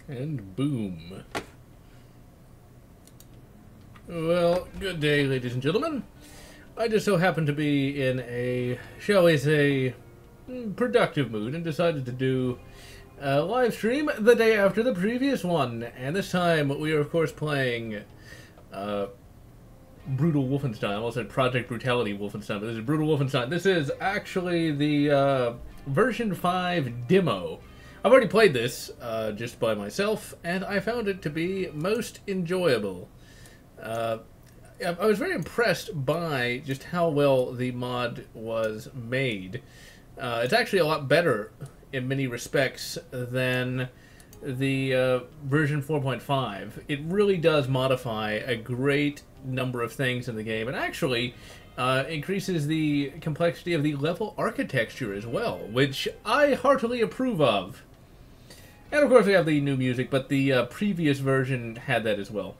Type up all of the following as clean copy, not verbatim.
And boom. Well, good day, ladies and gentlemen. I just so happen to be in a, shall we say, productive mood and decided to do a live stream the day after the previous one. And this time we are, of course, playing Brutal Wolfenstein. I almost said Project Brutality Wolfenstein, but this is Brutal Wolfenstein. This is actually the version 5 demo. I've already played this just by myself, and I found it to be most enjoyable. I was very impressed by just how well the mod was made. It's actually a lot better in many respects than the version 4.5. It really does modify a great number of things in the game, and actually increases the complexity of the level architecture as well, which I heartily approve of. And of course we have the new music, but the previous version had that as well.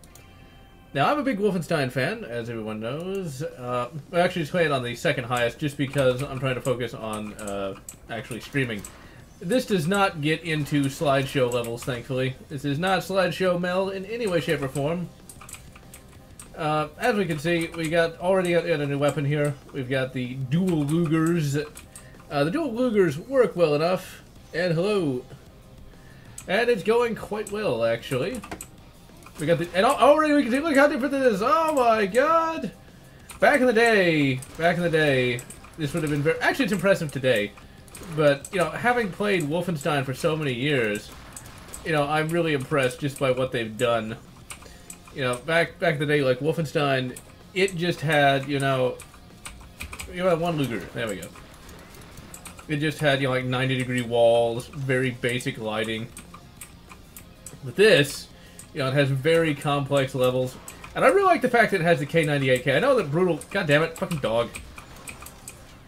Now, I'm a big Wolfenstein fan, as everyone knows. I actually just play it on the second highest, just because I'm trying to focus on actually streaming. This does not get into slideshow levels, thankfully. This is not slideshow Mel in any way, shape, or form. As we can see, we already got a new weapon here. We've got the dual Lugers. The dual Lugers work well enough. And hello. And it's going quite well, actually. We got the, and already we can see, look how different this is. Oh my god! Back in the day, this would have been very, actually it's impressive today. But, you know, having played Wolfenstein for so many years, you know, I'm really impressed just by what they've done. You know, back in the day, like Wolfenstein, it just had, you know one Luger, there we go. It just had, you know, like 90-degree walls, very basic lighting. With this, you know, it has very complex levels. And I really like the fact that it has the K98K. I know that Brutal, god damn it, fucking dog.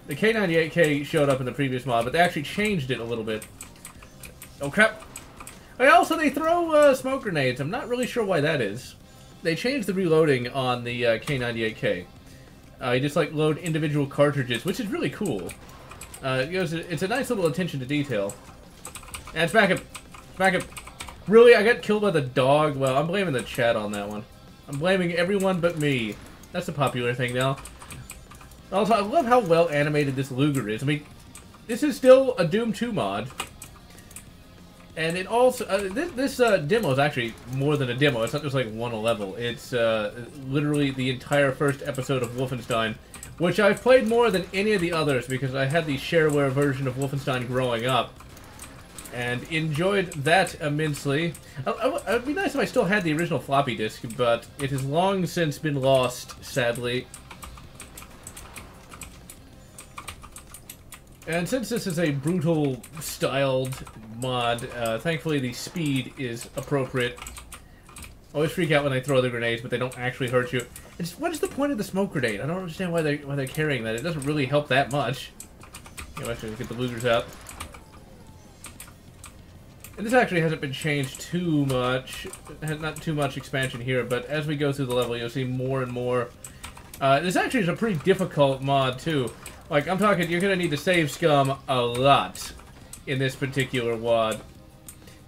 The K98K showed up in the previous mod, but they actually changed it a little bit. Oh crap. And also they throw smoke grenades. I'm not really sure why that is. They changed the reloading on the K98K. You just like load individual cartridges, which is really cool. It's a nice little attention to detail. And it's back up. Back up. Really? I got killed by the dog? Well, I'm blaming the chat on that one. I'm blaming everyone but me. That's a popular thing now. Also, I love how well animated this Luger is. I mean, this is still a Doom 2 mod. And it also... this demo is actually more than a demo. It's not just like one level. It's literally the entire first episode of Wolfenstein, which I've played more than any of the others because I had the shareware version of Wolfenstein growing up. And enjoyed that immensely. It would be nice if I still had the original floppy disk, but it has long since been lost, sadly. And since this is a brutal-styled mod, thankfully the speed is appropriate. I always freak out when they throw the grenades, but they don't actually hurt you. What is the point of the smoke grenade? I don't understand why they're carrying that. It doesn't really help that much. You know, actually, get the Lugers out. And this actually hasn't been changed too much. Not too much expansion here, but as we go through the level, you'll see more and more. This actually is a pretty difficult mod, too. Like, I'm talking, you're going to need to save scum a lot in this particular WOD.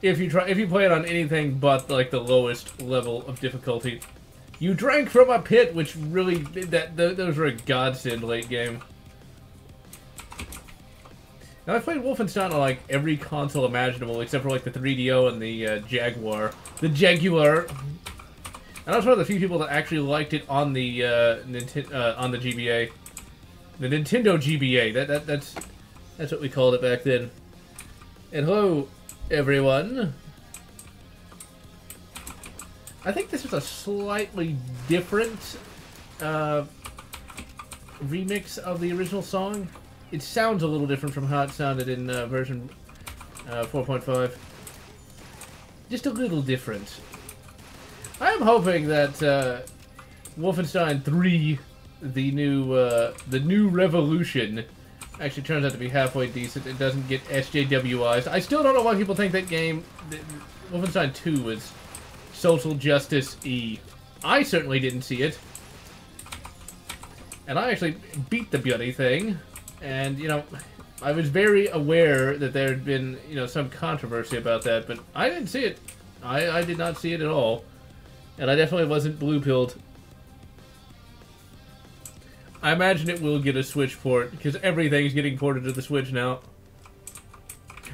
If you play it on anything but, like, the lowest level of difficulty. You drank from a pit, which really, those were a godsend late game. Now, I've played Wolfenstein on, like, every console imaginable, except for, like, the 3DO and the Jaguar. The Jaguar! And I was one of the few people that actually liked it on the, on the GBA. The Nintendo GBA. That's what we called it back then. And hello, everyone. I think this is a slightly different, remix of the original song. It sounds a little different from how it sounded in version 4.5. Just a little different. I am hoping that Wolfenstein 3, the new Revolution, actually turns out to be halfway decent. It doesn't get SJWI'd. I still don't know why people think that game, Wolfenstein 2, was social justice-y. I certainly didn't see it. And I actually beat the bloody thing. And, you know, I was very aware that there had been, you know, some controversy about that, but I didn't see it. I did not see it at all. And I definitely wasn't blue-pilled. I imagine it will get a Switch port, because everything's getting ported to the Switch now.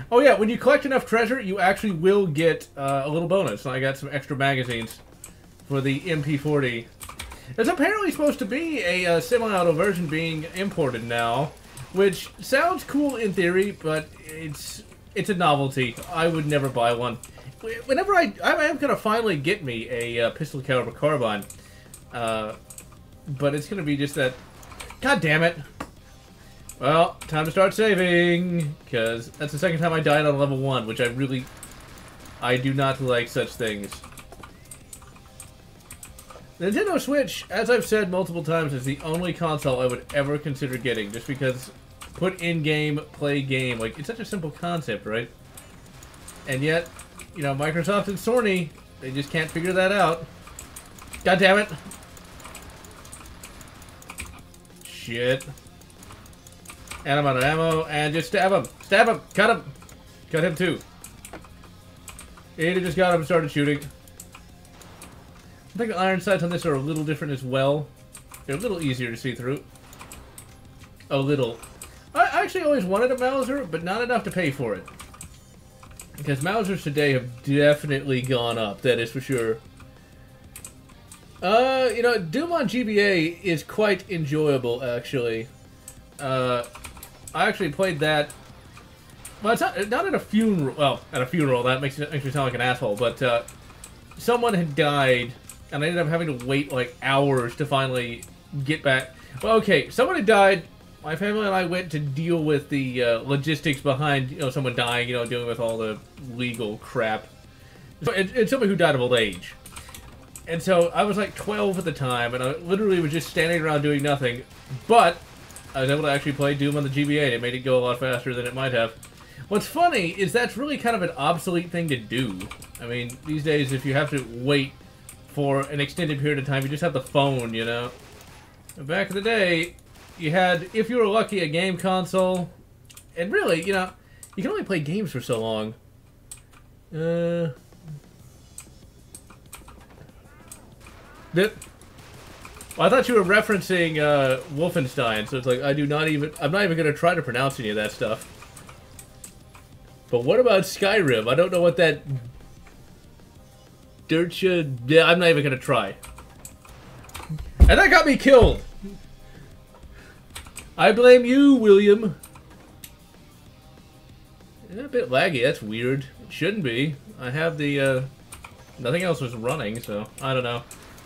Oh yeah, when you collect enough treasure, you actually will get a little bonus. I got some extra magazines for the MP40. There's apparently supposed to be a semi-auto version being imported now, which sounds cool in theory, but it's a novelty. I would never buy one. Whenever I am gonna finally get me a pistol caliber carbine, but it's gonna be just that. God damn it! Well, time to start saving, because that's the second time I died on level 1, which I do not like such things. The Nintendo Switch, as I've said multiple times, is the only console I would ever consider getting, just because put in game, play game. Like, it's such a simple concept, right? And yet, you know, Microsoft and Sony, they just can't figure that out. God damn it! Shit. And I'm out of ammo, and just stab him! Stab him! Cut him! Cut him too. Ada just got him and started shooting. I think the iron sights on this are a little different as well. They're a little easier to see through. A little. I actually always wanted a Mauser, but not enough to pay for it. Because Mausers today have definitely gone up, that is for sure. You know, Doom on GBA is quite enjoyable, actually. I actually played that. Well, it's not at a funeral. Well, at a funeral, that makes me sound like an asshole. But someone had died, and I ended up having to wait like hours to finally get back. Well, okay, someone had died. My family and I went to deal with the logistics behind, you know, someone dying. You know, dealing with all the legal crap. And someone who died of old age. And so I was like 12 at the time, and I literally was just standing around doing nothing. But I was able to actually play Doom on the GBA, and it made it go a lot faster than it might have. What's funny is that's really kind of an obsolete thing to do. I mean, these days, if you have to wait for an extended period of time, you just have the phone, you know? And back in the day, you had, if you were lucky, a game console. And really, you know, you can only play games for so long. Well, I thought you were referencing Wolfenstein, so it's like I'm not even gonna try to pronounce any of that stuff. But what about Skyrim? I don't know what that yeah, I'm not even gonna try. And that got me killed. I blame you, William. Yeah, a bit laggy. That's weird. It shouldn't be. I have the nothing else was running, so I don't know.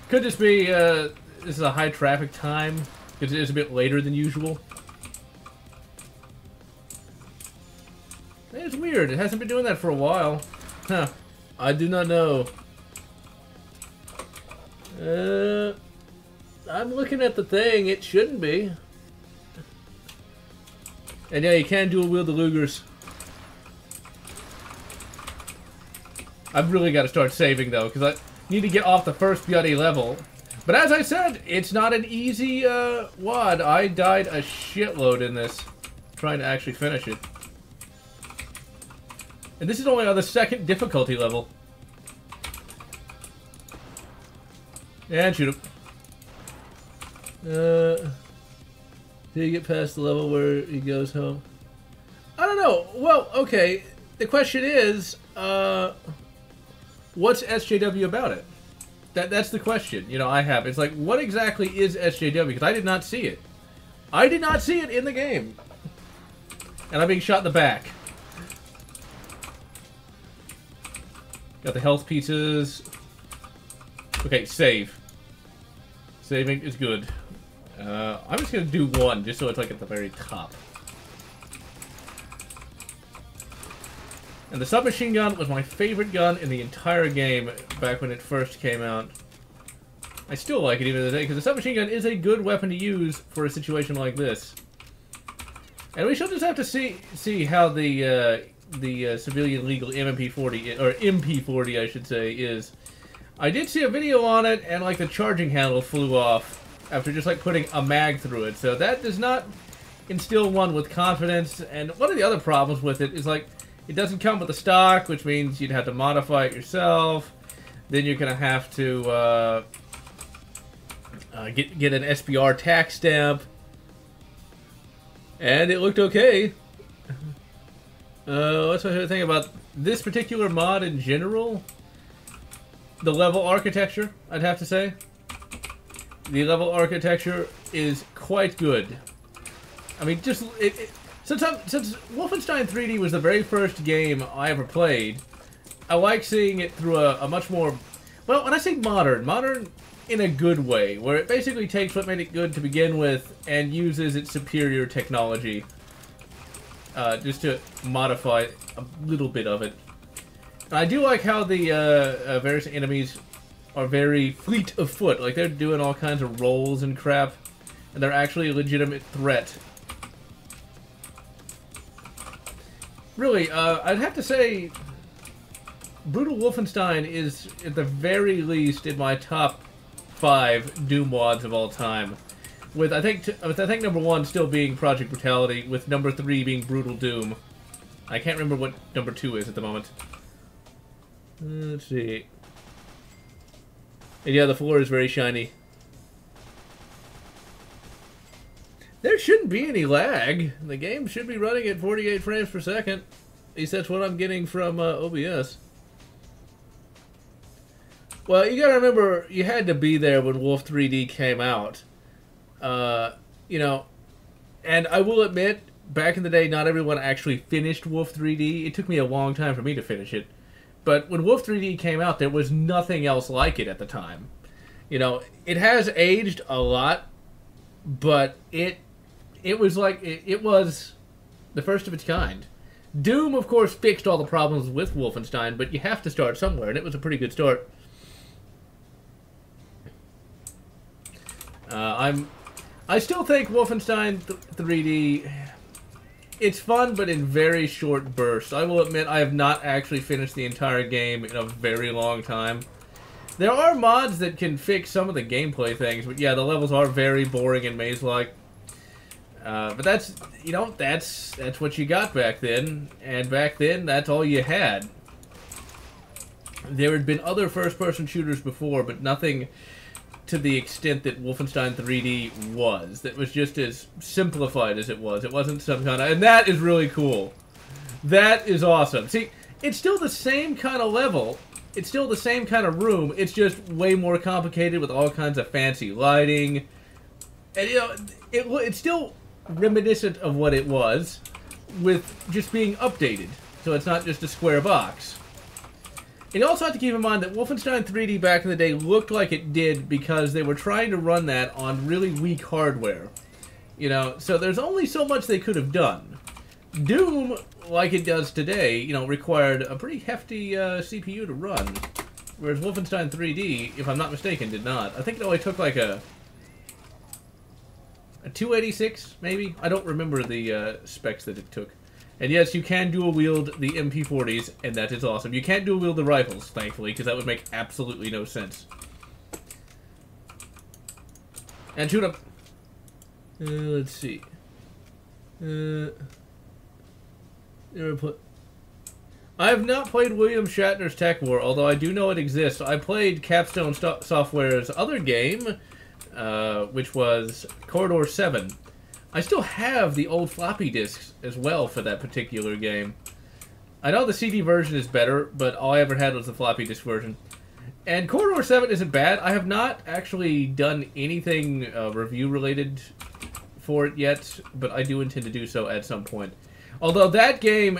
Could just be this is a high traffic time because it is a bit later than usual. It's weird. It hasn't been doing that for a while. Huh. I do not know. I'm looking at the thing. It shouldn't be. And yeah, you can dual wield the Lugers. I've really got to start saving though, because I need to get off the first bloody level. But as I said, it's not an easy wad. I died a shitload in this, trying to actually finish it. And this is only on the second difficulty level. And shoot him. Did he get past the level where he goes home? I don't know. Well, okay. The question is, what's SJW about it? That's the question, you know, I have. It's like, what exactly is SJW? Because I did not see it. I did not see it in the game. And I'm being shot in the back. Got the health pieces. Okay, save. Saving is good. I'm just going to do one, just so it's like at the very top. And the submachine gun was my favorite gun in the entire game back when it first came out. I still like it even today, because the submachine gun is a good weapon to use for a situation like this. And we shall just have to see how the civilian legal MP40, or MP40 I should say, is. I did see a video on it, and like the charging handle flew off after just like putting a mag through it. So that does not instill one with confidence. And one of the other problems with it is like, It doesn't come with the stock, which means you'd have to modify it yourself. Then you're going to have to get an SBR tax stamp. And it looked okay. What's my favorite thing about this particular mod in general? The level architecture, I'd have to say. The level architecture is quite good. I mean, just since Wolfenstein 3D was the very first game I ever played, I like seeing it through a much more, well, when I say modern in a good way, where it basically takes what made it good to begin with and uses its superior technology just to modify a little bit of it. And I do like how the various enemies are very fleet of foot, like they're doing all kinds of rolls and crap, and they're actually a legitimate threat. Really, I'd have to say Brutal Wolfenstein is, at the very least, in my top 5 Doom mods of all time. With I think number 1 still being Project Brutality, with number 3 being Brutal Doom. I can't remember what number 2 is at the moment. Let's see. And yeah, the floor is very shiny. There shouldn't be any lag. The game should be running at 48 frames per second. At least that's what I'm getting from OBS. Well, you gotta remember, you had to be there when Wolf 3D came out. You know, and I will admit, back in the day, not everyone actually finished Wolf 3D. It took me a long time for me to finish it. But when Wolf 3D came out, there was nothing else like it at the time. You know, it has aged a lot, but it was like, it was the first of its kind. Doom, of course, fixed all the problems with Wolfenstein, but you have to start somewhere, and it was a pretty good start. I still think Wolfenstein 3D, it's fun, but in very short bursts. I will admit I have not actually finished the entire game in a very long time. There are mods that can fix some of the gameplay things, but yeah, the levels are very boring and maze-like. But that's, you know, that's what you got back then, and back then, that's all you had. There had been other first-person shooters before, but nothing to the extent that Wolfenstein 3D was. That was just as simplified as it was. It wasn't some kind of... And that is really cool. That is awesome. See, it's still the same kind of level. It's still the same kind of room. It's just way more complicated with all kinds of fancy lighting. And, you know, it's still reminiscent of what it was, with just being updated. So it's not just a square box. And you also have to keep in mind that Wolfenstein 3D back in the day looked like it did because they were trying to run that on really weak hardware. You know, so there's only so much they could have done. Doom, like it does today, you know, required a pretty hefty CPU to run. Whereas Wolfenstein 3D, if I'm not mistaken, did not. I think it only took like a 286, maybe? I don't remember the specs that it took. And yes, you can dual-wield the MP40s, and that is awesome. You can't dual-wield the rifles, thankfully, because that would make absolutely no sense. And shoot up. Let's see. I have not played William Shatner's Tech War, although I do know it exists. I played Capstone Software's other game, which was Corridor 7. I still have the old floppy disks as well for that particular game. I know the CD version is better, but all I ever had was the floppy disk version. And Corridor 7 isn't bad. I have not actually done anything review-related for it yet, but I do intend to do so at some point. Although that game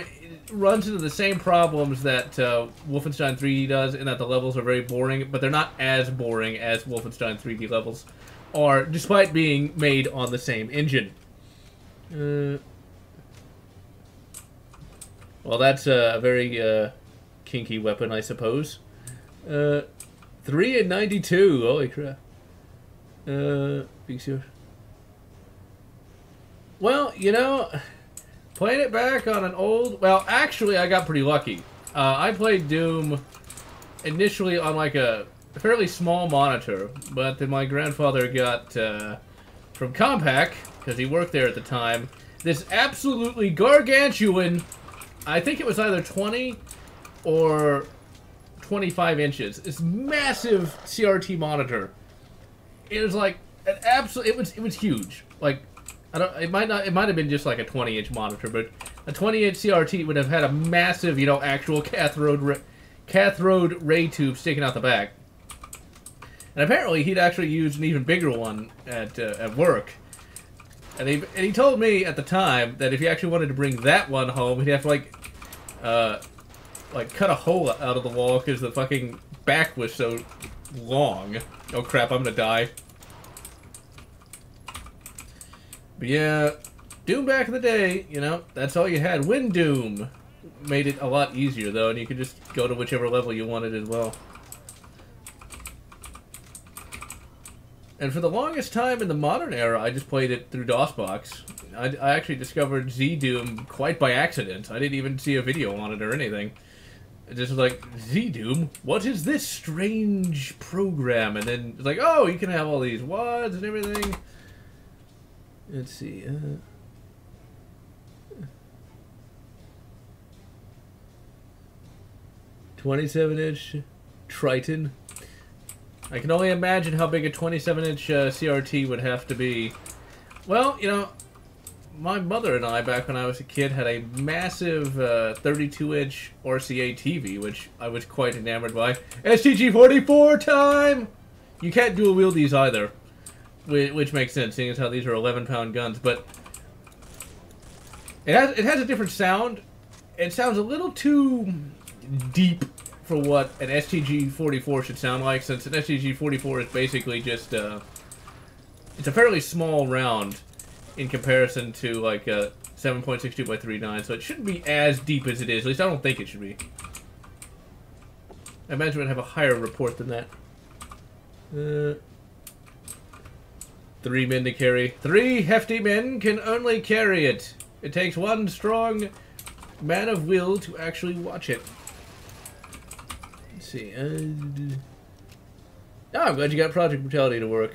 runs into the same problems that Wolfenstein 3D does, in that the levels are very boring, but they're not as boring as Wolfenstein 3D levels are, despite being made on the same engine. Well, that's a very kinky weapon, I suppose. 3 and 92. Holy crap. Big sure. Well, you know, playing it back on an old... Well, actually, I got pretty lucky. I played Doom initially on like a fairly small monitor, but then my grandfather got from Compaq, because he worked there at the time, this absolutely gargantuan I think it was either 20 or 25 inches. This massive CRT monitor. It was like an absolute. It was huge. Like, I don't. It might have been just like a 20-inch monitor, but a 20-inch CRT would have had a massive, you know, actual cathode ray tube sticking out the back. And apparently, he'd actually used an even bigger one at work. And he told me at the time that if he actually wanted to bring that one home, he'd have to like cut a hole out of the wall because the fucking back was so long. Oh crap! I'm gonna die. But yeah, Doom back in the day, you know, that's all you had. Wind Doom made it a lot easier though, and you could just go to whichever level you wanted as well. And for the longest time in the modern era, I just played it through DOSBox. I actually discovered Z-Doom quite by accident. I didn't even see a video on it or anything. It just was like, Z-Doom? What is this strange program? And then it's like, oh, you can have all these WADs and everything. Let's see. 27-inch Triton. I can only imagine how big a 27-inch CRT would have to be. Well, you know, my mother and I, back when I was a kid, had a massive 32-inch RCA TV, which I was quite enamored by. STG-44 time! You can't dual wield these either, which makes sense, seeing as how these are 11-pound guns. But it has a different sound. It sounds a little too deep for what an STG-44 should sound like, since an STG-44 is basically just, it's a fairly small round in comparison to, like, a 7.62 by 3.9, so it shouldn't be as deep as it is. At least I don't think it should be. I imagine it would have a higher report than that. 3 men to carry. 3 hefty men can only carry it. It takes 1 strong man of will to actually watch it. Let's see. Oh, I'm glad you got Project Brutality to work.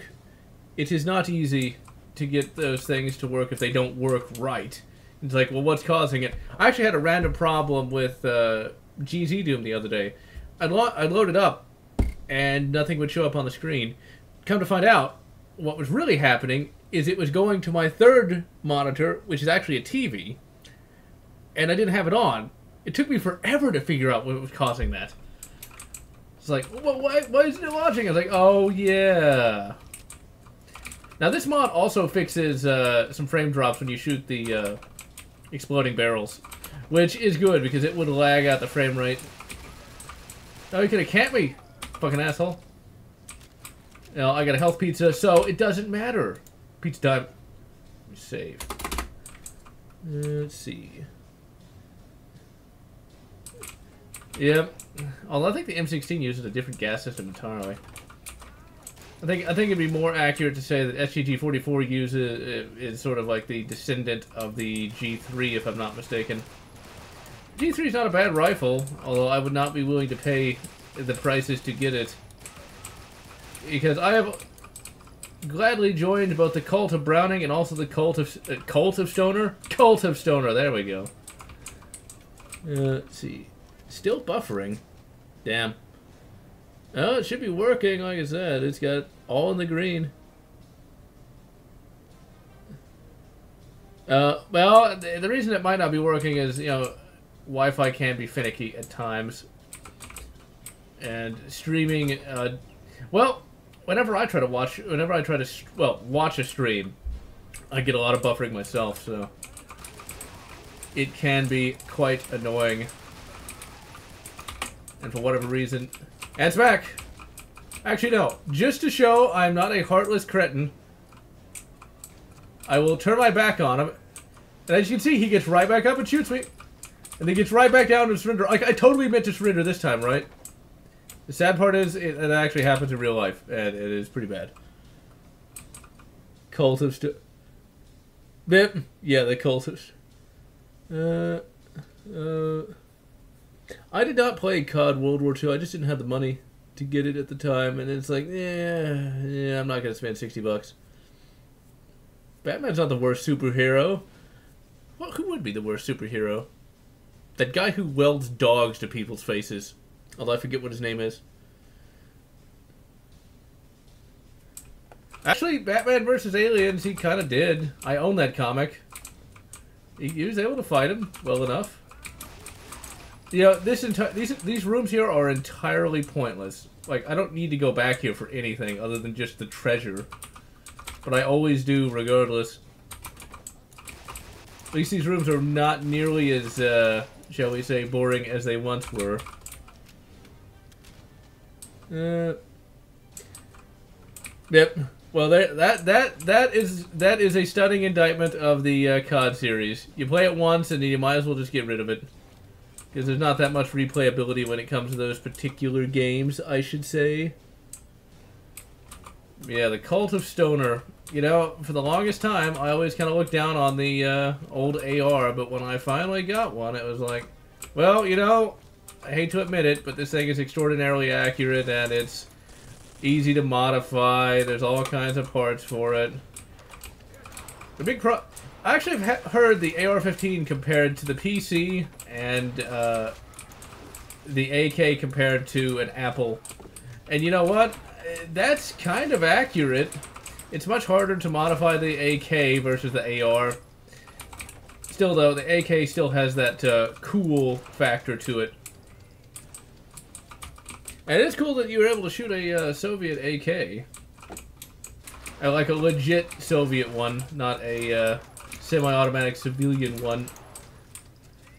It is not easy to get those things to work if they don't work right. It's like, well, what's causing it? I actually had a random problem with GZ Doom the other day. I loaded up, and nothing would show up on the screen. Come to find out, what was really happening is it was going to my third monitor, which is actually a TV, and I didn't have it on. It took me forever to figure out what was causing that. It's like, well, why isn't it launching? I was like, oh, yeah. Now, this mod also fixes some frame drops when you shoot the exploding barrels, which is good because it would lag out the frame rate. Oh, you could have camped me, fucking asshole. You know, I got a health pizza, so it doesn't matter. Pizza time. Save. Let's see. Yep. Although I think the M16 uses a different gas system entirely. I think it'd be more accurate to say that STG-44 is sort of like the descendant of the G3, if I'm not mistaken. G3 is not a bad rifle, although I would not be willing to pay the prices to get it, because I have gladly joined both the cult of Browning and also the cult of Stoner. Cult of Stoner. There we go. Let's see. Still buffering. Damn. Oh, it should be working, like I said. It's got all in the green. Well, the reason it might not be working is, you know, Wi-Fi can be finicky at times. And streaming, well, whenever I try to watch a stream, I get a lot of buffering myself, so it can be quite annoying. And for whatever reason... And it's back! Actually, no. Just to show I'm not a heartless cretin, I will turn my back on him. And as you can see, he gets right back up and shoots me. And then gets right back down and surrender. Like, I totally meant to surrender this time, right? The sad part is, it actually happens in real life. And it is pretty bad. Cultist. Yeah, the cultist. I did not play COD World War II. I just didn't have the money to get it at the time, and it's like, yeah, I'm not gonna spend $60. Batman's not the worst superhero. Well, who would be the worst superhero? That guy who welds dogs to people's faces. Although I forget what his name is. Actually, Batman vs. Aliens, he kind of did. I own that comic. He was able to fight him well enough. You know, these rooms here are entirely pointless. Like, I don't need to go back here for anything other than just the treasure. But I always do, regardless. At least these rooms are not nearly as, shall we say, boring as they once were. Yep. Well, that is a stunning indictment of the COD series. You play it once, and you might as well just get rid of it. Because there's not that much replayability when it comes to those particular games, I should say. Yeah, the Cult of Stoner. You know, for the longest time, I always kind of looked down on the old AR, but when I finally got one, it was like, well, you know, I hate to admit it, but this thing is extraordinarily accurate, and it's easy to modify. There's all kinds of parts for it. The big I actually have heard the AR-15 compared to the PC and the AK compared to an Apple. And you know what? That's kind of accurate. It's much harder to modify the AK versus the AR. Still, though, the AK still has that cool factor to it. And it's cool that you were able to shoot a Soviet AK. Like a legit Soviet one, not a semi-automatic civilian one.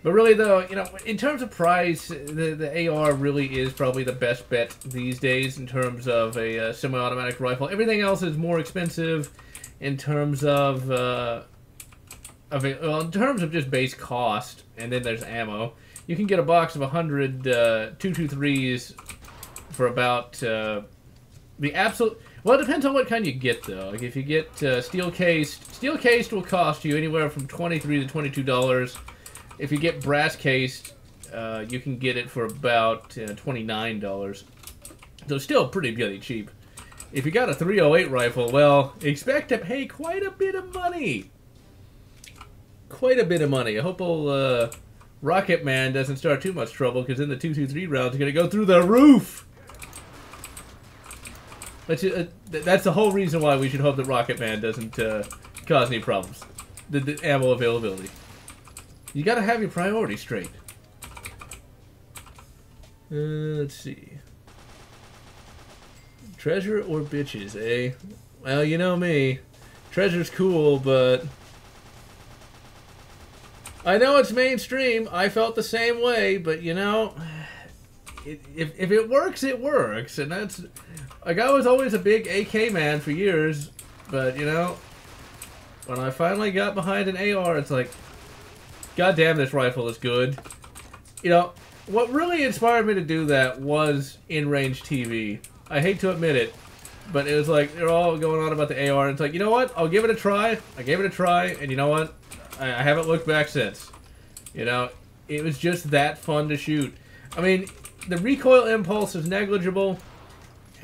But really, though, you know, in terms of price, the AR really is probably the best bet these days in terms of a semi-automatic rifle. Everything else is more expensive in terms of, well, in terms of just base cost, and then there's ammo. You can get a box of 100 223s for about the absolute. Well, it depends on what kind you get, though. Like, if you get steel cased will cost you anywhere from $23 to $22. If you get brass cased, you can get it for about $29. So still pretty bloody cheap. If you got a 308 rifle, well, expect to pay quite a bit of money. Quite a bit of money. I hope old Rocket Man doesn't start too much trouble, because then the 223 rounds are going to go through the roof. That's the whole reason why we should hope that Rocket Man doesn't cause any problems. The ammo availability. You gotta have your priorities straight. Let's see. Treasure or bitches, eh? Well, you know me. Treasure's cool, but I know it's mainstream. I felt the same way, but you know, if it works, it works, and that's. Like, I was always a big AK man for years, but, you know, when I finally got behind an AR, it's like, God damn, this rifle is good. You know, what really inspired me to do that was in-range TV. I hate to admit it, but it was like, they're all going on about the AR, and it's like, you know what, I'll give it a try. I gave it a try, and you know what, I haven't looked back since. You know, it was just that fun to shoot. I mean, the recoil impulse is negligible.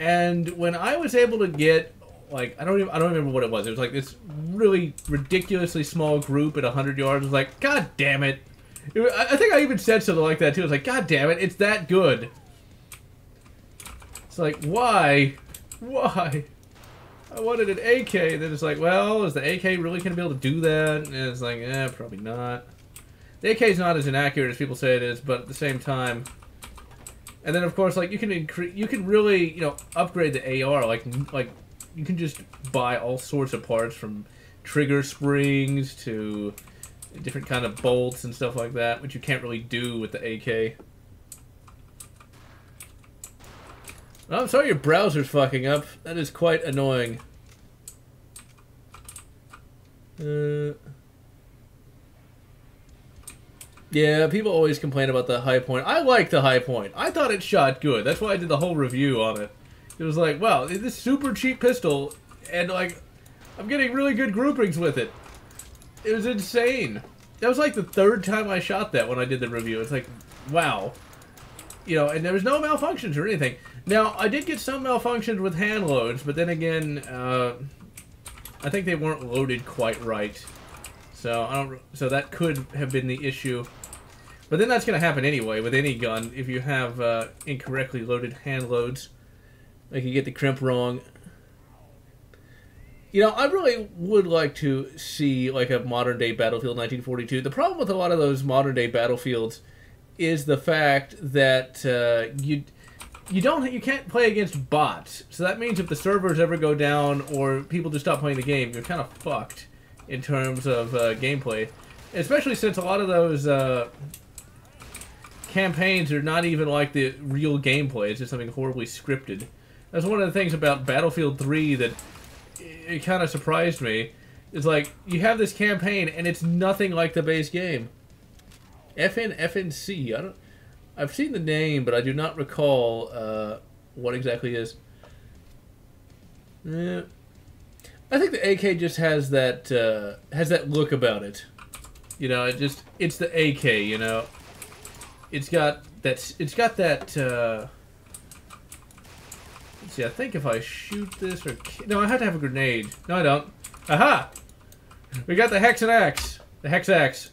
And when I was able to get, like, I don't remember what it was. It was like this really ridiculously small group at 100 yards. I was like, God damn it. I think I even said something like that too. I was like, God damn it, it's that good. It's like, why? Why? I wanted an AK. Then it's like, well, is the AK really going to be able to do that? And it's like, probably not. The AK is not as inaccurate as people say it is, but at the same time. And then, of course, like, you can really, you know, upgrade the AR. Like you can just buy all sorts of parts, from trigger springs to different kind of bolts and stuff like that, which you can't really do with the AK. Oh, I'm sorry your browser's fucking up. That is quite annoying. Yeah, people always complain about the high point. I like the high point. I thought it shot good. That's why I did the whole review on it. It was like, wow, this super cheap pistol, and like, I'm getting really good groupings with it. It was insane. That was like the third time I shot that when I did the review. It's like, wow. You know, and there was no malfunctions or anything. Now, I did get some malfunctions with hand loads, but then again, I think they weren't loaded quite right. So that could have been the issue. But then that's going to happen anyway with any gun if you have incorrectly loaded hand loads. Like you get the crimp wrong. You know, I really would like to see like a modern day Battlefield 1942. The problem with a lot of those modern day Battlefields is the fact that you can't play against bots. So that means if the servers ever go down or people just stop playing the game, you're kind of fucked in terms of gameplay. Especially since a lot of those campaigns are not even like the real gameplay. It's just something horribly scripted. That's one of the things about Battlefield 3 that it kind of surprised me. It's like, you have this campaign and it's nothing like the base game. FNC. I've seen the name, but I do not recall what exactly it is. I think the AK just has that look about it. You know, it's the AK, you know. It's got that let's see, I think if I shoot this or no, I have to have a grenade. No, I don't. Aha! We got the Hex and Axe. The Hex Axe.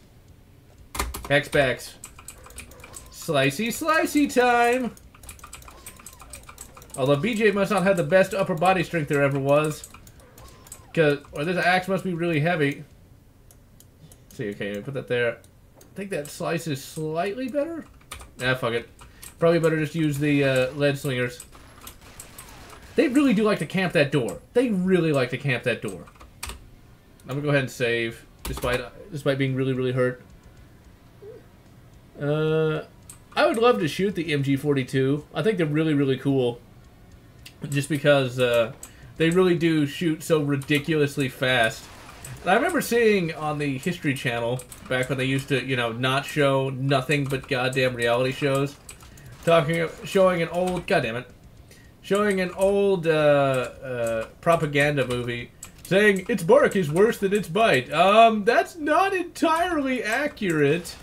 Hex backs. Slicey, slicey time! Although BJ must not have the best upper body strength there ever was. Or this axe must be really heavy. Let's see, okay, put that there. I think that slice is slightly better. Nah, fuck it. Probably better just use the lead slingers. They really do like to camp that door. They really like to camp that door. I'm gonna go ahead and save, despite being really, really hurt. I would love to shoot the MG42. I think they're really, really cool. Just because they really do shoot so ridiculously fast. And I remember seeing on the History Channel, back when they used to, you know, not show nothing but goddamn reality shows, showing an old, showing an old propaganda movie, saying its bark is worse than its bite. That's not entirely accurate.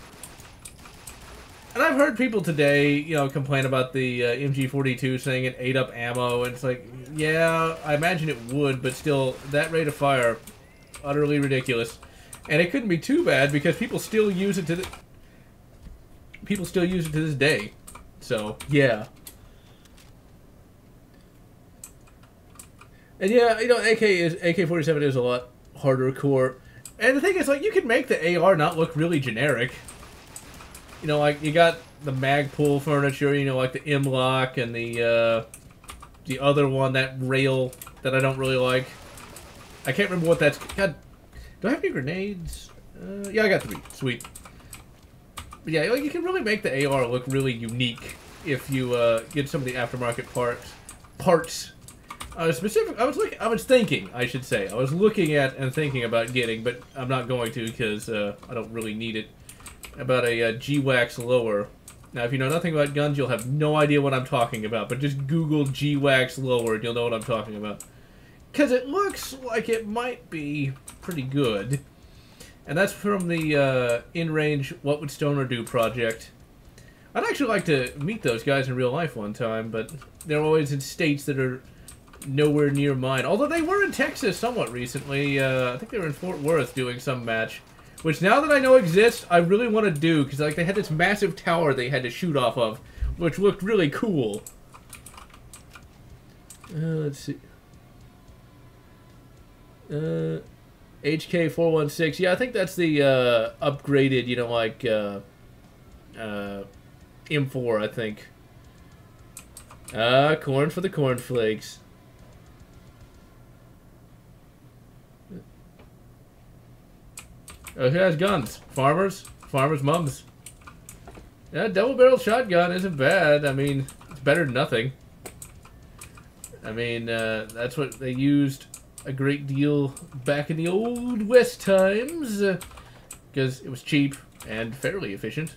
And I've heard people today, you know, complain about the MG42 saying it ate up ammo, and it's like, yeah, I imagine it would, but still, that rate of fire, utterly ridiculous. And it couldn't be too bad because people still use it to this day. So, yeah. And yeah, you know, AK-47 is a lot harder core. And the thing is, like, you can make the AR not look really generic. You know, like, you got the Magpul furniture, you know, like the M-Lock and the other one, that rail that I don't really like. I can't remember what that's... God, do I have any grenades? Yeah, I got 3. Sweet. But yeah, like, you can really make the AR look really unique if you get some of the aftermarket parts. I was thinking, I should say. I was looking at and thinking about getting, but I'm not going to because I don't really need it. About a G-Wax lower. Now, if you know nothing about guns, you'll have no idea what I'm talking about, but just Google G-Wax lower and you'll know what I'm talking about. Because it looks like it might be pretty good. And that's from the In-Range What Would Stoner Do project. I'd actually like to meet those guys in real life one time, but they're always in states that are nowhere near mine. Although they were in Texas somewhat recently. I think they were in Fort Worth doing some match. Which, now that I know exists, I really want to do, because like they had this massive tower they had to shoot off of, which looked really cool. Let's see. HK416. Yeah, I think that's the upgraded, you know, like M4, I think. Corn for the cornflakes. Oh, who has guns? Farmers? Farmers' mums. Yeah, double-barreled shotgun isn't bad. I mean, it's better than nothing. I mean, that's what they used a great deal back in the old West times. Because it was cheap and fairly efficient.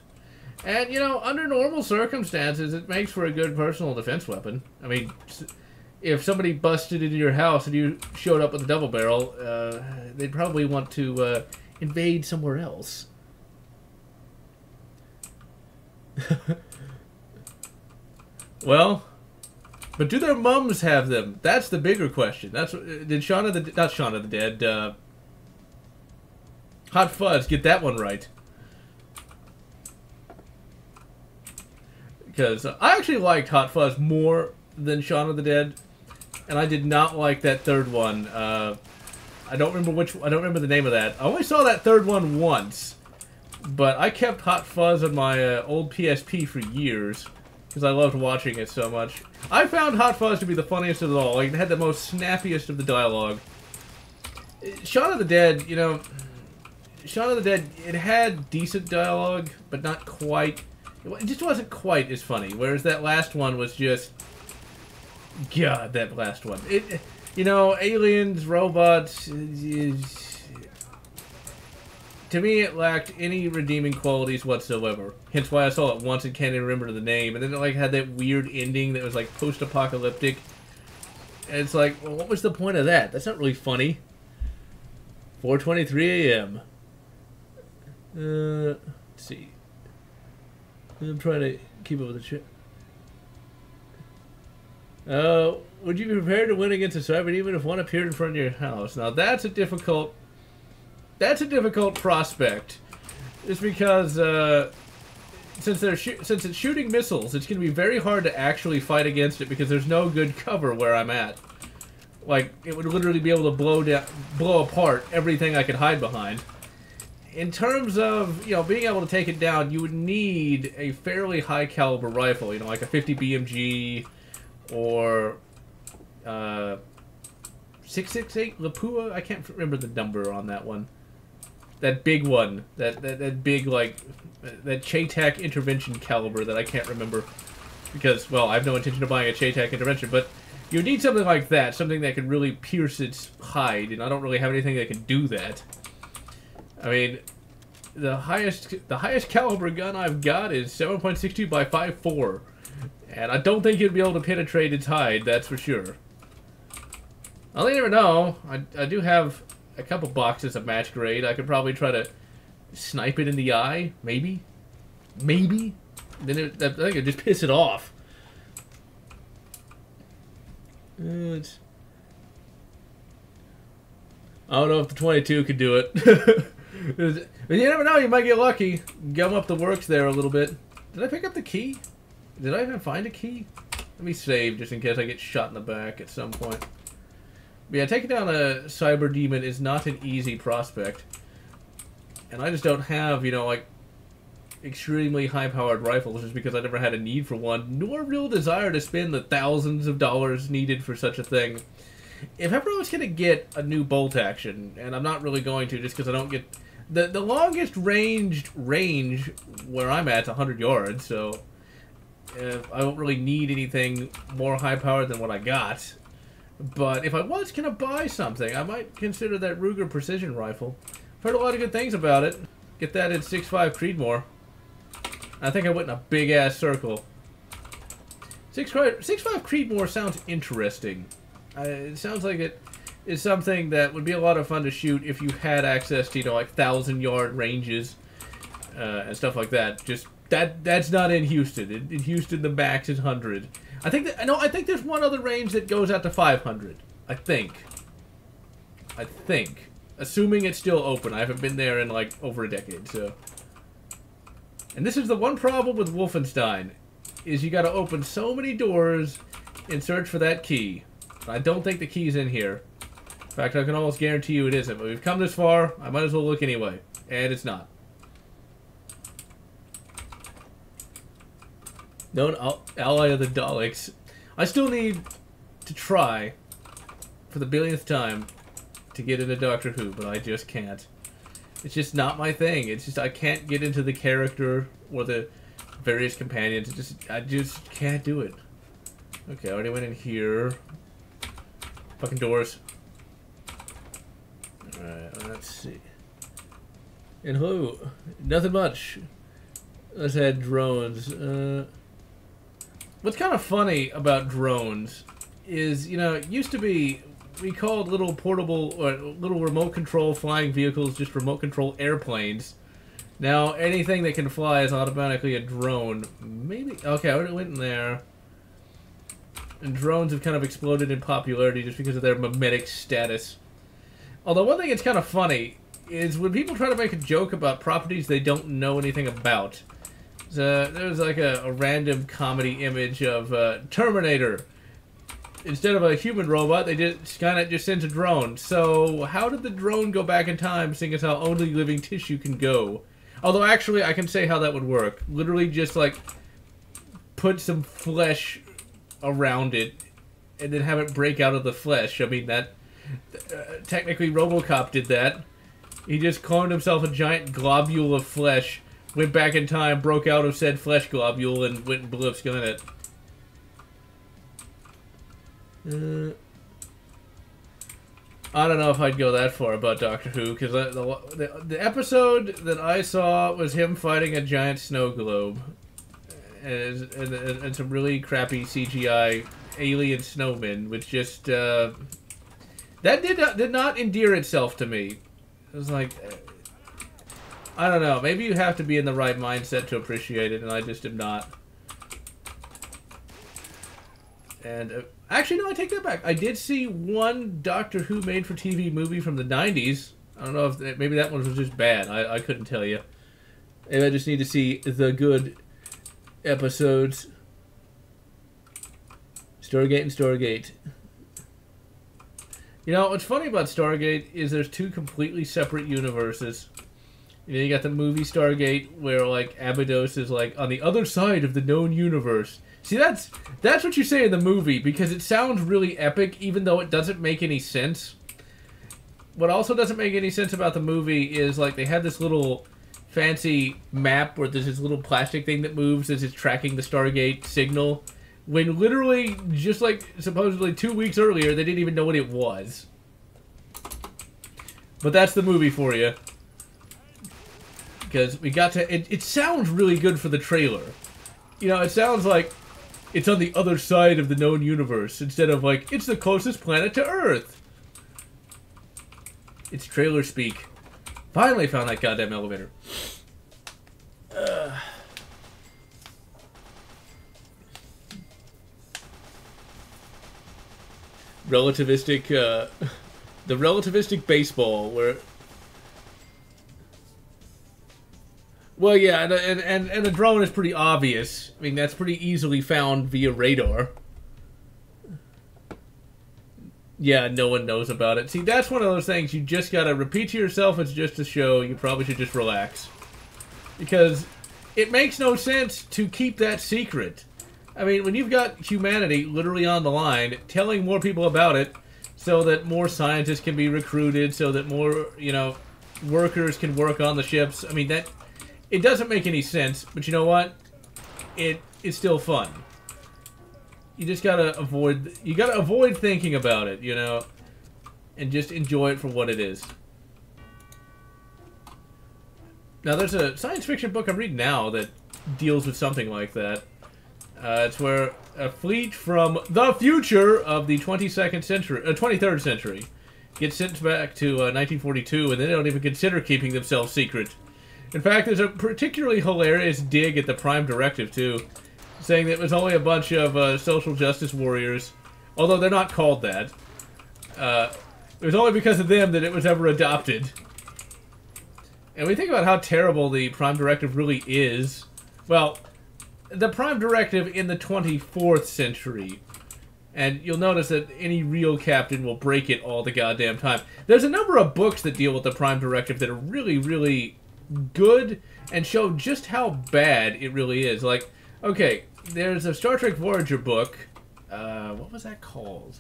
And, you know, under normal circumstances, it makes for a good personal defense weapon. I mean, if somebody busted into your house and you showed up with a double barrel, they'd probably want to invade somewhere else. Well, but do their mums have them? That's the bigger question. That's did Shaun of the not Shaun of the Dead, Hot Fuzz get that one right? because I actually liked Hot Fuzz more than Shaun of the Dead, and I did not like that third one. I don't remember the name of that. I only saw that third one once, but I kept Hot Fuzz on my old PSP for years because I loved watching it so much. I found Hot Fuzz to be the funniest of it all. Like, it had the most snappiest of the dialogue. Shaun of the Dead, you know, Shaun of the Dead, it had decent dialogue, but not quite. It just wasn't quite as funny. Whereas that last one was just, God, that last one. You know, aliens, robots. To me, it lacked any redeeming qualities whatsoever. Hence why I saw it once and can't even remember the name. And then it like had that weird ending that was like post-apocalyptic. And it's like, well, what was the point of that? That's not really funny. 4:23 a.m. Let's see. I'm trying to keep up with the shit. Would you be prepared to win against a cyber even if one appeared in front of your house? Now that's a difficult prospect. Just because since it's shooting missiles, it's going to be very hard to actually fight against it because there's no good cover where I'm at. Like, it would literally be able to blow apart everything I could hide behind. In terms of, you know, being able to take it down, you would need a fairly high caliber rifle, you know, like a 50 BMG or 668 Lapua. I can't remember the number on that one. That big one, that big, like, that Chaytak intervention caliber that I can't remember because, well, I have no intention of buying a Chaytak intervention, but you need something like that, something that can really pierce its hide, and I don't really have anything that can do that. I mean, the highest caliber gun I've got is 7.62 by 5.4, and I don't think you'd be able to penetrate its hide, that's for sure. Well, you never know. I do have a couple boxes of match grade. I could probably try to snipe it in the eye, maybe. Maybe. Then I think it'd just piss it off. I don't know if the 22 could do it. But you never know, you might get lucky. Gum up the works there a little bit. Did I pick up the key? Did I even find a key? Let me save just in case I get shot in the back at some point. But yeah, taking down a cyber demon is not an easy prospect. And I just don't have, you know, like, extremely high-powered rifles just because I never had a need for one, nor real desire to spend the thousands of dollars needed for such a thing. If ever I was going to get a new bolt action, and I'm not really going to just because I don't get... The longest range where I'm at is 100 yards, so I don't really need anything more high-powered than what I got. But if I was going to buy something, I might consider that Ruger precision rifle. I've heard a lot of good things about it. Get that in 6.5 Creedmoor. I think I went in a big-ass circle. 6.5 Creedmoor sounds interesting. It sounds like it is something that would be a lot of fun to shoot if you had access to, you know, like 1,000-yard ranges and stuff like that. Just that's not in Houston. In Houston, the max is 100. I think there's one other range that goes out to 500. I think. Assuming it's still open. I haven't been there in, like, over a decade, so... And this is the one problem with Wolfenstein, is you gotta open so many doors and search for that key. I don't think the key's in here. In fact, I can almost guarantee you it isn't, but we've come this far, I might as well look anyway. And it's not. Known ally of the Daleks. I still need to try, for the billionth time, to get into Doctor Who, but I just can't. It's just not my thing. It's just I can't get into the character or the various companions. I just can't do it. Okay, I already went in here. Fucking doors. Alright, let's see. And hello. Nothing much. Let's add drones. What's kind of funny about drones is, you know, it used to be we called little portable or little remote control flying vehicles just remote control airplanes. Now anything that can fly is automatically a drone. Maybe okay, I already went in there. And drones have kind of exploded in popularity just because of their mimetic status. Although one thing that's kind of funny is when people try to make a joke about properties they don't know anything about. So there's like a random comedy image of Terminator. Instead of a human robot, they just kind of just sent a drone. So how did the drone go back in time, seeing as how only living tissue can go? Although actually, I can say how that would work. Literally just like put some flesh around it and then have it break out of the flesh. I mean, that technically RoboCop did that. He just cloned himself a giant globule of flesh, went back in time, broke out of said flesh globule, and went and blew up Skynet. I don't know if I'd go that far about Doctor Who, because the episode that I saw was him fighting a giant snow globe. And some really crappy CGI alien snowmen, which just, that did not endear itself to me. It was like, I don't know, maybe you have to be in the right mindset to appreciate it, and I just am not. And, actually, no, I take that back. I did see one Doctor Who made-for-TV movie from the 90s. I don't know if, maybe that one was just bad. I couldn't tell you. Maybe I just need to see the good episodes. Stargate and Stargate. You know, what's funny about Stargate is there's two completely separate universes. You know, you got the movie Stargate, where, like, Abydos is, like, on the other side of the known universe. See, that's what you say in the movie, because it sounds really epic, even though it doesn't make any sense. What also doesn't make any sense about the movie is, like, they have this little fancy map where there's this little plastic thing that moves as it's tracking the Stargate signal, when literally, just like, supposedly 2 weeks earlier, they didn't even know what it was. But that's the movie for you. Because we got to... It sounds really good for the trailer. You know, it sounds like it's on the other side of the known universe, instead of like, it's the closest planet to Earth. It's trailer speak. Finally found that goddamn elevator. Relativistic, the relativistic baseball, where... Well, yeah, and a drone is pretty obvious. I mean, that's pretty easily found via radar. Yeah, no one knows about it. See, that's one of those things you just gotta repeat to yourself. It's just a show. You probably should just relax. Because it makes no sense to keep that secret. I mean, when you've got humanity literally on the line, telling more people about it so that more scientists can be recruited, so that more, you know, workers can work on the ships. I mean, that... It doesn't make any sense, but you know what? It's still fun. You just gotta avoid... You gotta avoid thinking about it, you know? And just enjoy it for what it is. Now, there's a science fiction book I'm reading now that deals with something like that. It's where a fleet from the future of the 23rd century gets sent back to 1942, and they don't even consider keeping themselves secret. In fact, there's a particularly hilarious dig at the Prime Directive, too, saying that it was only a bunch of social justice warriors, although they're not called that. It was only because of them that it was ever adopted. And we think about how terrible the Prime Directive really is. Well, the Prime Directive in the 24th century. And you'll notice that any real captain will break it all the goddamn time. There's a number of books that deal with the Prime Directive that are really, really good and show just how bad it really is. Like, okay, there's a Star Trek Voyager book. What was that called?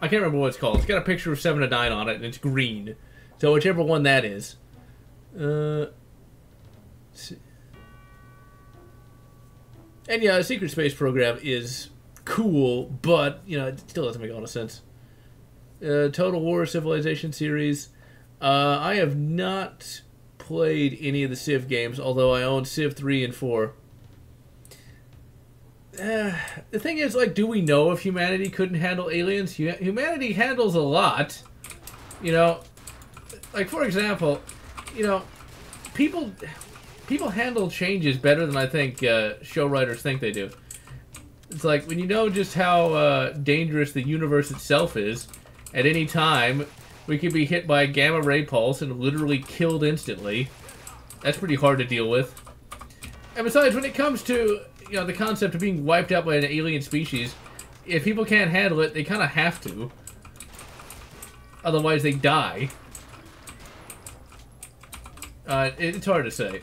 I can't remember what it's called. It's got a picture of 7 of 9 on it, and it's green. So whichever one that is. And yeah, a secret space program is cool, but, you know, it still doesn't make a lot of sense. Total War Civilization series. I have not played any of the Civ games, although I own Civ 3 and 4. The thing is, like, do we know if humanity couldn't handle aliens? Humanity handles a lot. You know, like, for example, you know, people handle changes better than I think show writers think they do. It's like, when you know just how dangerous the universe itself is, at any time, we could be hit by a gamma ray pulse and literally killed instantly. That's pretty hard to deal with. And besides, when it comes to, you know, the concept of being wiped out by an alien species, if people can't handle it, they kind of have to. Otherwise, they die. It's hard to say.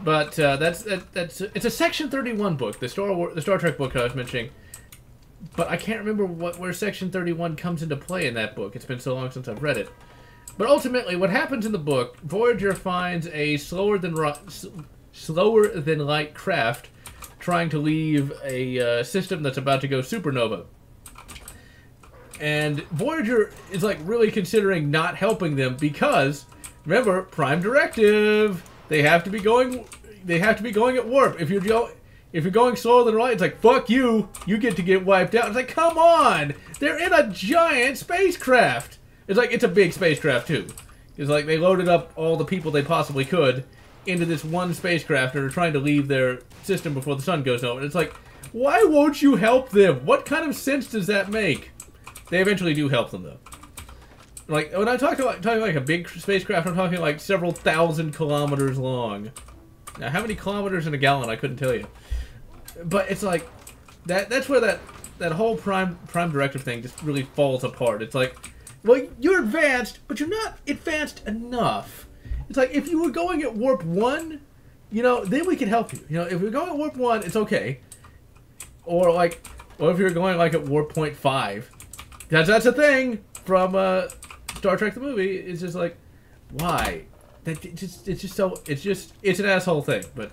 But it's a Section 31 book, the Star Trek book I was mentioning. But I can't remember where Section 31 comes into play in that book. It's been so long since I've read it. But ultimately, what happens in the book, Voyager finds a slower than light craft trying to leave a system that's about to go supernova. And Voyager is like really considering not helping them because, remember, Prime Directive. They have to be going at warp. If you're going slower than light, it's like, fuck you. You get wiped out. It's like, come on. They're in a giant spacecraft. It's like, it's a big spacecraft too. It's like they loaded up all the people they possibly could into this one spacecraft and are trying to leave their system before the sun goes over. And it's like, why won't you help them? What kind of sense does that make? They eventually do help them though. Like, when I'm talking like a big spacecraft, I'm talking like several thousand kilometers long. Now, how many kilometers in a gallon, I couldn't tell you. But it's like, that's where that whole Prime Directive thing just really falls apart. It's like, well, you're advanced, but you're not advanced enough. It's like, if you were going at warp 1, you know, then we can help you. You know, if you're going at warp 1, it's okay. Or if you're going like at warp 0.5. That's a thing from Star Trek the movie. It's just like, why? It's an asshole thing. But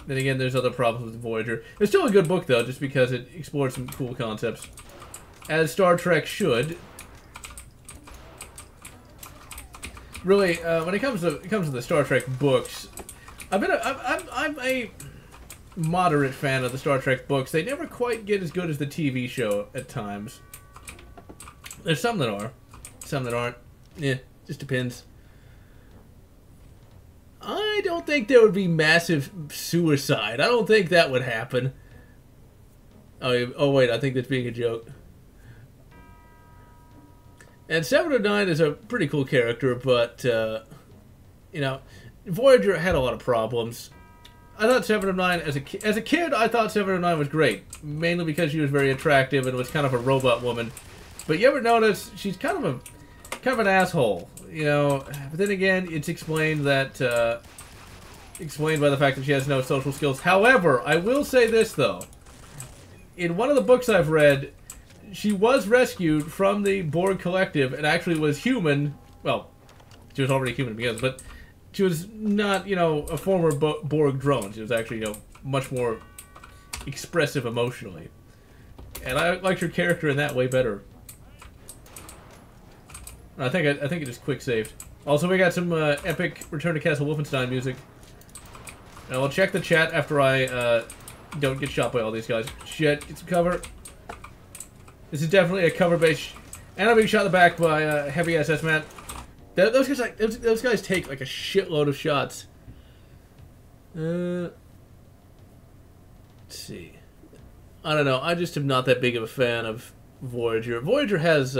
then again, there's other problems with Voyager. It's still a good book though, just because it explores some cool concepts, as Star Trek should. Really, when it comes to the Star Trek books, I'm a moderate fan of the Star Trek books. They never quite get as good as the TV show at times. There's some that are, some that aren't. Yeah, just depends. I don't think there would be massive suicide. I don't think that would happen. Oh wait, I think that's being a joke. And 709 is a pretty cool character, but, you know, Voyager had a lot of problems. I thought 709, as a kid, I thought 709 was great. Mainly because she was very attractive and was kind of a robot woman. But you ever notice, she's kind of an asshole, you know. But then again, it's explained that, explained by the fact that she has no social skills. However, I will say this, though. In one of the books I've read, she was rescued from the Borg Collective and actually was human. Well, she was already human to begin with, but she was not, you know, a former Borg drone. She was actually, you know, much more expressive emotionally. And I liked her character in that way better. I think it just quick saved. Also, we got some epic Return to Castle Wolfenstein music. And I'll check the chat after I don't get shot by all these guys. Shit, get some cover. This is definitely a cover base, and I'm being shot in the back by heavy SS man. Those guys take like a shitload of shots. Let's see. I don't know. I just am not that big of a fan of Voyager. Voyager has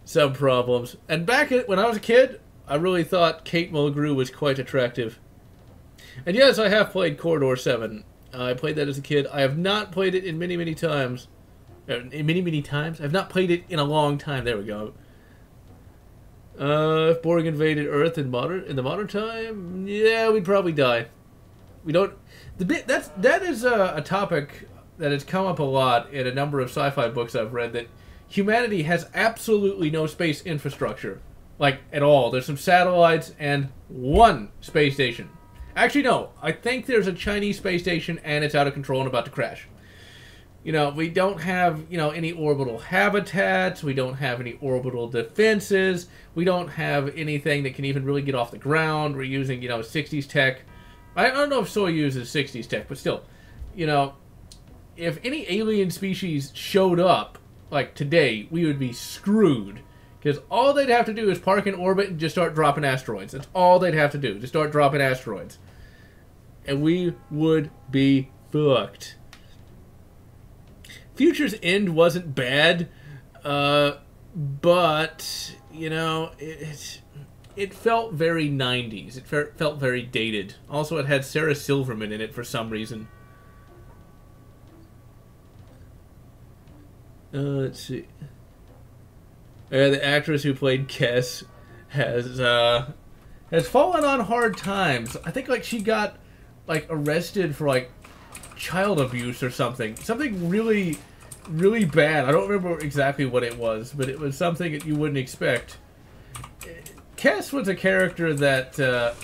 some problems. And when I was a kid, I really thought Kate Mulgrew was quite attractive. And yes, I have played Corridor 7. I played that as a kid. I have not played it in many times. Many times? I've not played it in a long time. There we go. If Borg invaded Earth in the modern time, yeah, we'd probably die. We don't. That is a topic that has come up a lot in a number of sci-fi books I've read. That humanity has absolutely no space infrastructure, like at all. There's some satellites and one space station. Actually, no. I think there's a Chinese space station and it's out of control and about to crash. You know, we don't have, you know, any orbital habitats. We don't have any orbital defenses. We don't have anything that can even really get off the ground. We're using, you know, 60s tech. I don't know if Soyuz is 60s tech, but still, you know, if any alien species showed up, like today, we would be screwed. Because all they'd have to do is park in orbit and just start dropping asteroids. That's all they'd have to do. Just start dropping asteroids. And we would be fucked. Future's End wasn't bad, but, you know, it felt very 90s. It felt very dated. Also, it had Sarah Silverman in it for some reason. Let's see. The actress who played Kess has fallen on hard times. I think like she got like arrested for like child abuse or something. Something really, really bad. I don't remember exactly what it was, but it was something that you wouldn't expect. Kess was a character that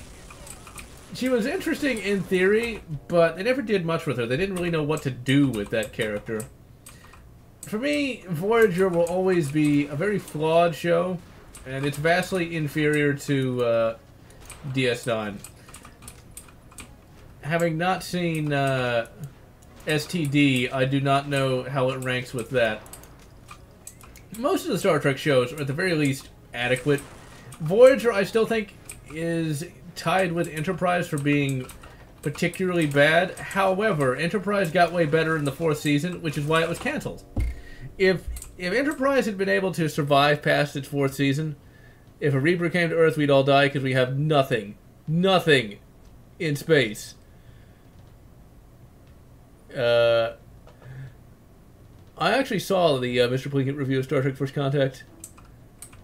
she was interesting in theory, but they never did much with her. They didn't really know what to do with that character. For me, Voyager will always be a very flawed show, and it's vastly inferior to DS9. Having not seen STD, I do not know how it ranks with that. Most of the Star Trek shows are at the very least adequate. Voyager, I still think, is tied with Enterprise for being particularly bad. However, Enterprise got way better in the 4th season, which is why it was canceled. If Enterprise had been able to survive past its 4th season, if a Reaper came to Earth, we'd all die because we have nothing in space. I actually saw the Mr. Plinkett review of Star Trek First Contact.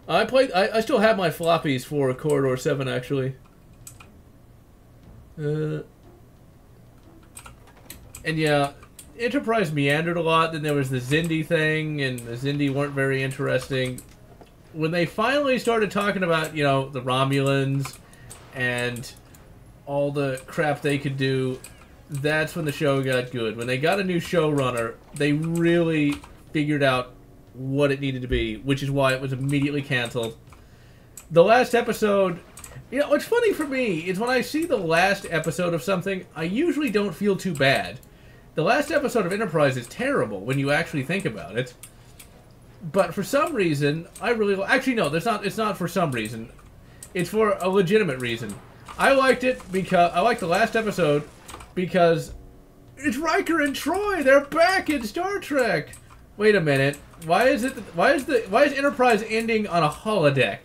I still have my floppies for Corridor 7, actually. And yeah, Enterprise meandered a lot. Then there was the Xindi thing, and the Xindi weren't very interesting. When they finally started talking about, you know, the Romulans and all the crap they could do, that's when the show got good. When they got a new showrunner, they really figured out what it needed to be, which is why it was immediately canceled. The last episode, you know, what's funny for me is when I see the last episode of something, I usually don't feel too bad. The last episode of Enterprise is terrible when you actually think about it. But for some reason, I really... Actually, no, it's not for some reason. It's for a legitimate reason. I liked it because... I liked the last episode because it's Riker and Troy! They're back in Star Trek! Wait a minute. Why is Enterprise ending on a holodeck?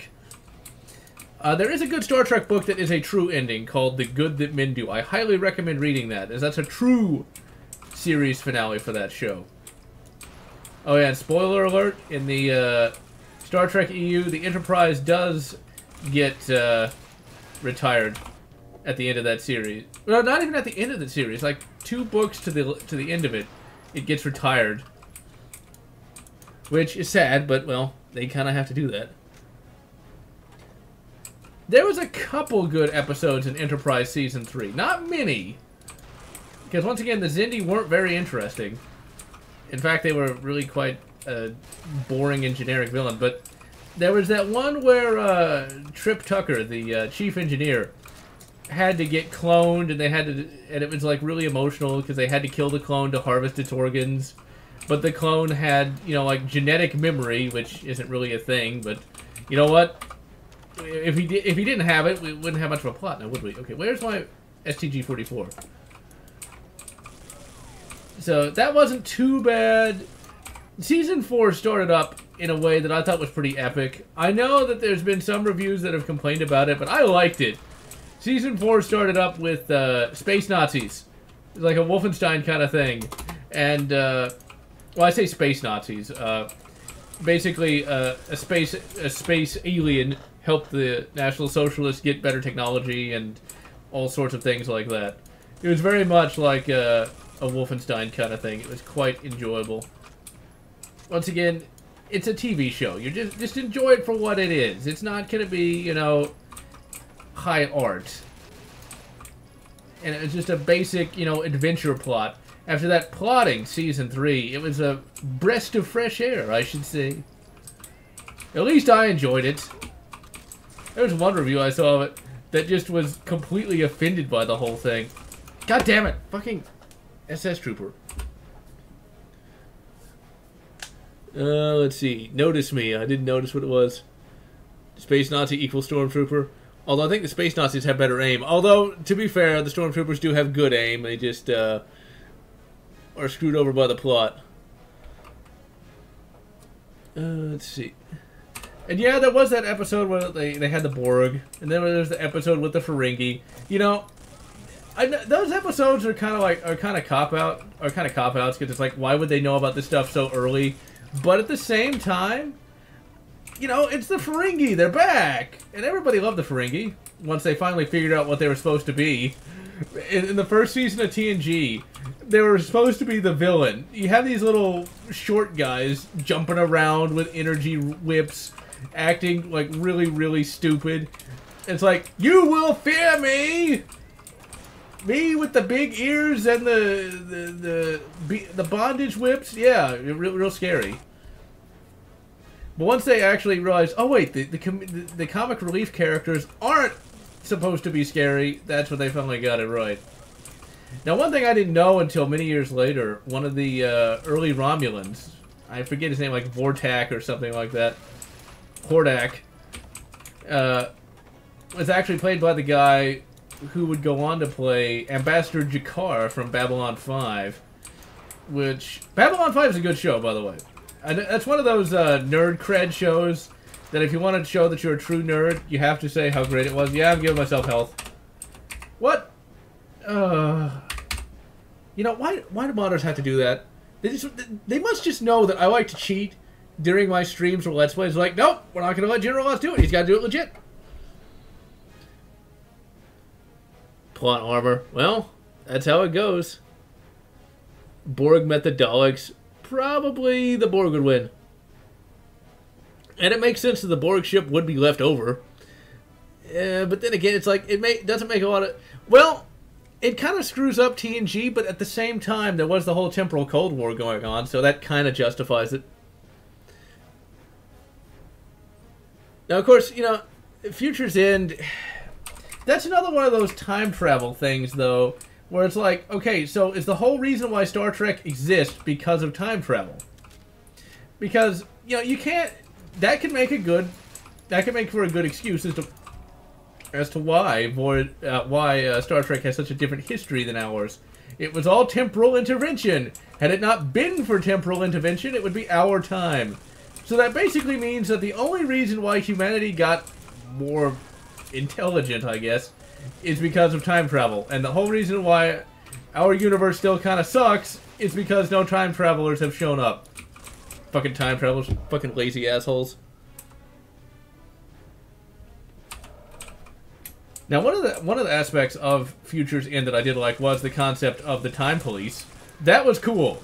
There is a good Star Trek book that is a true ending called The Good That Men Do. I highly recommend reading that, as that's a true series finale for that show. Oh yeah, and spoiler alert, in the Star Trek EU, the Enterprise does get retired at the end of that series. Well, not even at the end of the series, like 2 books to the end of it, it gets retired. Which is sad, but, well, they kind of have to do that. There was a couple good episodes in Enterprise Season 3. Not many. Because, once again, the Xindi weren't very interesting. In fact, they were really quite boring and generic villain. But there was that one where Trip Tucker, the chief engineer, had to get cloned, and and it was, like, really emotional because they had to kill the clone to harvest its organs. But the clone had, you know, like, genetic memory, which isn't really a thing, but you know what? If he didn't have it, we wouldn't have much of a plot now, would we? Okay, where's my STG-44? So, that wasn't too bad. Season 4 started up in a way that I thought was pretty epic. I know that there's been some reviews that have complained about it, but I liked it. Season 4 started up with space Nazis. It's like a Wolfenstein kind of thing. And, well, I say space Nazis. Basically, a space alien helped the National Socialists get better technology and all sorts of things like that. It was very much like a Wolfenstein kind of thing. It was quite enjoyable. Once again, it's a TV show. You just enjoy it for what it is. It's not going to be, you know, high art. And it was just a basic, you know, adventure plot. After that plotting Season 3, it was a breath of fresh air, I should say. At least I enjoyed it. There was one review I saw of it that just was completely offended by the whole thing. God damn it! Fucking SS Trooper. Let's see. Notice me. I didn't notice what it was. Space Nazi equals Stormtrooper. Although I think the Space Nazis have better aim. Although, to be fair, the Stormtroopers do have good aim. They just, are screwed over by the plot. Let's see. And yeah, there was that episode where they had the Borg, and then there's the episode with the Ferengi. You know, those episodes are kind of cop-outs, because it's like, why would they know about this stuff so early? But at the same time, you know, it's the Ferengi, they're back! And everybody loved the Ferengi, once they finally figured out what they were supposed to be. In the first season of TNG, they were supposed to be the villain. You have these little short guys jumping around with energy whips, acting like really, really stupid. It's like, you will fear me! Me with the big ears and the bondage whips? Yeah, real scary. But once they actually realized, oh wait, the comic relief characters aren't supposed to be scary, that's when they finally got it right. Now, one thing I didn't know until many years later, one of the early Romulans, I forget his name, like Vortak or something like that, Hordak, was actually played by the guy who would go on to play Ambassador Jakar from Babylon 5, which... Babylon 5 is a good show, by the way. And that's one of those nerd cred shows that if you want to show that you're a true nerd, you have to say how great it was. Yeah, I'm giving myself health. What? You know, why do modders have to do that? They must just know that I like to cheat during my streams or Let's Plays. Like, nope, we're not going to let GeneralLotz do it. He's got to do it legit. Plot armor. Well, that's how it goes. Borg met the Daleks. Probably the Borg would win. And it makes sense that the Borg ship would be left over. But then again, it's like, doesn't make a lot of... Well, it kind of screws up TNG, but at the same time, there was the whole temporal Cold War going on, so that kind of justifies it. Now, of course, you know, Future's End... That's another one of those time travel things, though, where it's like, okay, so is the whole reason why Star Trek exists because of time travel? Because, you know, you can't... That can make for a good excuse as to why Star Trek has such a different history than ours. It was all temporal intervention. Had it not been for temporal intervention, it would be our time. So that basically means that the only reason why humanity got more intelligent, I guess, is because of time travel. And the whole reason why our universe still kind of sucks is because no time travelers have shown up. Fucking time travelers, fucking lazy assholes. Now, one of the aspects of Future's End that I did like was the concept of the time police. That was cool.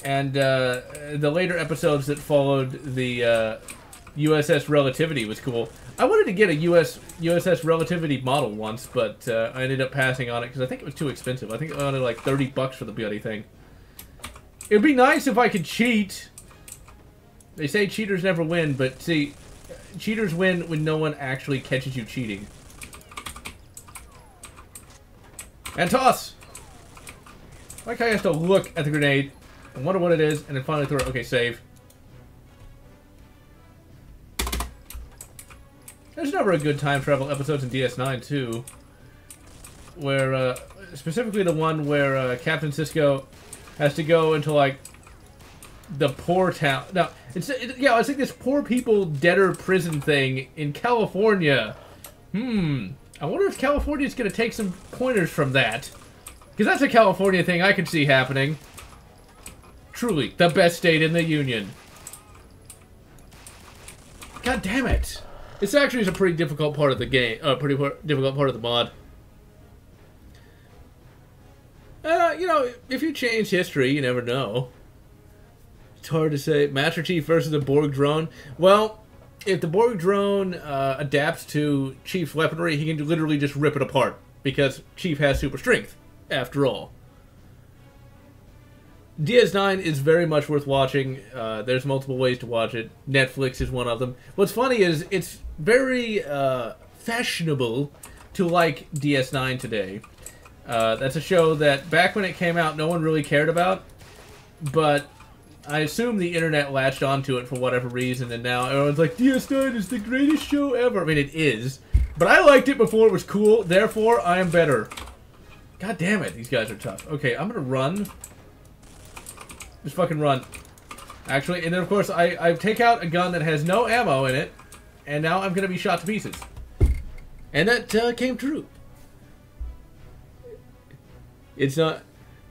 And the later episodes that followed the USS Relativity was cool. I wanted to get a USS Relativity model once, but I ended up passing on it because I think it was too expensive. I think I wanted like $30 for the bloody thing. It'd be nice if I could cheat. They say cheaters never win, but see, cheaters win when no one actually catches you cheating. And toss! Like how I have to look at the grenade and wonder what it is, and then finally throw it. Okay, save. There's a number of good time travel episodes in DS9 too, where specifically the one where Captain Sisko has to go into like the poor town. No, it's like this poor people debtor prison thing in California. I wonder if California's gonna take some pointers from that, because that's a California thing I could see happening. Truly, the best state in the union. God damn it! This actually is a pretty difficult part of the game. Difficult part of the mod. You know, if you change history, you never know. It's hard to say. Master Chief versus the Borg drone. Well, if the Borg drone adapts to Chief's weaponry, he can literally just rip it apart, because Chief has super strength, after all. DS9 is very much worth watching. There's multiple ways to watch it. Netflix is one of them. What's funny is it's very fashionable to like DS9 today. That's a show that back when it came out no one really cared about, but I assume the internet latched onto it for whatever reason, and now everyone's like, DS9 is the greatest show ever. I mean, it is, but I liked it before it was cool, therefore I am better. God damn it, these guys are tough. Okay, I'm gonna run. Just fucking run. Actually, and then of course I take out a gun that has no ammo in it, and now I'm gonna be shot to pieces. And that came true. It's not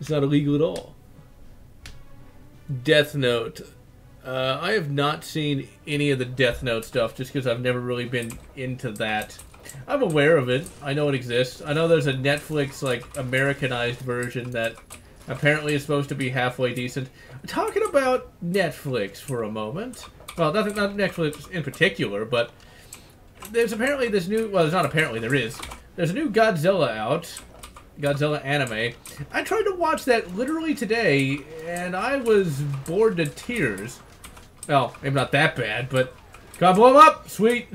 illegal at all. Death Note. I have not seen any of the Death Note stuff just because I've never really been into that. I'm aware of it. I know it exists. I know there's a Netflix, like, Americanized version that apparently is supposed to be halfway decent. Talking about Netflix for a moment. Well, not Netflix in particular, but there's apparently this new... Well, there's not apparently, there is. There's a new Godzilla out. Godzilla anime. I tried to watch that literally today, and I was bored to tears. Well, maybe not that bad, but... Come on, blow him up! Sweet!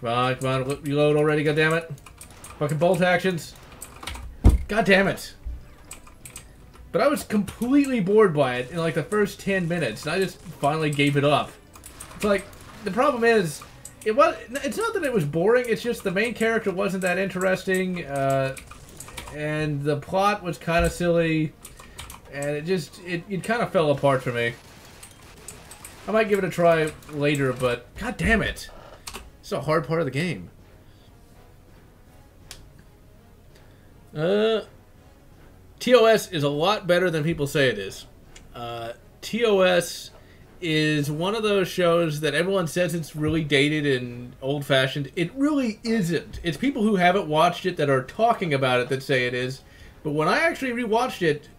Come on, reload already, goddammit. Fucking bolt actions. God damn it. But I was completely bored by it in like the first 10 minutes, and I just finally gave it up. It's like, the problem is, it's not that it was boring, it's just the main character wasn't that interesting, and the plot was kind of silly, and it kind of fell apart for me. I might give it a try later, but god damn it. It's a hard part of the game. TOS is a lot better than people say it is. TOS is one of those shows that everyone says it's really dated and old-fashioned. It really isn't. It's people who haven't watched it that are talking about it that say it is. But when I actually rewatched it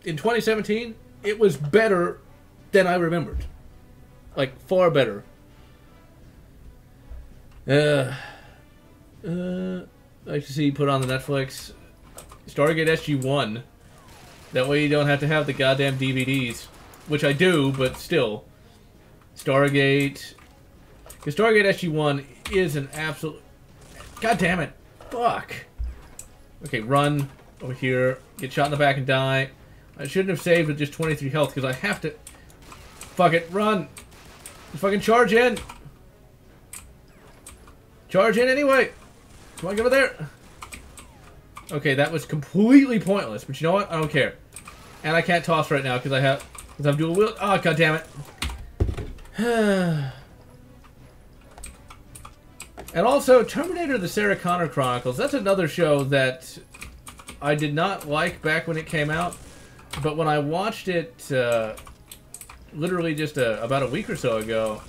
in 2017, it was better than I remembered. Like, far better. I like to see put on the Netflix Stargate SG-1. That way you don't have to have the goddamn DVDs. Which I do, but still. Stargate. Because Stargate SG-1 is an absolute... God damn it. Fuck. Okay, run over here. Get shot in the back and die. I shouldn't have saved with just 23 health because I have to... Fuck it, run. Fucking charge in. Charge in anyway. Come on, get over there. Okay, that was completely pointless, but you know what? I don't care. And I can't toss right now because I'm dual wield. Oh, god damn it. And also, Terminator the Sarah Connor Chronicles. That's another show that I did not like back when it came out. But when I watched it literally just about a week or so ago,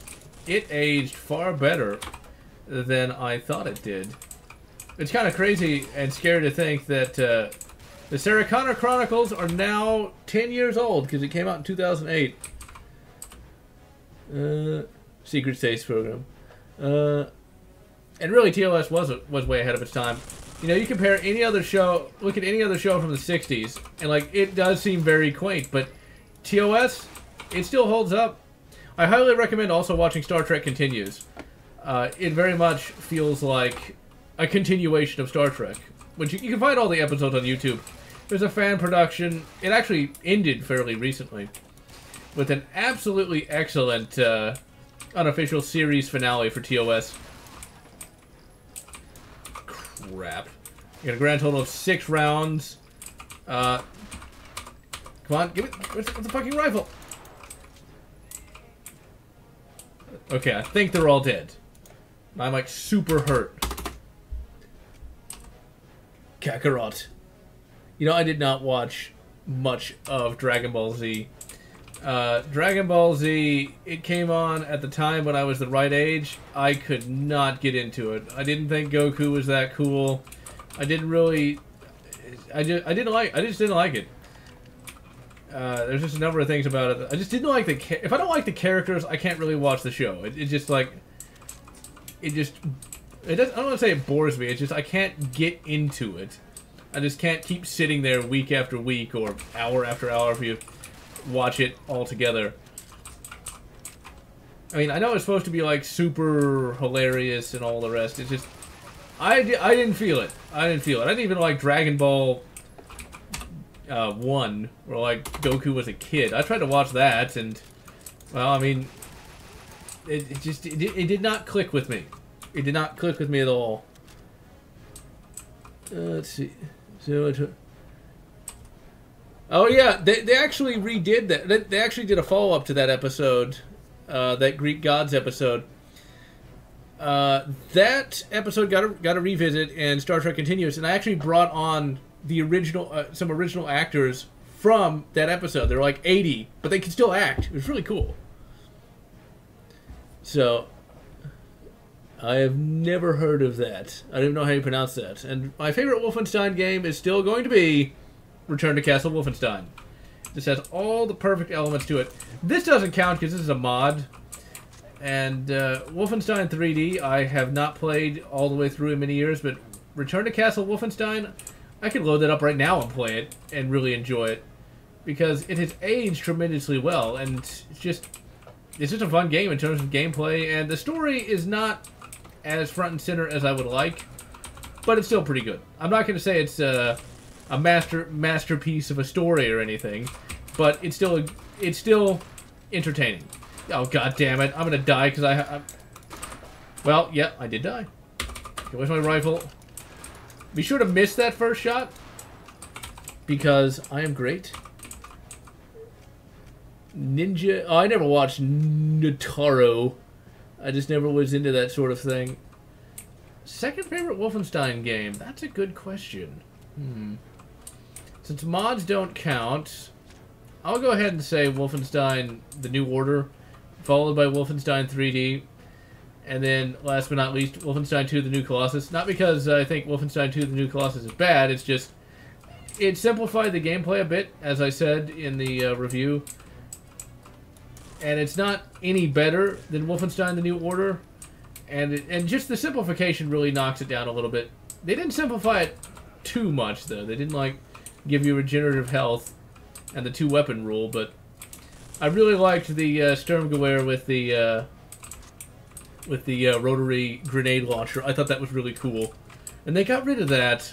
it aged far better than I thought it did. It's kind of crazy and scary to think that the Sarah Connor Chronicles are now 10 years old because it came out in 2008. Secret States program. And really, TOS was way ahead of its time. You know, you compare any other show, look at any other show from the 60s, and like, it does seem very quaint, but TOS, it still holds up. I highly recommend also watching Star Trek Continues. It very much feels like a continuation of Star Trek, which you can find all the episodes on YouTube. There's a fan production. It actually ended fairly recently with an absolutely excellent unofficial series finale for TOS. Crap. You got a grand total of 6 rounds. Come on, give it. Where's the fucking rifle? Okay, I think they're all dead. I'm like super hurt. Kakarot. You know, I did not watch much of Dragon Ball Z. Dragon Ball Z, it came on at the time when I was the right age. I could not get into it. I didn't think Goku was that cool. I didn't really... I just didn't like it. There's just a number of things about it. I just didn't like the... If I don't like the characters, I can't really watch the show. It's just like... It doesn't, I don't want to say it bores me, it's just I can't get into it. I just can't keep sitting there week after week or hour after hour if you watch it all together. I mean, I know it's supposed to be like super hilarious and all the rest. It's just... I didn't feel it. I didn't even like Dragon Ball 1, where like Goku was a kid. I tried to watch that and... Well, I mean... It did not click with me. It did not click with me at all. Let's see. So Oh yeah, they actually redid that. They actually did a follow up to that episode, that Greek gods episode. That episode got a revisit in Star Trek Continuous, and I actually brought on the original some original actors from that episode. They're like 80, but they can still act. It was really cool. So I have never heard of that. I don't even know how you pronounce that. And my favorite Wolfenstein game is still going to be Return to Castle Wolfenstein. This has all the perfect elements to it. This doesn't count because this is a mod. And Wolfenstein 3D, I have not played all the way through in many years, but Return to Castle Wolfenstein, I can load that up right now and play it and really enjoy it. Because it has aged tremendously well, and it's just a fun game in terms of gameplay, and the story is not as front and center as I would like, but it's still pretty good. I'm not going to say it's a masterpiece of a story or anything, but it's still entertaining. Oh god damn it! I'm gonna die because I well, yeah, I did die. Okay, where's my rifle? Be sure to miss that first shot because I am great. Ninja. Oh, I never watched Notaro. I just never was into that sort of thing. Second favorite Wolfenstein game? That's a good question. Since mods don't count, I'll go ahead and say Wolfenstein The New Order, followed by Wolfenstein 3D, and then, last but not least, Wolfenstein 2 The New Colossus. Not because I think Wolfenstein 2 The New Colossus is bad, it's just, it simplified the gameplay a bit, as I said in the review. And it's not any better than Wolfenstein The New Order, and just the simplification really knocks it down a little bit. They didn't simplify it too much, though. They didn't, like, give you regenerative health and the 2-weapon rule, but I really liked the Sturmgewehr with the rotary grenade launcher. I thought that was really cool. And they got rid of that.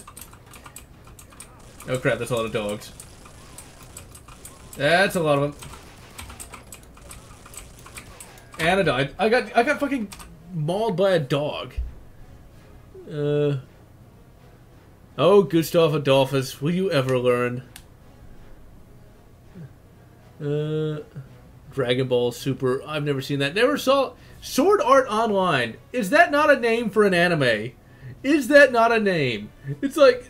Oh crap, that's a lot of dogs. That's a lot of them. And I died. I got fucking mauled by a dog. Oh, Gustav Adolphus, will you ever learn? Dragon Ball Super. I've never seen that. Never saw Sword Art Online. Is that not a name for an anime? Is that not a name? It's like,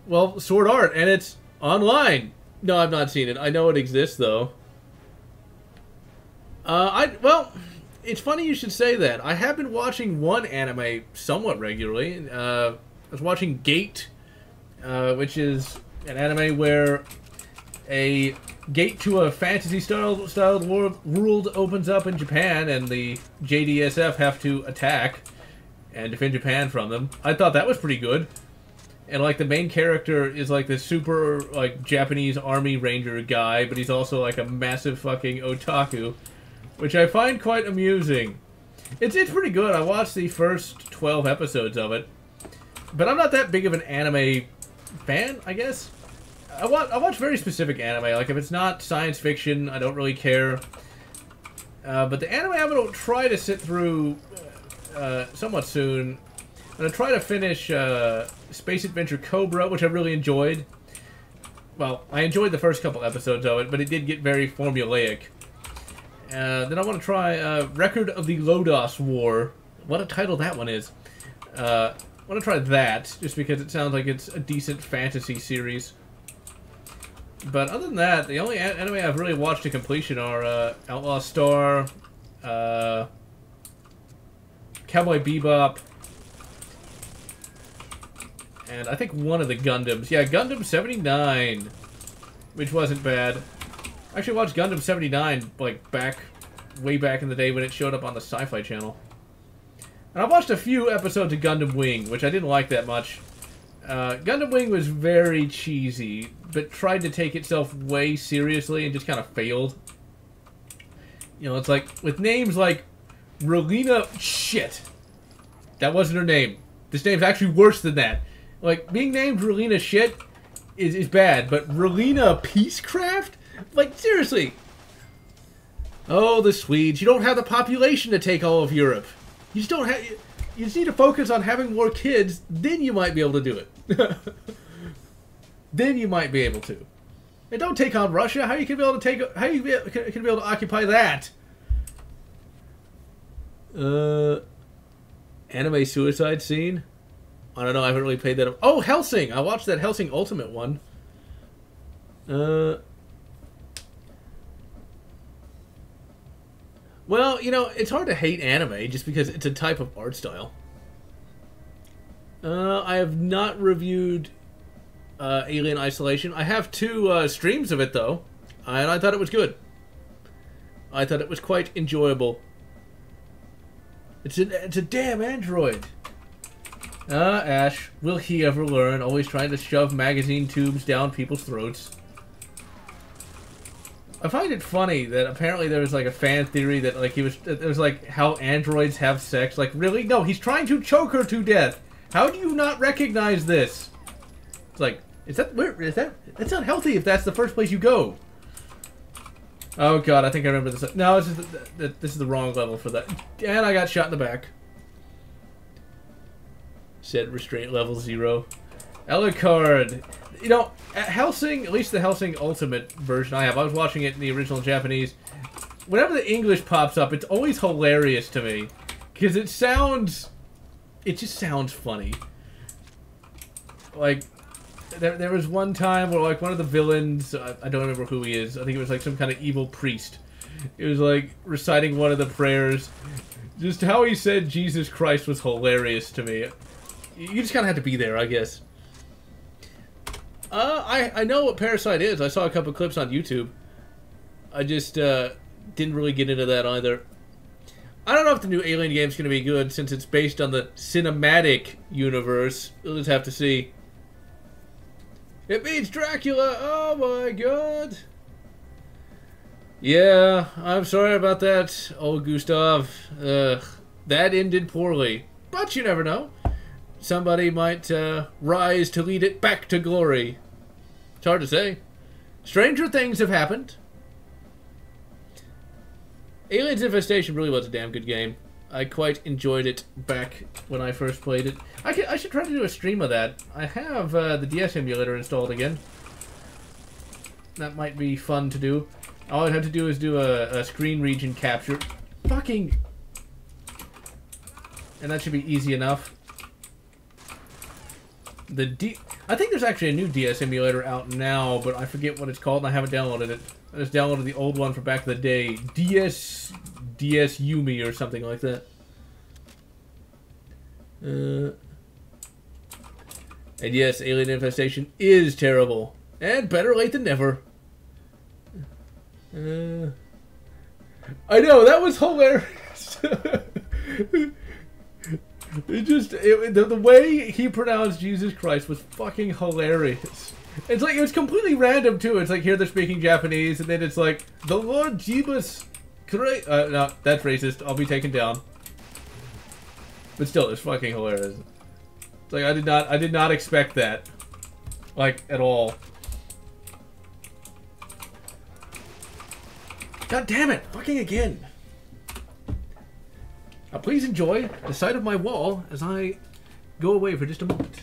well, Sword Art, and it's online. No, I've not seen it. I know it exists, though. Well, it's funny you should say that. I have been watching one anime somewhat regularly. I was watching Gate, which is an anime where a gate to a fantasy-styled world opens up in Japan, and the JDSF have to attack and defend Japan from them. I thought that was pretty good. And, like, the main character is, like, this super, like, Japanese army ranger guy, but he's also, like, a massive fucking otaku, which I find quite amusing. It's pretty good. I watched the first 12 episodes of it, but I'm not that big of an anime fan, I guess. I watch very specific anime. Like, if it's not science fiction, I don't really care. But the anime I'm going to try to sit through somewhat soon. I'm going to try to finish Space Adventure Cobra, which I really enjoyed. Well, I enjoyed the first couple episodes of it, but it did get very formulaic. Then I want to try Record of the Lodos War. What a title that one is. I want to try that, just because it sounds like it's a decent fantasy series. But other than that, the only anime I've really watched to completion are Outlaw Star, Cowboy Bebop, and I think one of the Gundams. Yeah, Gundam 79, which wasn't bad. I actually watched Gundam 79 like way back in the day when it showed up on the Sci-Fi channel. And I watched a few episodes of Gundam Wing, which I didn't like that much. Gundam Wing was very cheesy, but tried to take itself way seriously and just kind of failed. You know, it's like, with names like Relina... Shit! That wasn't her name. This name's actually worse than that. Like, being named Relina Shit is bad, but Relina Peacecraft? Like, seriously. Oh, the Swedes. You don't have the population to take all of Europe. You just don't have... You just need to focus on having more kids, then you might be able to do it. Then you might be able to. And don't take on Russia. How you can be able to take? How you can be able to occupy that? Anime suicide scene. I don't know. I haven't really played that. Oh, Hellsing! I watched that Hellsing Ultimate one. Well, you know, it's hard to hate anime just because it's a type of art style. I have not reviewed Alien Isolation. I have 2 streams of it, though, and I thought it was good. I thought it was quite enjoyable. It's a damn android. Ash, will he ever learn? Always trying to shove magazine tubes down people's throats. I find it funny that apparently there was like a fan theory that like it was like how androids have sex. Like, really? No, he's trying to choke her to death. How do you not recognize this? It's like, that's not healthy if that's the first place you go. Oh god, I think I remember this. No, this is the wrong level for that. And I got shot in the back. Set restraint level 0. Alucard. You know, at Hellsing, at least the Hellsing Ultimate version I was watching it in the original Japanese. Whenever the English pops up, it's always hilarious to me. Because it just sounds funny. Like, there was one time where, like, one of the villains, I don't remember who he is, I think it was, like, some kind of evil priest. It was, like, reciting one of the prayers. Just how he said Jesus Christ was hilarious to me. You just kind of have to be there, I guess. I know what Parasite is. I saw a couple clips on YouTube. I just, didn't really get into that either. I don't know if the new Alien game's going to be good since it's based on the cinematic universe. We'll just have to see. It beats Dracula! Oh my god! Yeah, I'm sorry about that, old Gustav. That ended poorly. But you never know. Somebody might rise to lead it back to glory. It's hard to say. Stranger things have happened. Aliens Infestation really was a damn good game. I quite enjoyed it back when I first played it. I should try to do a stream of that. I have the DS emulator installed again. That might be fun to do. All I'd have to do is do a screen region capture. Fucking... And that should be easy enough. I think there's actually a new DS emulator out now, but I forget what it's called and I haven't downloaded it. I just downloaded the old one from back in the day. DS Yumi or something like that. And yes, Alien Infestation is terrible. And better late than never. I know, that was hilarious. The way he pronounced Jesus Christ was fucking hilarious. It's like, it was completely random too. It's like, here they're speaking Japanese, and then it's like, the Lord Jesus Christ. No, that's racist. I'll be taken down. But still, it's fucking hilarious. It's like, I did not expect that. Like, at all. God damn it! Fucking again! Now please enjoy the sight of my wall as I go away for just a moment.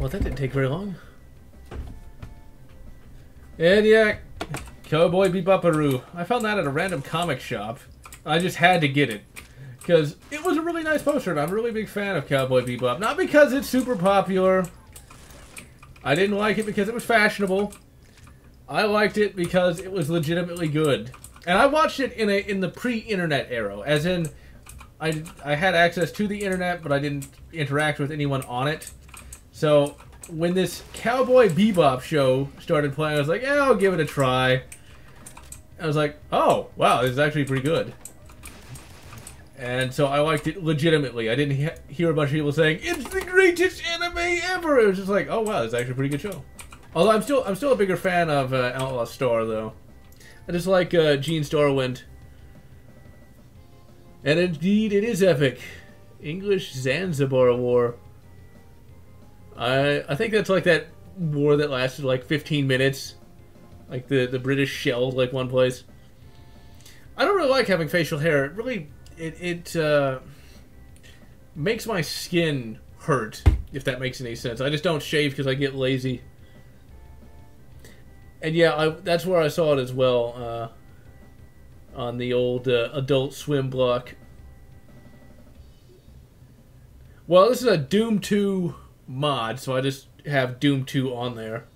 Well, that didn't take very long. And yeah, Cowboy Bebop-aroo. I found that at a random comic shop. I just had to get it. Because it was a really nice poster, and I'm a really big fan of Cowboy Bebop. Not because it's super popular. I didn't like it because it was fashionable. I liked it because it was legitimately good. And I watched it in the pre-internet era. As in, I had access to the internet, but I didn't interact with anyone on it. So, when this Cowboy Bebop show started playing, I was like, yeah, I'll give it a try. I was like, oh, wow, this is actually pretty good. And so I liked it legitimately. I didn't hear a bunch of people saying, it's the greatest anime ever! It was just like, oh wow, it's actually a pretty good show. Although I'm still a bigger fan of Outlaw Star, though. I just like Gene Starwind. And indeed, it is epic. English Zanzibar War. I think that's like that war that lasted like 15 minutes. Like the British shelled like one place. I don't really like having facial hair. It really... It makes my skin hurt, if that makes any sense. I just don't shave because I get lazy. And yeah, that's where I saw it as well, on the old Adult Swim block. Well, this is a Doom 2 mod, so I just have Doom 2 on there.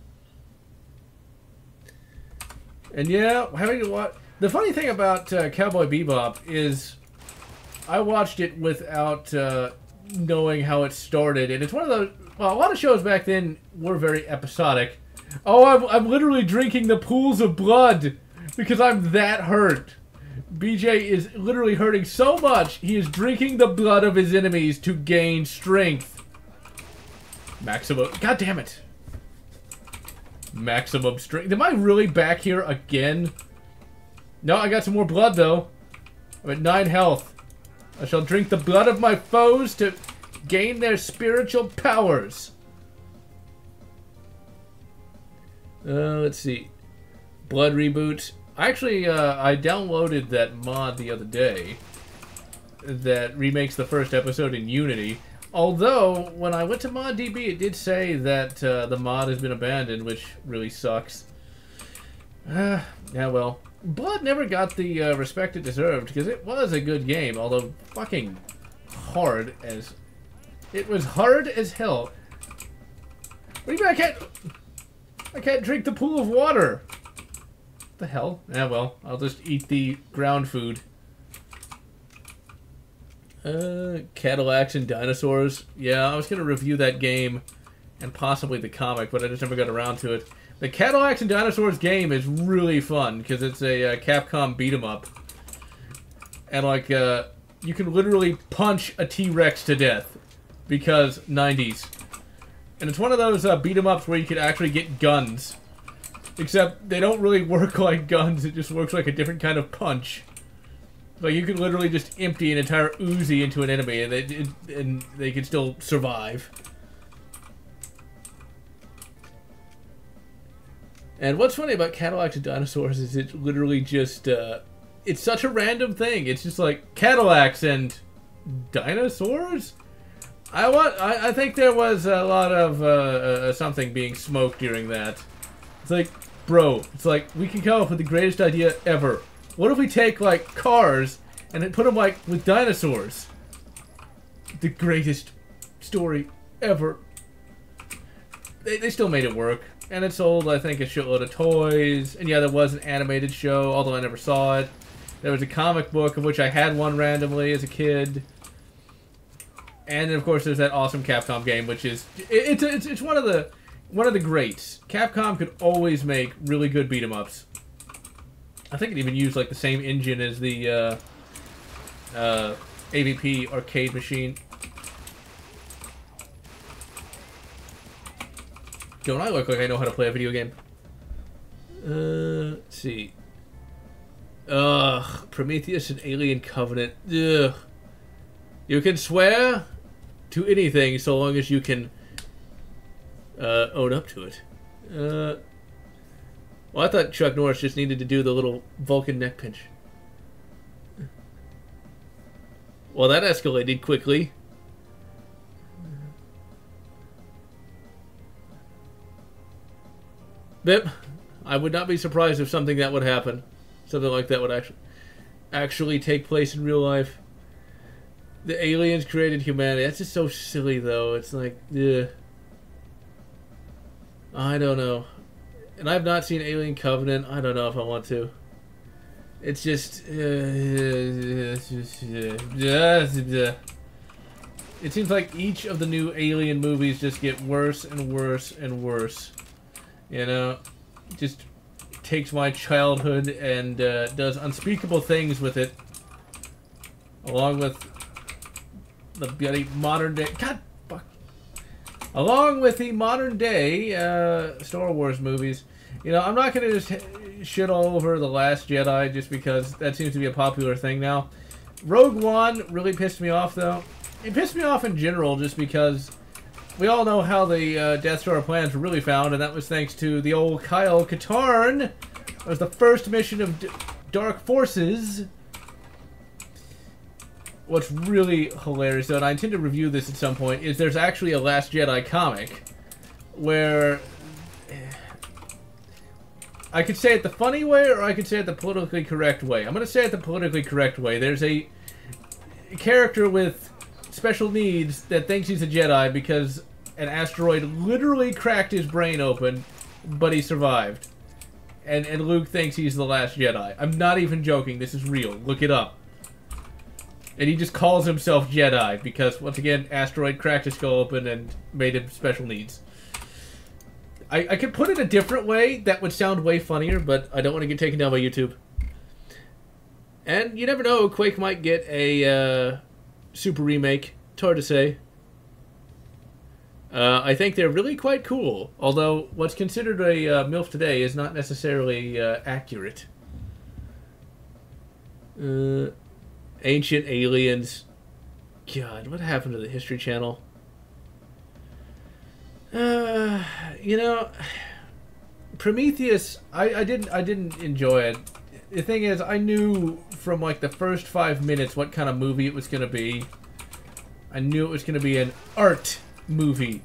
And yeah, having to watch... The funny thing about Cowboy Bebop is... I watched it without knowing how it started, and it's one of those... Well, a lot of shows back then were very episodic. Oh, I'm literally drinking the pools of blood because I'm that hurt. BJ is literally hurting so much, he is drinking the blood of his enemies to gain strength. Maximum... God damn it. Maximum strength. Am I really back here again? No, I got some more blood, though. I'm at 9 health. I shall drink the blood of my foes to gain their spiritual powers. Let's see. Blood Reboot. Actually, I downloaded that mod the other day that remakes the first episode in Unity. Although, when I went to ModDB, it did say that the mod has been abandoned, which really sucks. Yeah, well. Blood never got the respect it deserved, because it was a good game, although fucking hard as... It was hard as hell. What do you mean I can't drink the pool of water? What the hell? Yeah, well, I'll just eat the ground food. Cadillacs and Dinosaurs. Yeah, I was going to review that game, and possibly the comic, but I just never got around to it. The Cadillacs and Dinosaurs game is really fun because it's a Capcom beat-em-up. And, like, you can literally punch a T-Rex to death because 90s. And it's one of those beat-em-ups where you can actually get guns. Except they don't really work like guns, it just works like a different kind of punch. Like, you can literally just empty an entire Uzi into an enemy and they can still survive. And what's funny about Cadillacs and Dinosaurs is it's literally just, it's such a random thing. It's just like, Cadillacs and dinosaurs? I think there was a lot of something being smoked during that. It's like, bro, it's like, we can come up with the greatest idea ever. What if we take, like, cars and then put them, like, with dinosaurs? The greatest story ever. They still made it work. And it sold, I think, a shitload of toys. And yeah, there was an animated show, although I never saw it. There was a comic book, of which I had one randomly as a kid. And then, of course, there's that awesome Capcom game, which is... It's one of the greats. Capcom could always make really good beat-em-ups. I think it even used, like, the same engine as the AVP arcade machine. Don't I look like I know how to play a video game? Let's see. Ugh, Prometheus and Alien Covenant. Ugh. You can swear to anything so long as you can own up to it. Well, I thought Chuck Norris just needed to do the little Vulcan neck pinch. Well, that escalated quickly. Bip, I would not be surprised if something that would happen. Something like that would actually take place in real life. The aliens created humanity. That's just so silly, though. It's like, ugh. I don't know. And I've not seen Alien Covenant. I don't know if I want to. It's just... it seems like each of the new Alien movies just get worse and worse and worse. You know? Just takes my childhood and does unspeakable things with it. Along with the bloody modern day... God fuck. Along with the modern day Star Wars movies. You know, I'm not going to just shit all over The Last Jedi just because that seems to be a popular thing now. Rogue One really pissed me off, though. It pissed me off in general just because we all know how the Death Star plans were really found, and that was thanks to the old Kyle Katarn. It was the first mission of Dark Forces. What's really hilarious, though, and I intend to review this at some point, is there's actually a Last Jedi comic where... I could say it the funny way, or I could say it the politically correct way. I'm going to say it the politically correct way. There's a character with special needs that thinks he's a Jedi because an asteroid literally cracked his brain open, but he survived. And Luke thinks he's the Last Jedi. I'm not even joking. This is real. Look it up. And he just calls himself Jedi because, once again, asteroid cracked his skull open and made him special needs. I could put it a different way that would sound way funnier, but I don't want to get taken down by YouTube. And you never know, Quake might get a super remake. It's hard to say. I think they're really quite cool, although what's considered a MILF today is not necessarily accurate. Ancient Aliens. God, what happened to the History Channel? You know, Prometheus, I didn't enjoy it. The thing is, I knew from like the first 5 minutes what kind of movie it was going to be. I knew it was going to be an art movie.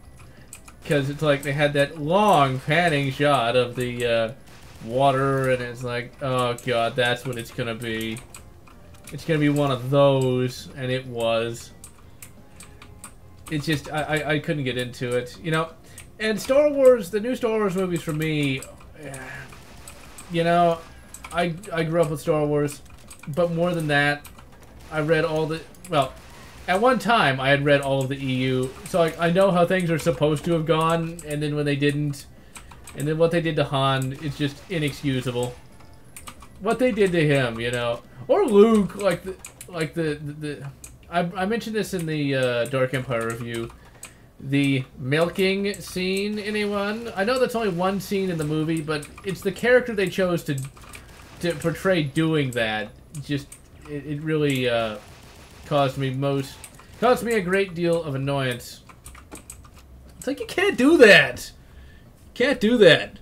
Because it's like they had that long panning shot of the water, and it's like, oh god, that's what it's going to be. It's going to be one of those, and it was. It's just, I couldn't get into it, you know. And Star Wars, the new Star Wars movies for me, you know, I grew up with Star Wars, but more than that, I read all the, well, at one time I had read all of the EU, so I know how things are supposed to have gone, and then when they didn't, and then what they did to Han, it's just inexcusable. What they did to him, you know, or Luke, I mentioned this in the Dark Empire review. The milking scene, anyone? I know that's only one scene in the movie, but it's the character they chose to portray doing that. Just, it really caused me a great deal of annoyance. It's like, you can't do that! Can't do that!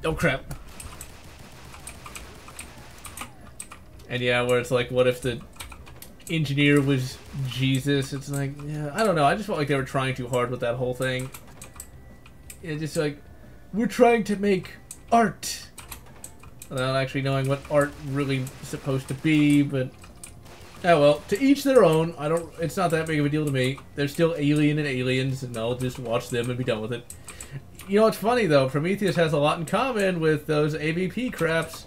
Oh crap. And yeah, where it's like, what if the engineer was Jesus? It's like, yeah, I don't know. I just felt like they were trying too hard with that whole thing. It's just like, we're trying to make art. Without actually knowing what art really is supposed to be, but... oh well, to each their own. It's not that big of a deal to me. They're still Alien and Aliens, and I'll just watch them and be done with it. You know what's funny, though? Prometheus has a lot in common with those AVP craps,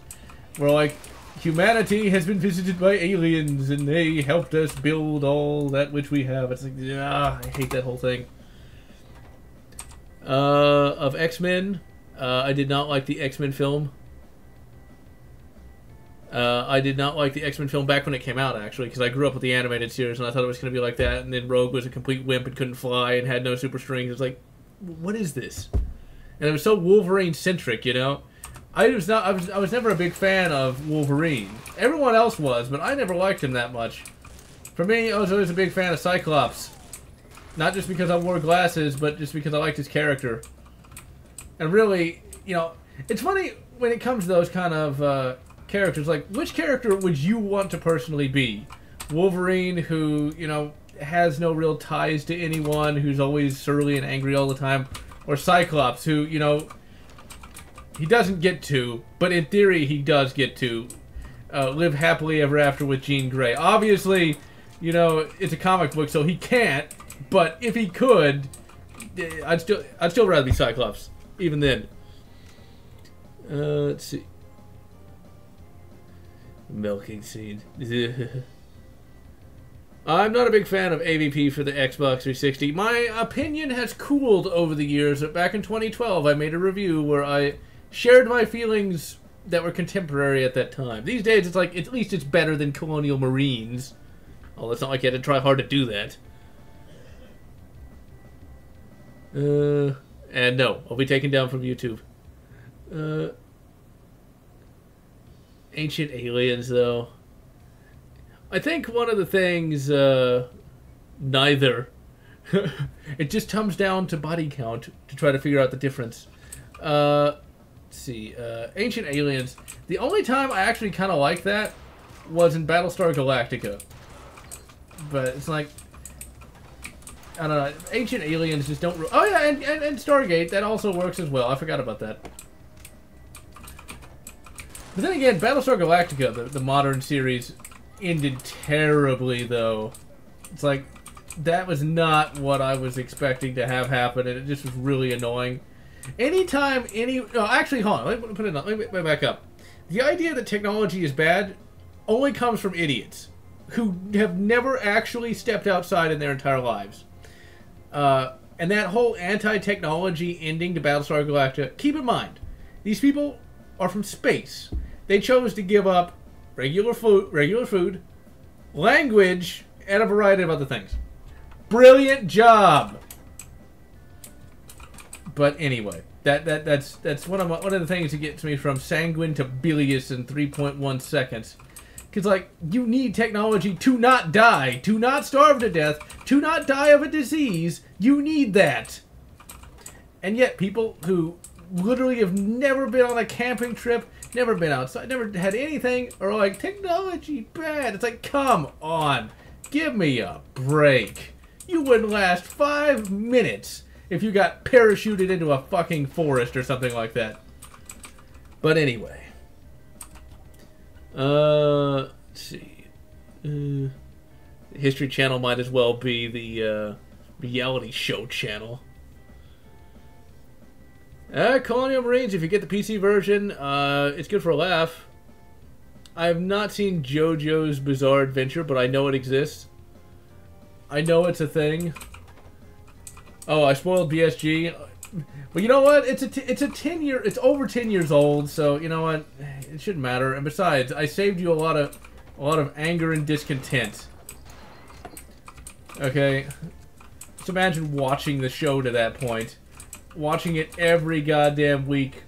where, like, humanity has been visited by aliens, and they helped us build all that which we have. It's like, I hate that whole thing. Of X-Men, I did not like the X-Men film. I did not like the X-Men film back when it came out, actually, because I grew up with the animated series, and I thought it was going to be like that, and then Rogue was a complete wimp and couldn't fly and had no super strings. It was like, what is this? And it was so Wolverine-centric, you know? I was never a big fan of Wolverine. Everyone else was, but I never liked him that much. For me, I was always a big fan of Cyclops. Not just because I wore glasses, but just because I liked his character. And really, you know, it's funny when it comes to those kind of characters, like, which character would you want to personally be? Wolverine, who, you know, has no real ties to anyone, who's always surly and angry all the time. Or Cyclops, who, you know, he doesn't get to, but in theory he does get to live happily ever after with Jean Grey. Obviously, you know, it's a comic book, so he can't, but if he could, I'd still rather be Cyclops, even then. Let's see. Milking scene. I'm not a big fan of AVP for the Xbox 360. My opinion has cooled over the years. Back in 2012, I made a review where I shared my feelings that were contemporary at that time. These days, it's like, at least it's better than Colonial Marines. Oh, it's not like you had to try hard to do that. And no, I'll be taken down from YouTube. Ancient Aliens, though. I think one of the things, neither. It just comes down to body count to try to figure out the difference. Let's see. Ancient Aliens. The only time I actually kind of liked that was in Battlestar Galactica. But it's like, I don't know. Ancient Aliens just don't... Oh, yeah, and Stargate. That also works as well. I forgot about that. But then again, Battlestar Galactica, the modern series, ended terribly, though. It's like, that was not what I was expecting to have happen, and it just was really annoying. Anytime no, actually, hold on. Let me back up. The idea that technology is bad only comes from idiots who have never actually stepped outside in their entire lives. And that whole anti-technology ending to Battlestar Galactica, keep in mind, these people are from space. They chose to give up regular food, language, and a variety of other things. Brilliant job. But anyway, that's one of the things that gets me from sanguine to bilious in 3.1 seconds. Because, like, you need technology to not die, to not starve to death, to not die of a disease. You need that. And yet, people who literally have never been on a camping trip, never been outside, never had anything, are like, technology bad. It's like, come on. Give me a break. You wouldn't last 5 minutes if you got parachuted into a fucking forest or something like that. But anyway. Let's see. The History Channel might as well be the reality show channel. Colonial Marines, if you get the PC version, it's good for a laugh. I have not seen JoJo's Bizarre Adventure, but I know it exists. I know it's a thing. Oh, I spoiled BSG. But you know what? It's over 10 years old, so you know what? It shouldn't matter. And besides, I saved you a lot of anger and discontent. Okay? Just imagine watching the show to that point. Watching it every goddamn week.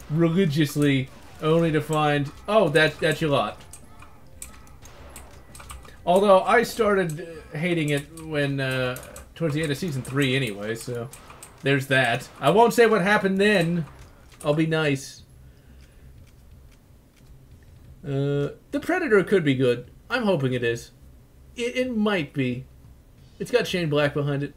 Religiously, only to find, oh, that's your lot. Although, I started hating it when, towards the end of Season 3 anyway, so there's that. I won't say what happened then. I'll be nice. The Predator could be good. I'm hoping it is. It might be. It's got Shane Black behind it.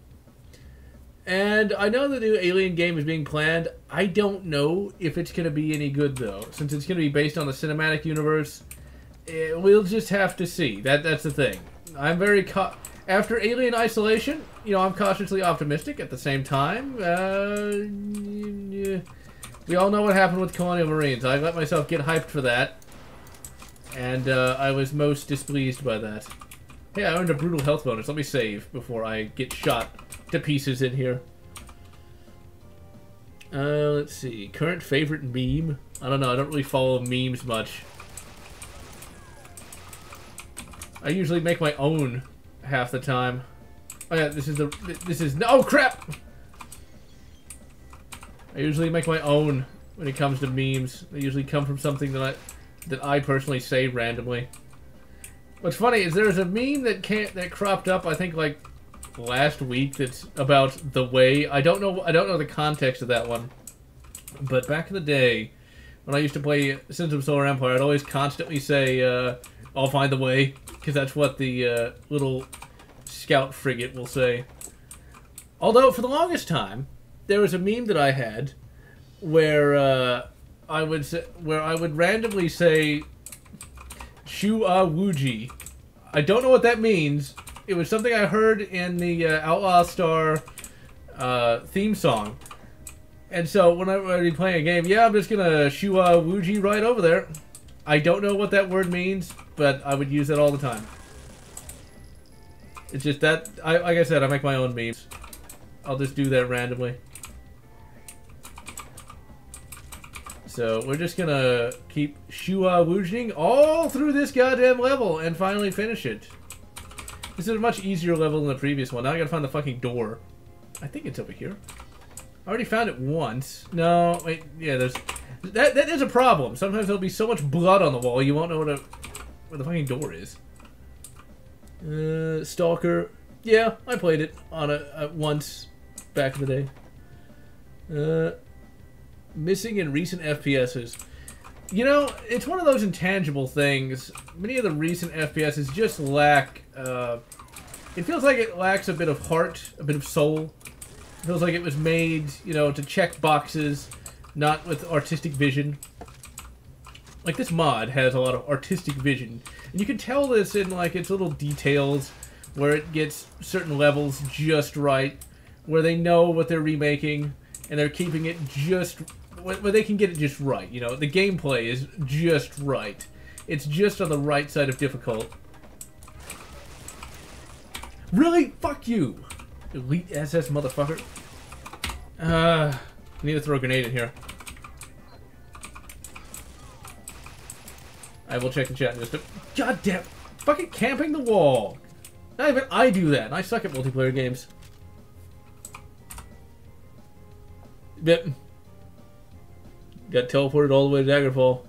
And I know the new Alien game is being planned. I don't know if it's going to be any good, though. Since it's going to be based on the cinematic universe, we'll just have to see. That's the thing. I'm very... After Alien Isolation, you know, I'm cautiously optimistic. At the same time, we all know what happened with Colonial Marines. I let myself get hyped for that. And I was most displeased by that. Hey, I earned a brutal health bonus. Let me save before I get shot to pieces in here. Let's see. Current favorite meme? I don't know. I don't really follow memes much. I usually make my own half the time. Oh yeah, this is oh crap! I usually make my own when it comes to memes. They usually come from something that I personally say randomly. What's funny is there's a meme that cropped up, I think, like last week, that's about the way. I don't know the context of that one. But back in the day, when I used to play Sins of Solar Empire, I'd always constantly say, I'll find the way, because that's what the little scout frigate, we'll say. Although, for the longest time, there was a meme that I had where I would randomly say Shu-Ah Wuji. I don't know what that means. It was something I heard in the Outlaw Star theme song. And so when I'd be playing a game, yeah, I'm just gonna Shu-Ah Wuji right over there. I don't know what that word means, but I would use that all the time. It's just that, like I said, I make my own memes. I'll just do that randomly. So we're just gonna keep Shu-Ah Wujiing all through this goddamn level and finally finish it. This is a much easier level than the previous one. Now I gotta find the fucking door. I think it's over here. I already found it once. No, wait, yeah, that is a problem. Sometimes there'll be so much blood on the wall you won't know where the fucking door is. Stalker. Yeah, I played it on once back in the day. Missing in recent FPSs. You know, it's one of those intangible things. Many of the recent FPSs just lack, it feels like it lacks a bit of heart, a bit of soul. It feels like it was made, you know, to check boxes, not with artistic vision. Like, this mod has a lot of artistic vision. And you can tell this in, like, its little details, where it gets certain levels just right, where they know what they're remaking, and they're keeping it just... where they can get it just right, you know? The gameplay is just right. It's just on the right side of difficult. Really? Fuck you! Elite SS motherfucker. I need to throw a grenade in here. I will check the chat in just a... God damn... Fucking camping the wall! Not even I do that, and I suck at multiplayer games. Yep. Got teleported all the way to Daggerfall.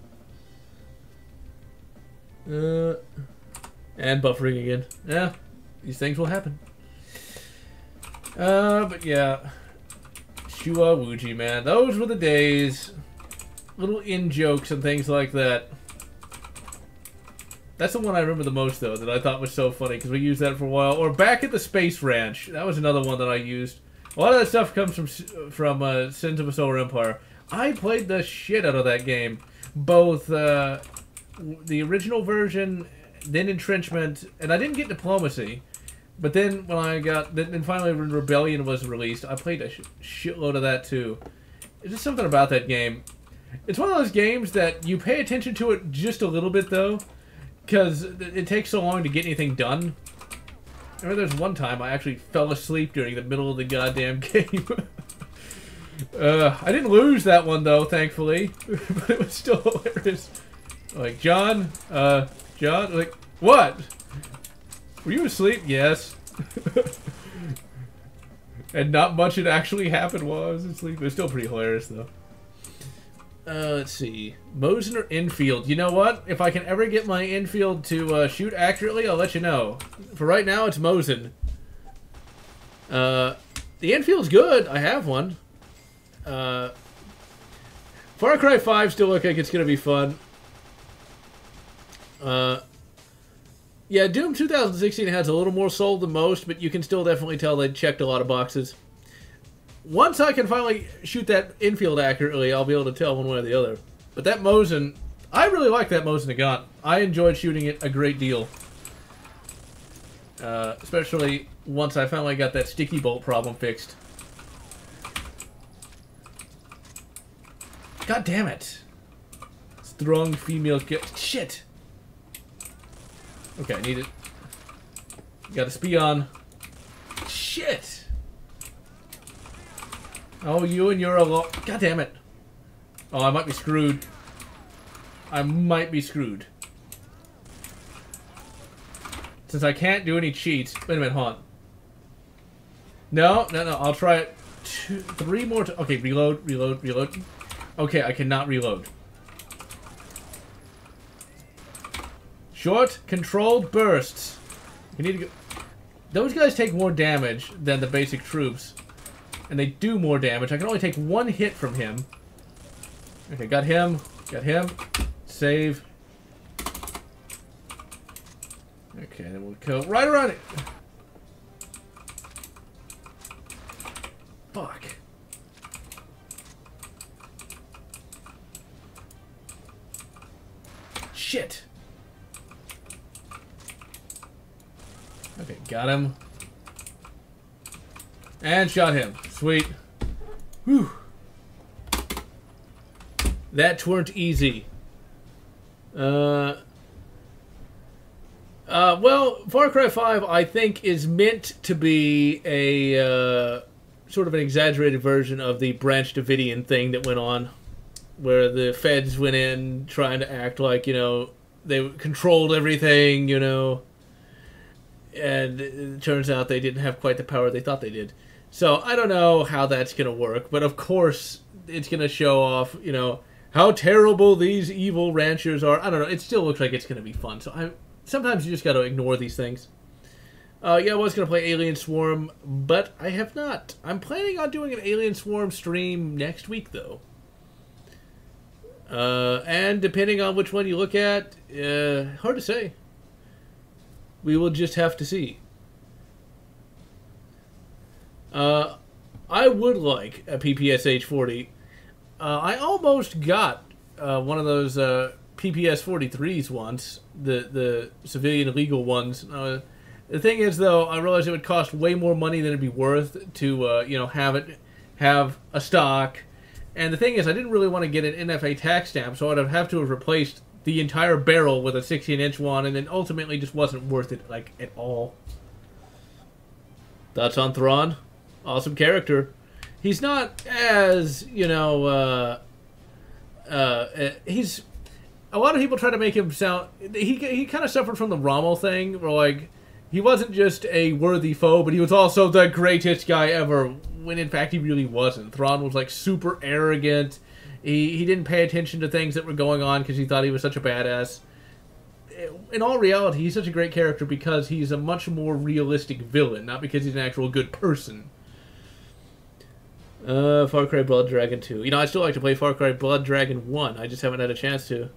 And buffering again. Yeah, these things will happen. But yeah. Shu-Ah Wuji, man. Those were the days. Little in-jokes and things like that. That's the one I remember the most, though, that I thought was so funny, because we used that for a while. Or Back at the Space Ranch. That was another one that I used. A lot of that stuff comes from Sins of a Solar Empire. I played the shit out of that game. Both the original version, then Entrenchment, and I didn't get Diplomacy. But then when I got... Then finally when Rebellion was released, I played a shitload of that too. There's just something about that game. It's one of those games that you pay attention to it just a little bit, though. Because it takes so long to get anything done. I remember there's one time I actually fell asleep during the middle of the goddamn game. I didn't lose that one, though, thankfully. But it was still hilarious. Like, John, like, what? Were you asleep? Yes. And not much had actually happened while I was asleep. It was still pretty hilarious, though. Let's see. Mosin or infield? You know what? If I can ever get my infield to shoot accurately, I'll let you know. For right now, it's Mosin. The infield's good. I have one. Far Cry 5 still look like it's going to be fun. Yeah, Doom 2016 has a little more soul than most, but you can still definitely tell they checked a lot of boxes. Once I can finally shoot that infield accurately, I'll be able to tell one way or the other. But that Mosin, I really like that Mosin I got. I enjoyed shooting it a great deal. Especially once I finally got that sticky bolt problem fixed. God damn it. Strong female shit. Okay, I need it. Got a Spion. Shit. Oh, you and your lot. God damn it. Oh, I might be screwed. I might be screwed. Since I can't do any cheats. Wait a minute, hold on. No. I'll try it 3 more times. Okay, reload. Okay, I cannot reload. Short, controlled bursts. You need to go. Those guys take more damage than the basic troops. And they do more damage. I can only take 1 hit from him. Okay, got him. Save. Okay, then we'll go right around it. Okay, got him. And shot him. Sweet. Whew. That weren't easy. Well, Far Cry 5, I think, is meant to be a sort of an exaggerated version of the Branch Davidian thing that went on, where the feds went in trying to act like, you know, they controlled everything, you know, and it turns out they didn't have quite the power they thought they did. So I don't know how that's going to work, but of course it's going to show off, you know, how terrible these evil ranchers are. I don't know. It still looks like it's going to be fun. So sometimes you just got to ignore these things. Yeah, I was going to play Alien Swarm, but I have not. I'm planning on doing an Alien Swarm stream next week, though. And depending on which one you look at, hard to say. We will just have to see. I would like a PPSH 40. I almost got one of those PPS 43s once, the civilian legal ones. The thing is, though, I realized it would cost way more money than it'd be worth to you know, have a stock. And the thing is, I didn't really want to get an NFA tax stamp, so I'd have to have replaced the entire barrel with a 16-inch one, and it ultimately just wasn't worth it, like, at all. Thoughts on Thrawn? Awesome character. He's not as, you know, he's... A lot of people try to make him sound... He kind of suffered from the Rommel thing, where, like, he wasn't just a worthy foe, but he was also the greatest guy ever, when in fact he really wasn't. Thrawn was, like, super arrogant. He didn't pay attention to things that were going on because he thought he was such a badass. In all reality, he's such a great character because he's a much more realistic villain, not because he's an actual good person. Far Cry Blood Dragon 2. You know, I'd still like to play Far Cry Blood Dragon 1. I just haven't had a chance to.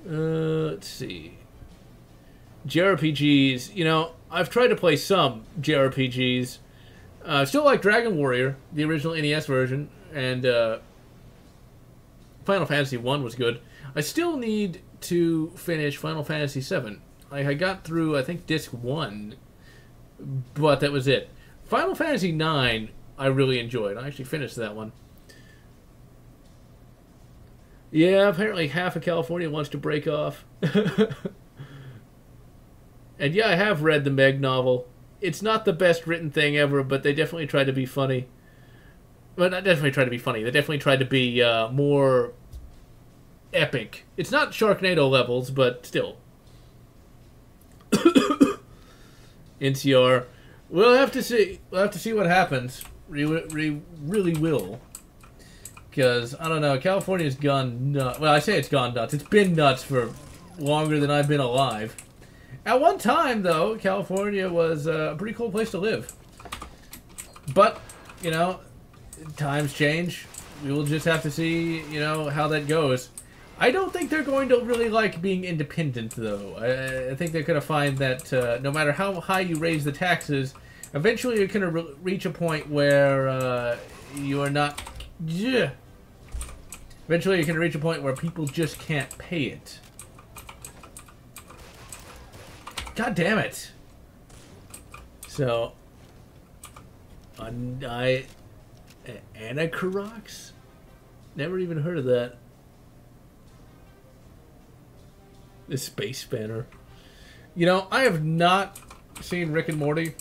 Let's see. JRPGs. You know, I've tried to play some JRPGs. Still like Dragon Warrior, the original NES version, and Final Fantasy 1 was good. I still need to finish Final Fantasy 7. I got through, I think, Disc 1, but that was it. Final Fantasy 9, I really enjoyed. I actually finished that one. Yeah, apparently half of California wants to break off. And yeah, I have read the Meg novel. It's not the best written thing ever, but they definitely tried to be funny. Well, not definitely tried to be funny. They definitely tried to be more epic. It's not Sharknado levels, but still. NCR. We'll have to see. We'll have to see what happens. We really will. Because, I don't know, California's gone nuts. Well, I say it's gone nuts. It's been nuts for longer than I've been alive. At one time, though, California was a pretty cool place to live. But, you know, times change. We will just have to see, you know, how that goes. I don't think they're going to really like being independent, though. I think they're going to find that no matter how high you raise the taxes, eventually you're going to reach a point where you are not... Yeah. Eventually you're going to reach a point where people just can't pay it. God damn it. So, Anachorox? Never even heard of that. The Space Spanner. You know, I have not seen Rick and Morty.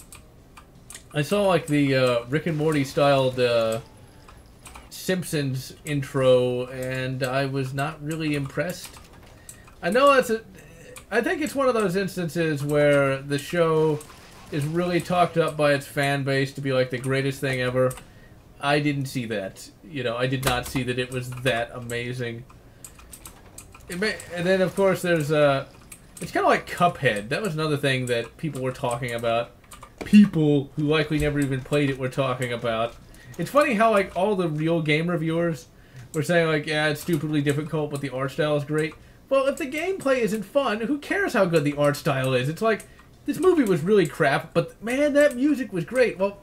I saw, like, the Rick and Morty styled Simpsons intro, and I was not really impressed. I know that's I think it's one of those instances where the show is really talked up by its fan base to be like the greatest thing ever. I didn't see that. You know, I did not see that it was that amazing. And then, of course, there's it's kind of like Cuphead. That was another thing that people were talking about. People who likely never even played it were talking about. It's funny how, like, all the real game reviewers were saying, like, yeah, it's stupidly difficult, but the art style is great. Well, if the gameplay isn't fun, who cares how good the art style is? It's like, this movie was really crap, but man, that music was great. Well,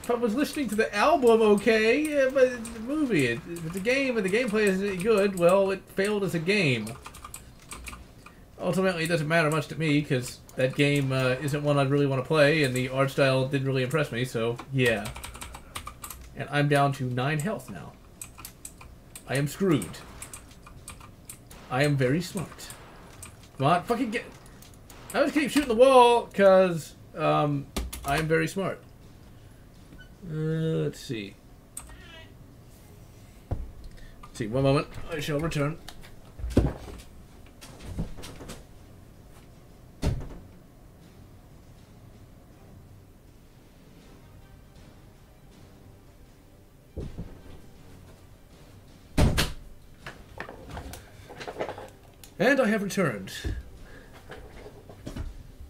if I was listening to the album, okay, yeah, but the movie, if it's a game and the gameplay isn't good, well, it failed as a game. ultimately, it doesn't matter much to me because that game isn't one I'd really want to play, and the art style didn't really impress me. So yeah, and I'm down to 9 health now. I am screwed. I am very smart. Come on, fucking get... I just keep shooting the wall because I'm very smart. Let's see. Let's see, one moment. I shall return. And I have returned.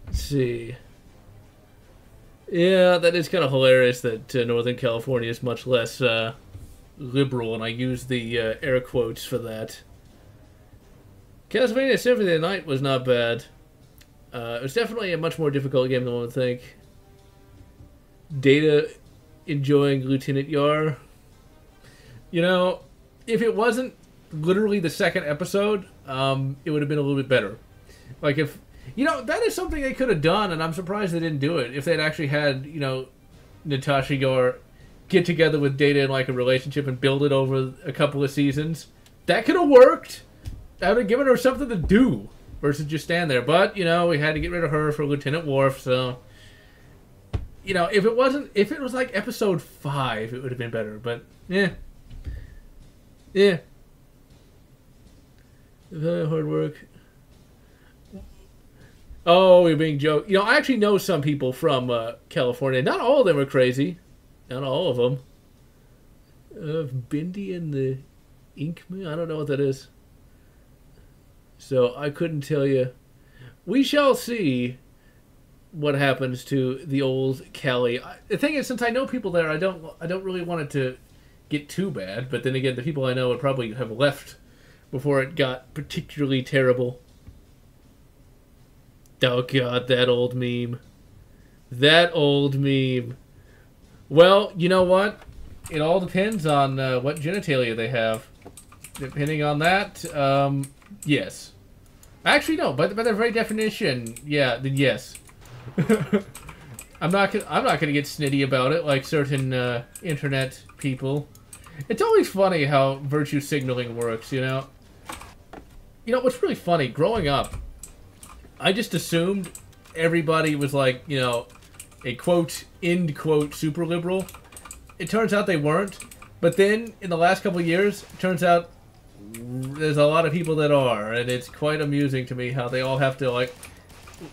Let's see. Yeah, that is kind of hilarious that Northern California is much less liberal, and I use the air quotes for that. Castlevania Symphony of the Night was not bad. It was definitely a much more difficult game than one would think. Data enjoying Lieutenant Yar. You know, if it wasn't literally the second episode, it would have been a little bit better. Like if, you know, that is something they could have done, and I'm surprised they didn't do it. If they'd actually had, you know, Natasha Yar get together with Data in like a relationship and build it over a couple of seasons, that could have worked. That would have given her something to do versus just stand there. But, you know, we had to get rid of her for Lieutenant Worf, so, you know, if it was like episode 5, it would have been better. But yeah. Very hard work. Oh, you're being joked. You know, I actually know some people from California. Not all of them are crazy. Not all of them. Bindi and the Inkman? I don't know what that is. So I couldn't tell you. We shall see what happens to the old Cali. The thing is, since I know people there, I don't really want it to get too bad. But then again, the people I know would probably have left before it got particularly terrible. Oh god, that old meme. That old meme. Well, you know what? It all depends on what genitalia they have. Depending on that, yes. Actually, no. By their very definition, yeah, then yes. I'm not gonna get snitty about it like certain internet people. It's always funny how virtue signaling works, you know. You know what's really funny? Growing up, I just assumed everybody was like, you know, a quote, end quote, super liberal. It turns out they weren't. But then, in the last couple of years, it turns out there's a lot of people that are. And it's quite amusing to me how they all have to, like,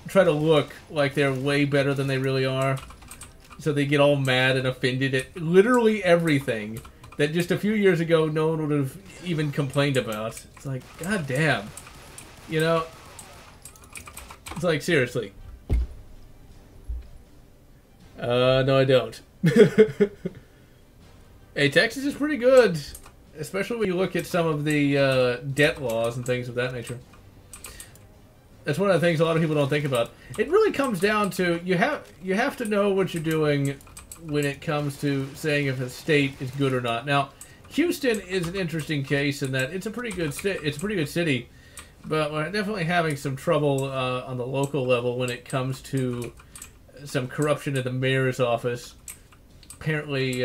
try to look like they're way better than they really are. So they get all mad and offended at literally everything that just a few years ago no one would have even complained about. It's like, god damn. You know? It's like, seriously. No I don't. Hey, Texas is pretty good. Especially when you look at some of the debt laws and things of that nature. That's one of the things a lot of people don't think about. It really comes down to, you have to know what you're doing when it comes to saying if a state is good or not. Now, Houston is an interesting case in that it's a pretty good city, but we're definitely having some trouble on the local level when it comes to some corruption at the mayor's office. Apparently,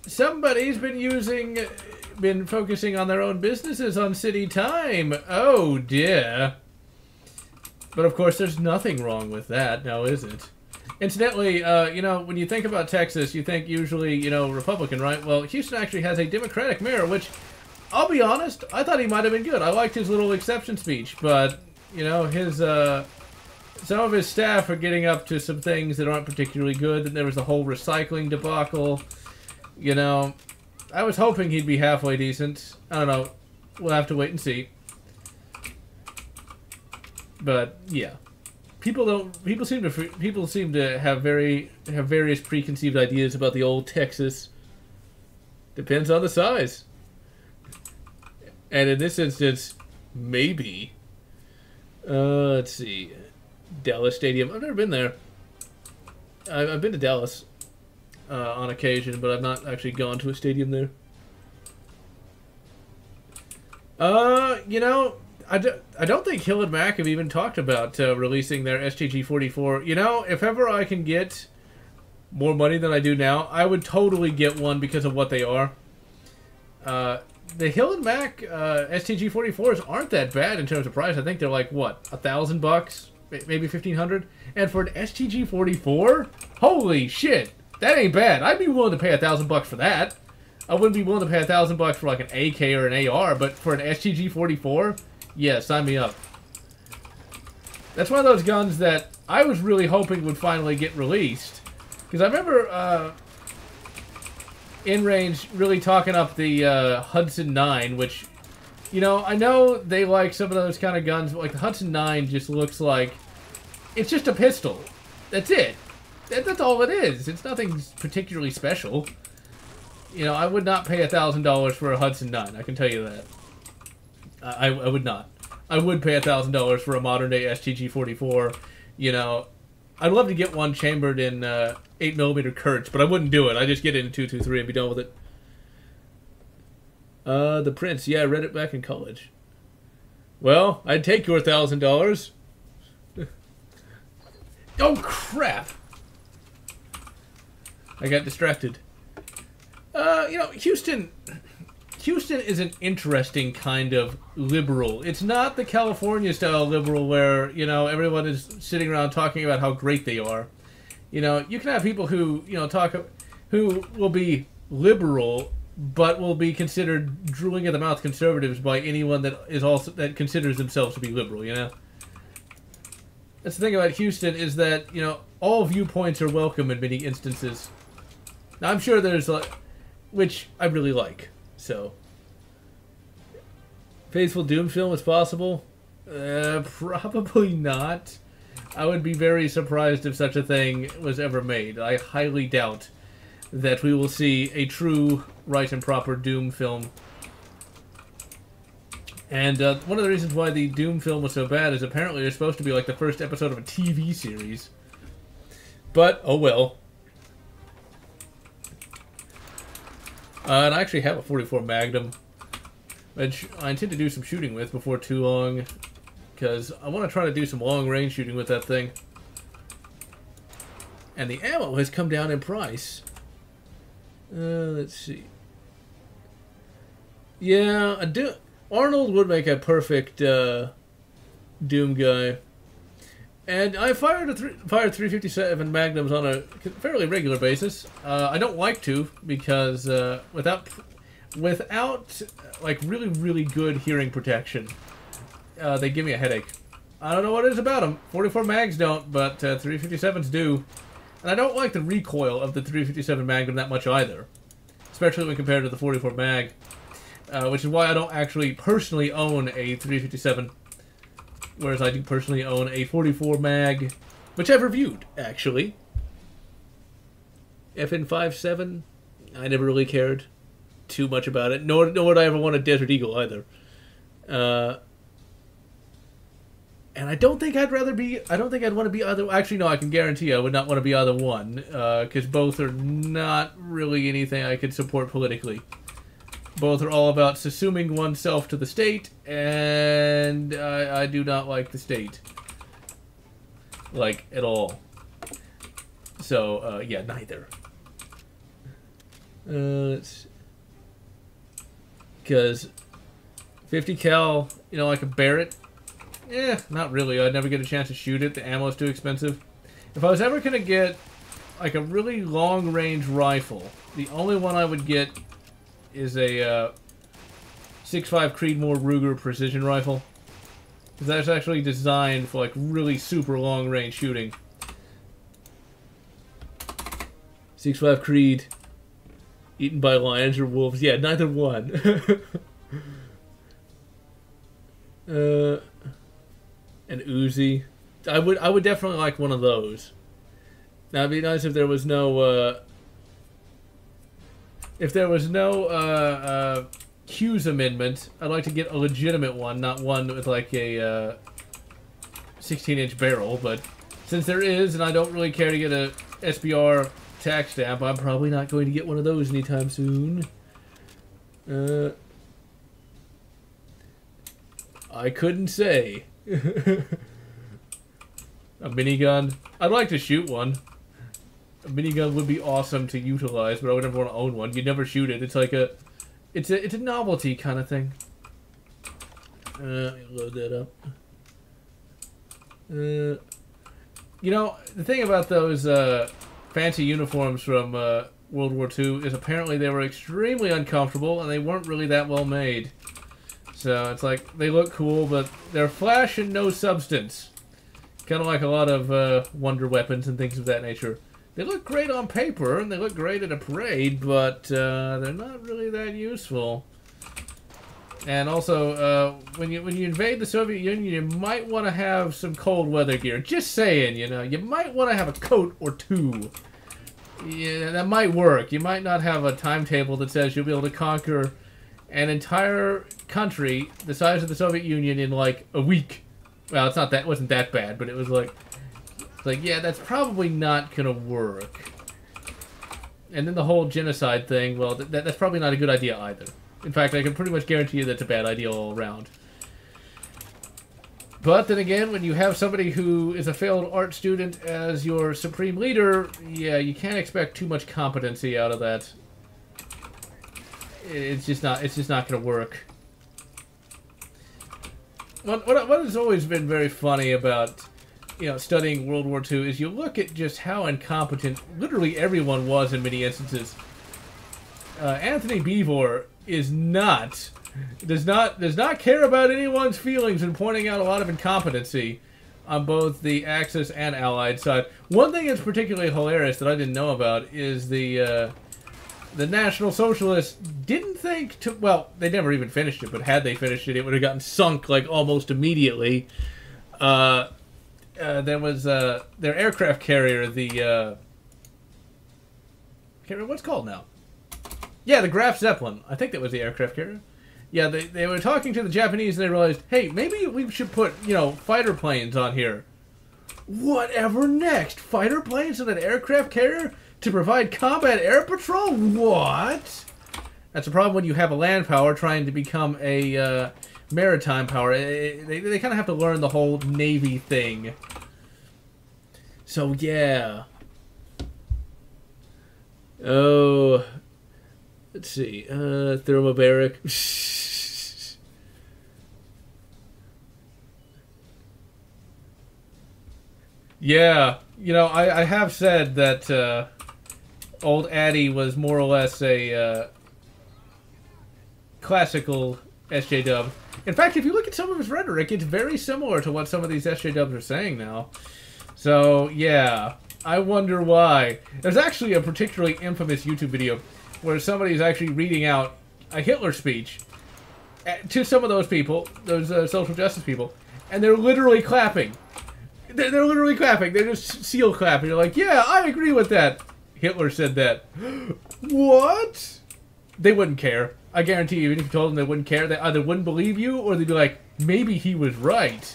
somebody's been focusing on their own businesses on city time. Oh dear. But of course, there's nothing wrong with that, now is it? Incidentally, you know, when you think about Texas, you think usually, you know, Republican, right? Well, Houston actually has a Democratic mayor, which, I'll be honest, I thought he might have been good. I liked his little acceptance speech, but, you know, his, some of his staff are getting up to some things that aren't particularly good. And there was the whole recycling debacle. You know, I was hoping he'd be halfway decent. I don't know. We'll have to wait and see. But, yeah. People seem to have various preconceived ideas about the old Texas. Depends on the size. And in this instance, maybe. Let's see. Dallas Stadium. I've never been there. I've been to Dallas on occasion, but I've not actually gone to a stadium there. You know, I don't think Hill and Mac have even talked about releasing their STG-44. You know, if ever I can get more money than I do now, I would totally get one because of what they are. The Hill and Mac STG-44s aren't that bad in terms of price. I think they're like, what, $1,000? Maybe $1,500? And for an STG-44? Holy shit! That ain't bad. I'd be willing to pay $1,000 for that. I wouldn't be willing to pay $1,000 for like an AK or an AR, but for an STG-44, yeah, sign me up. That's one of those guns that I was really hoping would finally get released. Because I remember InRange really talking up the Hudson 9, which, you know, I know they like some of those kind of guns, but like the Hudson 9 just looks like it's just a pistol. That's it. That's all it is. It's nothing particularly special. You know, I would not pay $1,000 for a Hudson 9. I can tell you that. I would not. I would pay $1,000 for a modern-day STG-44. You know, I'd love to get one chambered in 8mm Kurtz, but I wouldn't do it. I'd just get it in 223 and be done with it. The Prince. Yeah, I read it back in college. Well, I'd take your $1,000. Oh, crap! I got distracted. You know, Houston is an interesting kind of liberal. It's not the California-style liberal where, you know, everyone is sitting around talking about how great they are. You know, you can have people who, you know, who will be liberal, but will be considered drooling at the mouth conservatives by anyone that considers themselves to be liberal, you know? That's the thing about Houston is that, you know, all viewpoints are welcome in many instances. Now, I'm sure there's, which I really like, so. Faithful Doom film is possible? Probably not. I would be very surprised if such a thing was ever made. I highly doubt that we will see a true, right and proper Doom film. And one of the reasons why the Doom film was so bad is apparently they're supposed to be like the first episode of a TV series. But, oh well. And I actually have a 44 Magnum, which I intend to do some shooting with before too long, because I want to try to do some long-range shooting with that thing. And the ammo has come down in price. Let's see. Yeah, Arnold would make a perfect Doom guy. And I fired 357 Magnums on a fairly regular basis. I don't like to because without like really good hearing protection, they give me a headache. I don't know what it is about them. 44 mags don't, but 357s do. And I don't like the recoil of the 357 Magnum that much either, especially when compared to the 44 mag, which is why I don't actually personally own a 357. Whereas I do personally own a 44 mag, which I've reviewed, actually. FN57, I never really cared too much about it, nor would I ever want a Desert Eagle either. And I don't think I'd want to be either. Actually, no, I can guarantee I would not want to be either one, because both are not really anything I could support politically. Both are all about subsuming oneself to the state, and I do not like the state. Like, at all. So, yeah, neither. Let's... Because 50 cal, you know, like a Barrett, not really. I'd never get a chance to shoot it. The ammo's too expensive. If I was ever going to get, like, a really long-range rifle, the only one I would get is a 6.5 Creedmoor Ruger precision rifle. Because that's actually designed for, like, really super long-range shooting. 6.5 Creed. Eaten by lions or wolves. Yeah, neither one. An Uzi. I would definitely like one of those. Now, it'd be nice if there was no, Hughes amendment. I'd like to get a legitimate one, not one with like a 16-inch barrel. But since there is, and I don't really care to get a SBR tax stamp, I'm probably not going to get one of those anytime soon. I couldn't say. A minigun. I'd like to shoot one. A minigun would be awesome to utilize, but I would never want to own one. You never shoot it. It's like it's a novelty kind of thing. Let me load that up. You know, the thing about those fancy uniforms from World War II is apparently they were extremely uncomfortable and they weren't really that well made. So it's like, they look cool, but they're flash and no substance. Kind of like a lot of wonder weapons and things of that nature. They look great on paper, and they look great at a parade, but they're not really that useful. And also, when you invade the Soviet Union, you might want to have some cold weather gear. Just saying, you know, you might want to have a coat or two. Yeah, that might work. You might not have a timetable that says you'll be able to conquer an entire country the size of the Soviet Union in like a week. Well, it's not that, it wasn't that bad, but it was like, yeah, that's probably not gonna work. And then the whole genocide thing, well, that's probably not a good idea either. In fact, I can pretty much guarantee you that's a bad idea all around. But then again, when you have somebody who is a failed art student as your supreme leader, yeah, you can't expect too much competency out of that. It's just not going to work. What has always been very funny about, you know, studying World War II is you look at just how incompetent literally everyone was in many instances. Anthony Beevor does not care about anyone's feelings and pointing out a lot of incompetency on both the Axis and Allied side. One thing that's particularly hilarious that I didn't know about is the National Socialists didn't think to, well, they never even finished it, but had they finished it, it would have gotten sunk like almost immediately. There was their aircraft carrier, the can't remember what it's called now. Yeah, the Graf Zeppelin. I think that was the aircraft carrier. Yeah, they were talking to the Japanese and they realized, hey, maybe we should put, you know, fighter planes on here. Whatever next? Fighter planes on an aircraft carrier to provide combat air patrol? What? That's a problem when you have a land power trying to become a maritime power. They kind of have to learn the whole Navy thing. So, yeah. Oh... Let's see, thermobaric. Yeah, you know, I have said that old Addy was more or less a classical SJW. In fact, if you look at some of his rhetoric, it's very similar to what some of these SJWs are saying now. So, yeah, I wonder why. There's actually a particularly infamous YouTube video where somebody's actually reading out a Hitler speech to some of those people, those social justice people, and they're literally clapping. They're literally clapping. They're just seal clapping. They're like, yeah, I agree with that. Hitler said that. What? They wouldn't care. I guarantee you, even if you told them they wouldn't care, they either wouldn't believe you or they'd be like, maybe he was right.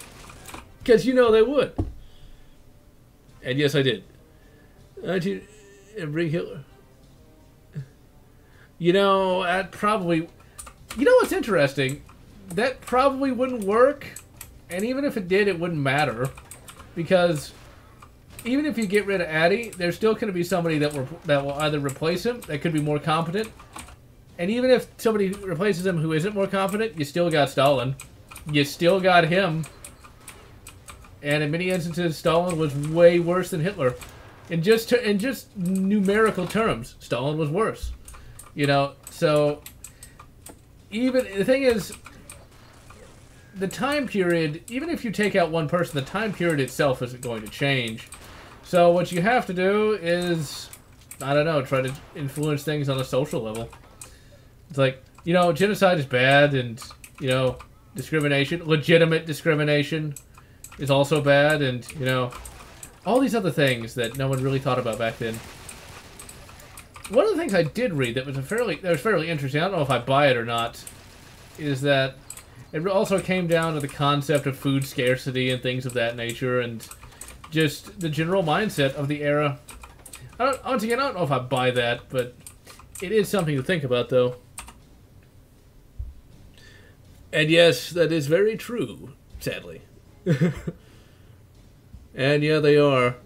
Because you know they would. And yes, I did. Bring Hitler. You know, that probably... You know what's interesting? That probably wouldn't work. And even if it did, it wouldn't matter. Because even if you get rid of Addy, there's still going to be somebody that will either replace him, that could be more competent. And even if somebody replaces him who isn't more competent, you still got Stalin. You still got him. And in many instances, Stalin was way worse than Hitler. In just numerical terms, Stalin was worse. You know, so even the thing is, the time period, even if you take out one person, the time period itself isn't going to change. So what you have to do is, I don't know, try to influence things on a social level. It's like, you know, genocide is bad, and, you know, discrimination, legitimate discrimination is also bad, and, you know, all these other things that no one really thought about back then. One of the things I did read that was fairly interesting, I don't know if I buy it or not, is that it also came down to the concept of food scarcity and things of that nature, and just the general mindset of the era. Once again, I don't know if I buy that, but it is something to think about, though. And yes, that is very true, sadly. And yeah, they are.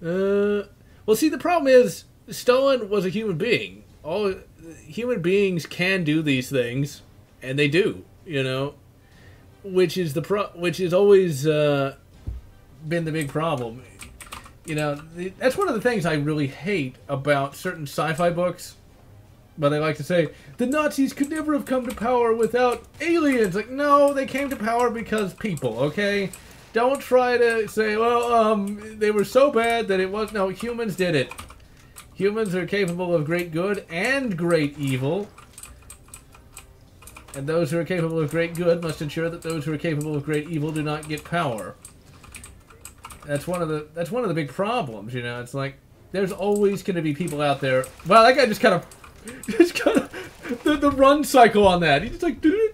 Well, see, the problem is, Stalin was a human being. All human beings can do these things, and they do, you know? Which is which has always been the big problem. You know, that's one of the things I really hate about certain sci-fi books. But they like to say, the Nazis could never have come to power without aliens. Like, no, they came to power because people, okay? Don't try to say, well, they were so bad that it was... No, humans did it. Humans are capable of great good and great evil. And those who are capable of great good must ensure that those who are capable of great evil do not get power. That's one of the big problems, you know. It's like, there's always going to be people out there... Wow, that guy just kind of... the run cycle on that. He's just like, dude.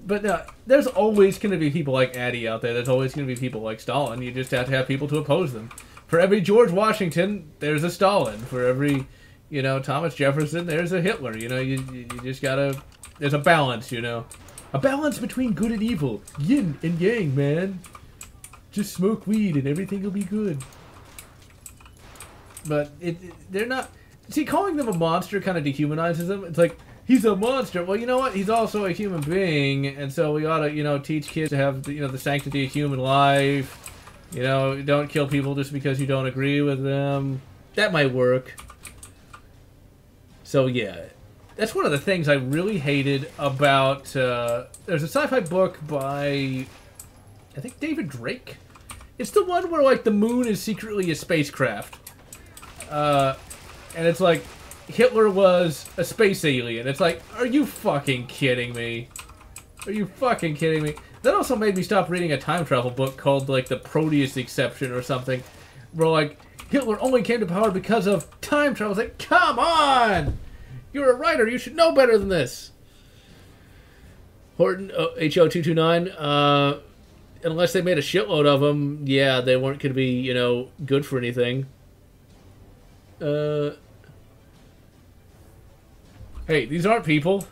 But no, there's always going to be people like Addy out there. There's always going to be people like Stalin. You just have to have people to oppose them. For every George Washington, there's a Stalin. For every, you know, Thomas Jefferson, there's a Hitler. You know, you just gotta. There's a balance, you know, a balance between good and evil, yin and yang, man. Just smoke weed and everything will be good. But they're not. See, calling them a monster kind of dehumanizes them. It's like, he's a monster. Well, you know what? He's also a human being, and so we ought to, you know, teach kids to have, you know, the sanctity of human life. You know, don't kill people just because you don't agree with them. That might work. So, yeah. That's one of the things I really hated about... there's a sci-fi book by... I think David Drake? It's the one where, like, the moon is secretly a spacecraft. And it's like, Hitler was a space alien. It's like, are you fucking kidding me? Are you fucking kidding me? That also made me stop reading a time travel book called, like, The Proteus Exception or something. Where, like, Hitler only came to power because of time travel. It's like, come on! You're a writer. You should know better than this. Horton, HO229, unless they made a shitload of them, yeah, they weren't going to be, you know, good for anything. Hey, these aren't people.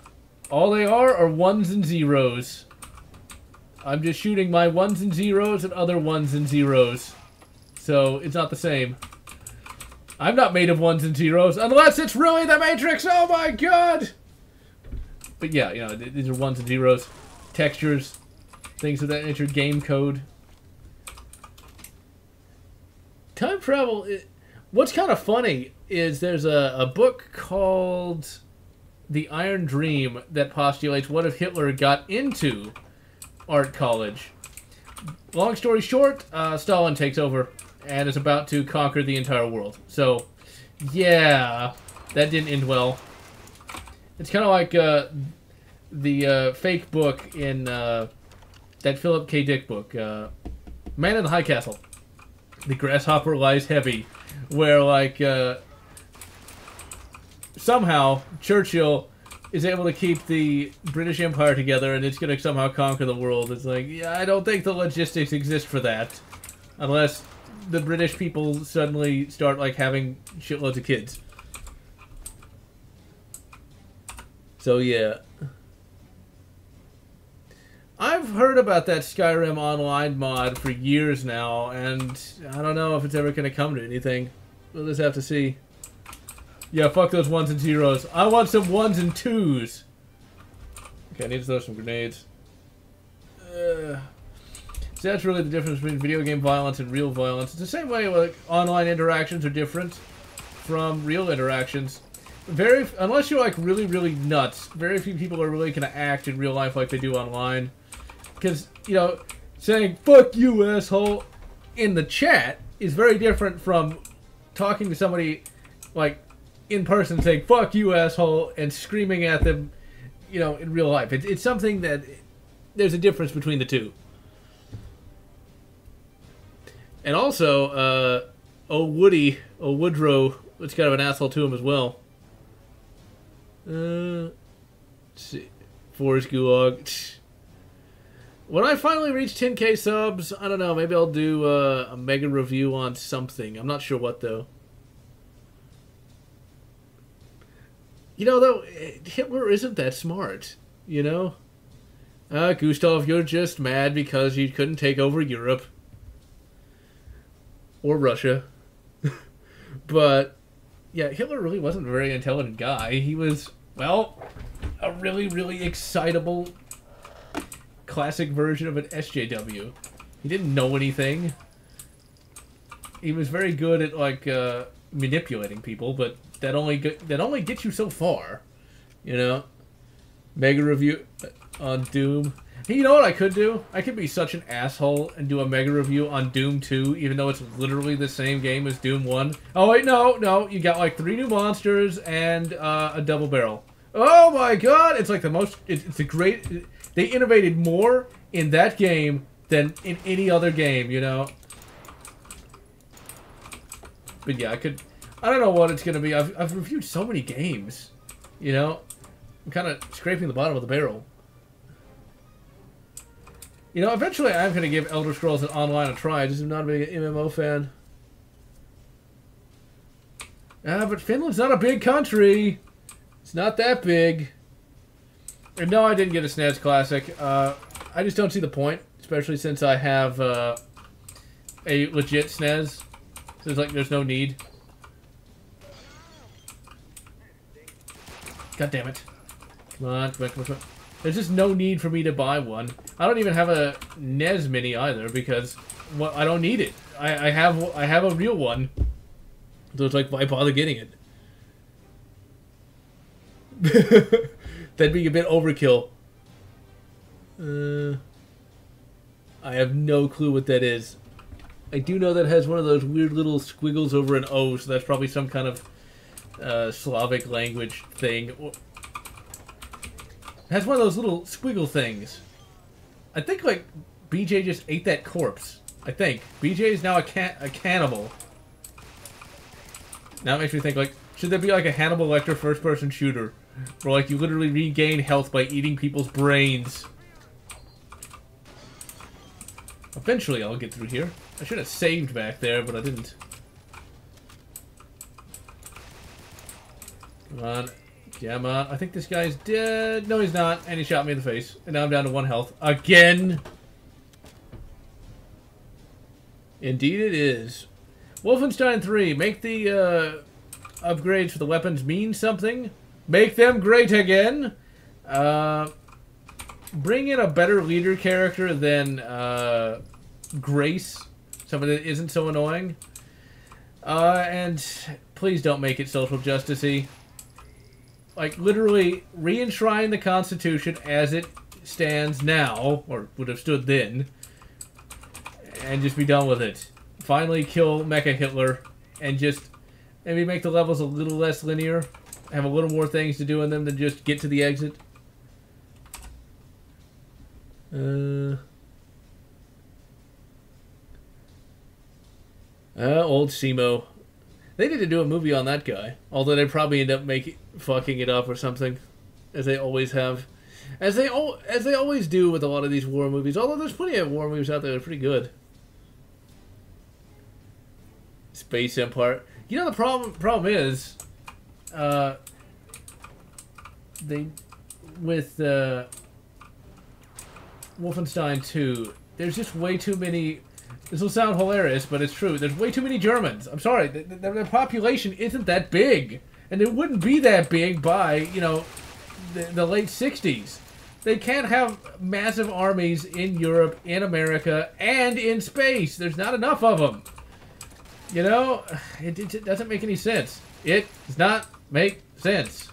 All they are ones and zeros. I'm just shooting my ones and zeros at other ones and zeros. So, it's not the same. I'm not made of ones and zeros, unless it's really the Matrix! Oh my god! But yeah, you know, these are ones and zeros. Textures, things of that nature, game code. Time travel... What's kind of funny is there's a book called The Iron Dream that postulates what if Hitler got into art college. Long story short, Stalin takes over and is about to conquer the entire world. So, yeah, that didn't end well. It's kind of like the fake book in that Philip K. Dick book, Man in the High Castle. The grasshopper lies heavy. Where, like, somehow Churchill is able to keep the British Empire together and it's going to somehow conquer the world. It's like, yeah, I don't think the logistics exist for that. Unless the British people suddenly start, like, having shitloads of kids. So, yeah. I've heard about that Skyrim Online mod for years now, and I don't know if it's ever going to come to anything. We'll just have to see. Yeah, fuck those ones and zeros. I want some ones and twos. Okay, I need to throw some grenades. So that's really the difference between video game violence and real violence. It's the same way, like, online interactions are different from real interactions. Unless you're, like, really, really nuts, very few people are really going to act in real life like they do online. Because, you know, saying, fuck you, asshole, in the chat is very different from talking to somebody, like, in person saying, fuck you, asshole, and screaming at them, you know, in real life. It's something that, there's a difference between the two. And also, Woodrow, it's kind of an asshole to him as well. Let's see. Forest Gulag. When I finally reach 10k subs, I don't know, maybe I'll do a mega review on something. I'm not sure what, though. You know, though, Hitler isn't that smart. you know? Gustav, you're just mad because you couldn't take over Europe. Or Russia. But, yeah, Hitler really wasn't a very intelligent guy. He was, well, a really, really excitable classic version of an SJW. He didn't know anything. He was very good at, like, manipulating people, but that only gets you so far, you know? Mega review on Doom. Hey, you know what I could do? I could be such an asshole and do a mega review on Doom 2, even though it's literally the same game as Doom 1. Oh, wait, no. You got, like, 3 new monsters and a double barrel. Oh, my God! It's, like, the most... It's a great... They innovated more in that game than in any other game, you know? But, yeah, I don't know what it's going to be. I've reviewed so many games, you know? I'm kind of scraping the bottom of the barrel. You know, eventually I'm going to give Elder Scrolls Online a try. I just am not a big MMO fan. But Finland's not a big country. It's not that big. And no, I didn't get a SNES Classic. I just don't see the point, especially since I have a legit SNES. So it's like there's no need. God damn it. Come on. There's just no need for me to buy one. I don't even have a NES Mini either because, well, I don't need it. I have a real one. So it's like, why bother getting it? That'd be a bit overkill. I have no clue what that is. I do know that it has one of those weird little squiggles over an O, so that's probably some kind of Slavic language thing. It has one of those little squiggle things. I think, like, BJ just ate that corpse. I think. BJ is now a cannibal. Now it makes me think, like, should there be, like, a Hannibal Lecter first-person shooter? Where, like, you literally regain health by eating people's brains. Eventually I'll get through here. I should have saved back there, but I didn't. Come on. Come on. I think this guy's dead. No, he's not. And he shot me in the face. And now I'm down to 1 health. Again! Indeed it is. Wolfenstein 3. Make the upgrades for the weapons mean something. Make them great again. Bring in a better leader character than Grace. Somebody that isn't so annoying. And please don't make it social justice-y. Like, literally, re-enshrine the Constitution as it stands now, or would have stood then, and just be done with it. Finally kill Mecha Hitler, and just maybe make the levels a little less linear, have a little more things to do in them than just get to the exit. Old Simo. They need to do a movie on that guy. Although they probably end up fucking it up or something, as they always have, as they always do with a lot of these war movies. Although there's plenty of war movies out there that are pretty good. Space Empire. You know the problem is, with Wolfenstein 2, there's just way too many. This will sound hilarious, but it's true. There's way too many Germans. I'm sorry. Their population isn't that big. And it wouldn't be that big by, you know, the late 60s. They can't have massive armies in Europe, in America, and in space. There's not enough of them. You know, it doesn't make any sense. It does not make sense.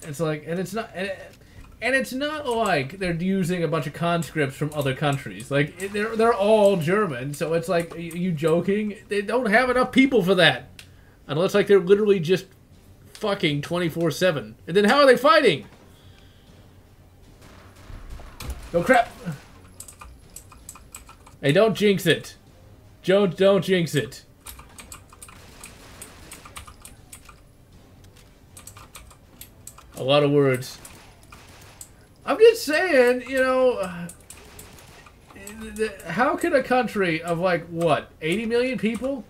It's like, and it's not... And it's not like they're using a bunch of conscripts from other countries. Like, they're all German, so it's like, are you joking? They don't have enough people for that. Unless, like, they're literally just fucking 24/7. And then how are they fighting? Oh, crap. Hey, don't jinx it. Jones, don't jinx it. A lot of words. I'm just saying, you know, how could a country of, like, what, 80 million people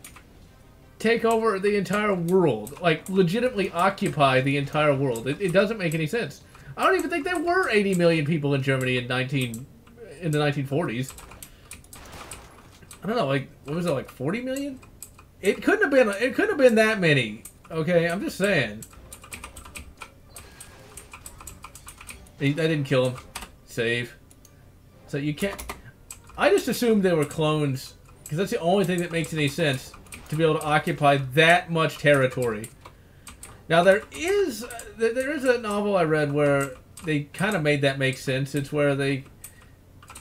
take over the entire world? Like, legitimately occupy the entire world? It doesn't make any sense. I don't even think there were 80 million people in Germany in the 1940s. I don't know, like, what was it, like 40 million? It couldn't have been that many. Okay, I'm just saying. I didn't kill him. Save. So you can't... I just assumed they were clones, because that's the only thing that makes any sense, to be able to occupy that much territory. Now, there is a novel I read where they kind of made that make sense. It's where they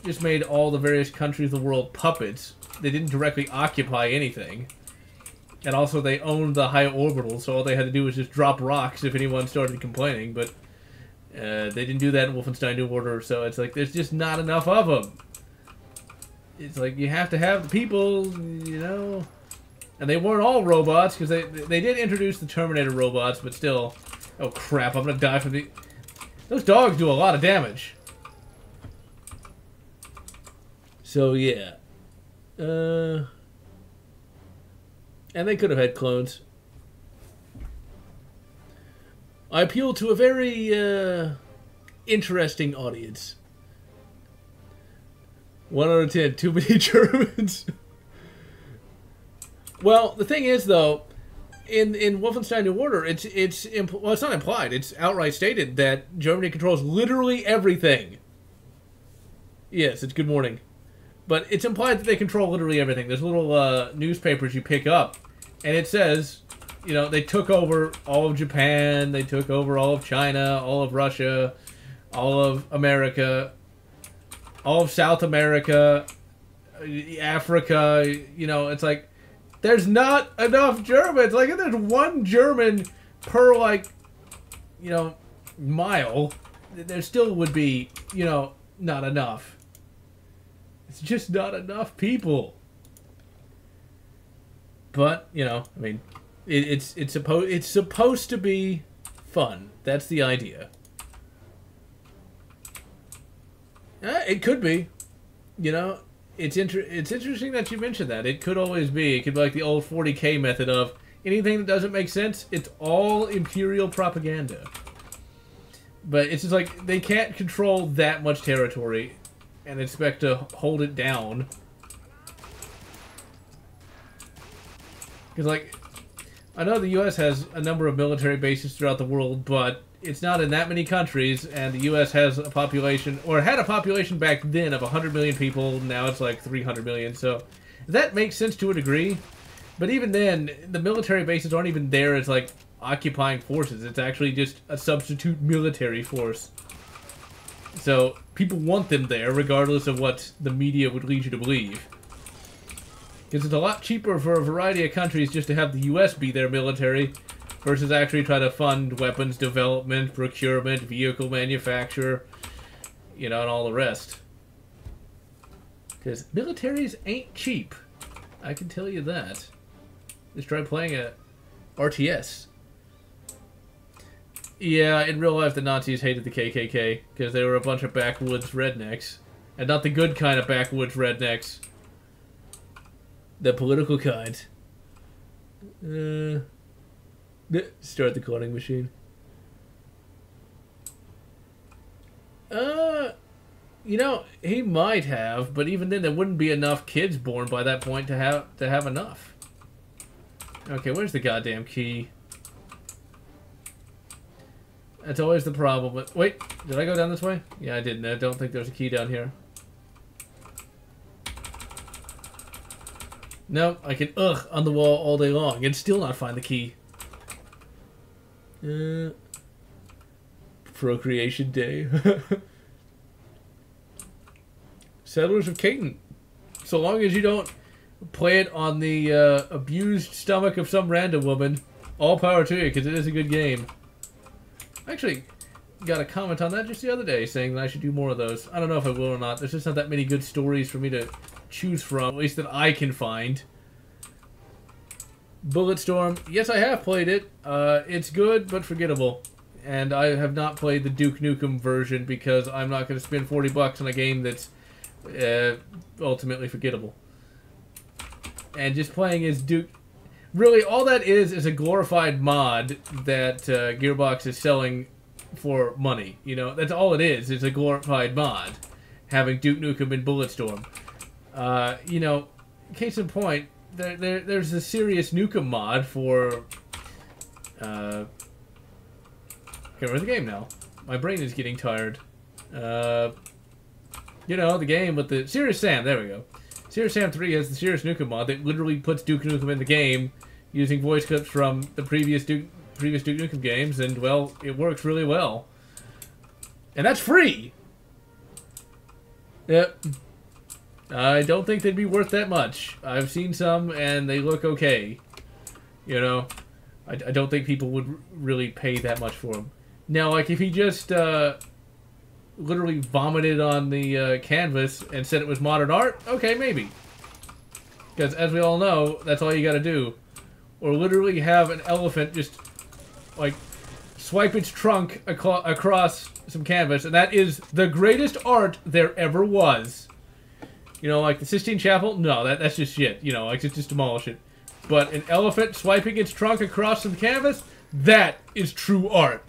just made all the various countries of the world puppets. They didn't directly occupy anything. And also, they owned the high orbitals, so all they had to do was just drop rocks if anyone started complaining, but they didn't do that in Wolfenstein New Order, so it's like, there's just not enough of them. It's like, you have to have the people, you know... And they weren't all robots, because they did introduce the Terminator robots, but still... Oh crap, I'm gonna die from the... Those dogs do a lot of damage. So, yeah. And they could have had clones. I appeal to a very, interesting audience. 1 out of 10, too many Germans. Well, the thing is, though, in Wolfenstein New Order, it's not implied. It's outright stated that Germany controls literally everything. Yes, it's good morning. But it's implied that they control literally everything. There's little newspapers you pick up, and it says, you know, they took over all of Japan, they took over all of China, all of Russia, all of America, all of South America, Africa, you know, it's like, there's not enough Germans. Like, if there's one German per, like, you know, mile, there still would be, you know, not enough. It's just not enough people. But, you know, I mean, it's supposed to be fun. That's the idea. It could be, you know. It's interesting that you mentioned that. It could always be. It could be like the old 40K method of anything that doesn't make sense, it's all imperial propaganda. But it's just like, they can't control that much territory and expect to hold it down. Because, like, I know the U.S. has a number of military bases throughout the world, but it's not in that many countries, and the U.S. has a population, or had a population back then of 100 million people, now it's like 300 million, so that makes sense to a degree. But even then, the military bases aren't even there as, like, occupying forces. It's actually just a substitute military force. So, people want them there, regardless of what the media would lead you to believe. Because it's a lot cheaper for a variety of countries just to have the U.S. be their military, versus actually try to fund weapons development, procurement, vehicle manufacture, you know, and all the rest. Because militaries ain't cheap. I can tell you that. Just try playing a RTS. Yeah, in real life the Nazis hated the KKK, because they were a bunch of backwoods rednecks. And not the good kind of backwoods rednecks. The political kind. Start the cloning machine. You know, he might have, but even then there wouldn't be enough kids born by that point to have enough. Okay, where's the goddamn key? That's always the problem. But wait, did I go down this way? Yeah, I didn't. I don't think there's a key down here. No, I can on the wall all day long and still not find the key. Procreation Day. Settlers of Catan. So long as you don't play it on the abused stomach of some random woman, all power to you, because it is a good game. I actually got a comment on that just the other day saying that I should do more of those. I don't know if I will or not. There's just not that many good stories for me to choose from, at least that I can find. Bulletstorm. Yes, I have played it. It's good, but forgettable. And I have not played the Duke Nukem version because I'm not going to spend 40 bucks on a game that's ultimately forgettable. And just playing as Duke... Really, all that is a glorified mod that Gearbox is selling for money. You know, that's all it is. It's a glorified mod, having Duke Nukem and Bulletstorm. You know, case in point, there's a serious Nukem mod for. Can't remember the game now. My brain is getting tired. You know, the game with the Serious Sam. There we go. Serious Sam 3 has the Serious Nukem mod that literally puts Duke Nukem in the game using voice clips from the previous Duke Nukem games, and, well, it works really well. And that's free! Yep. I don't think they'd be worth that much. I've seen some, and they look okay. You know? I don't think people would really pay that much for them. Now, like, if he just, literally vomited on the, canvas and said it was modern art, okay, maybe. Because, as we all know, that's all you gotta do. Or literally have an elephant just, like, swipe its trunk across some canvas, and that is the greatest art there ever was. You know, like the Sistine Chapel? No, that's just shit. You know, like, just demolish it. But an elephant swiping its trunk across some canvas? That is true art.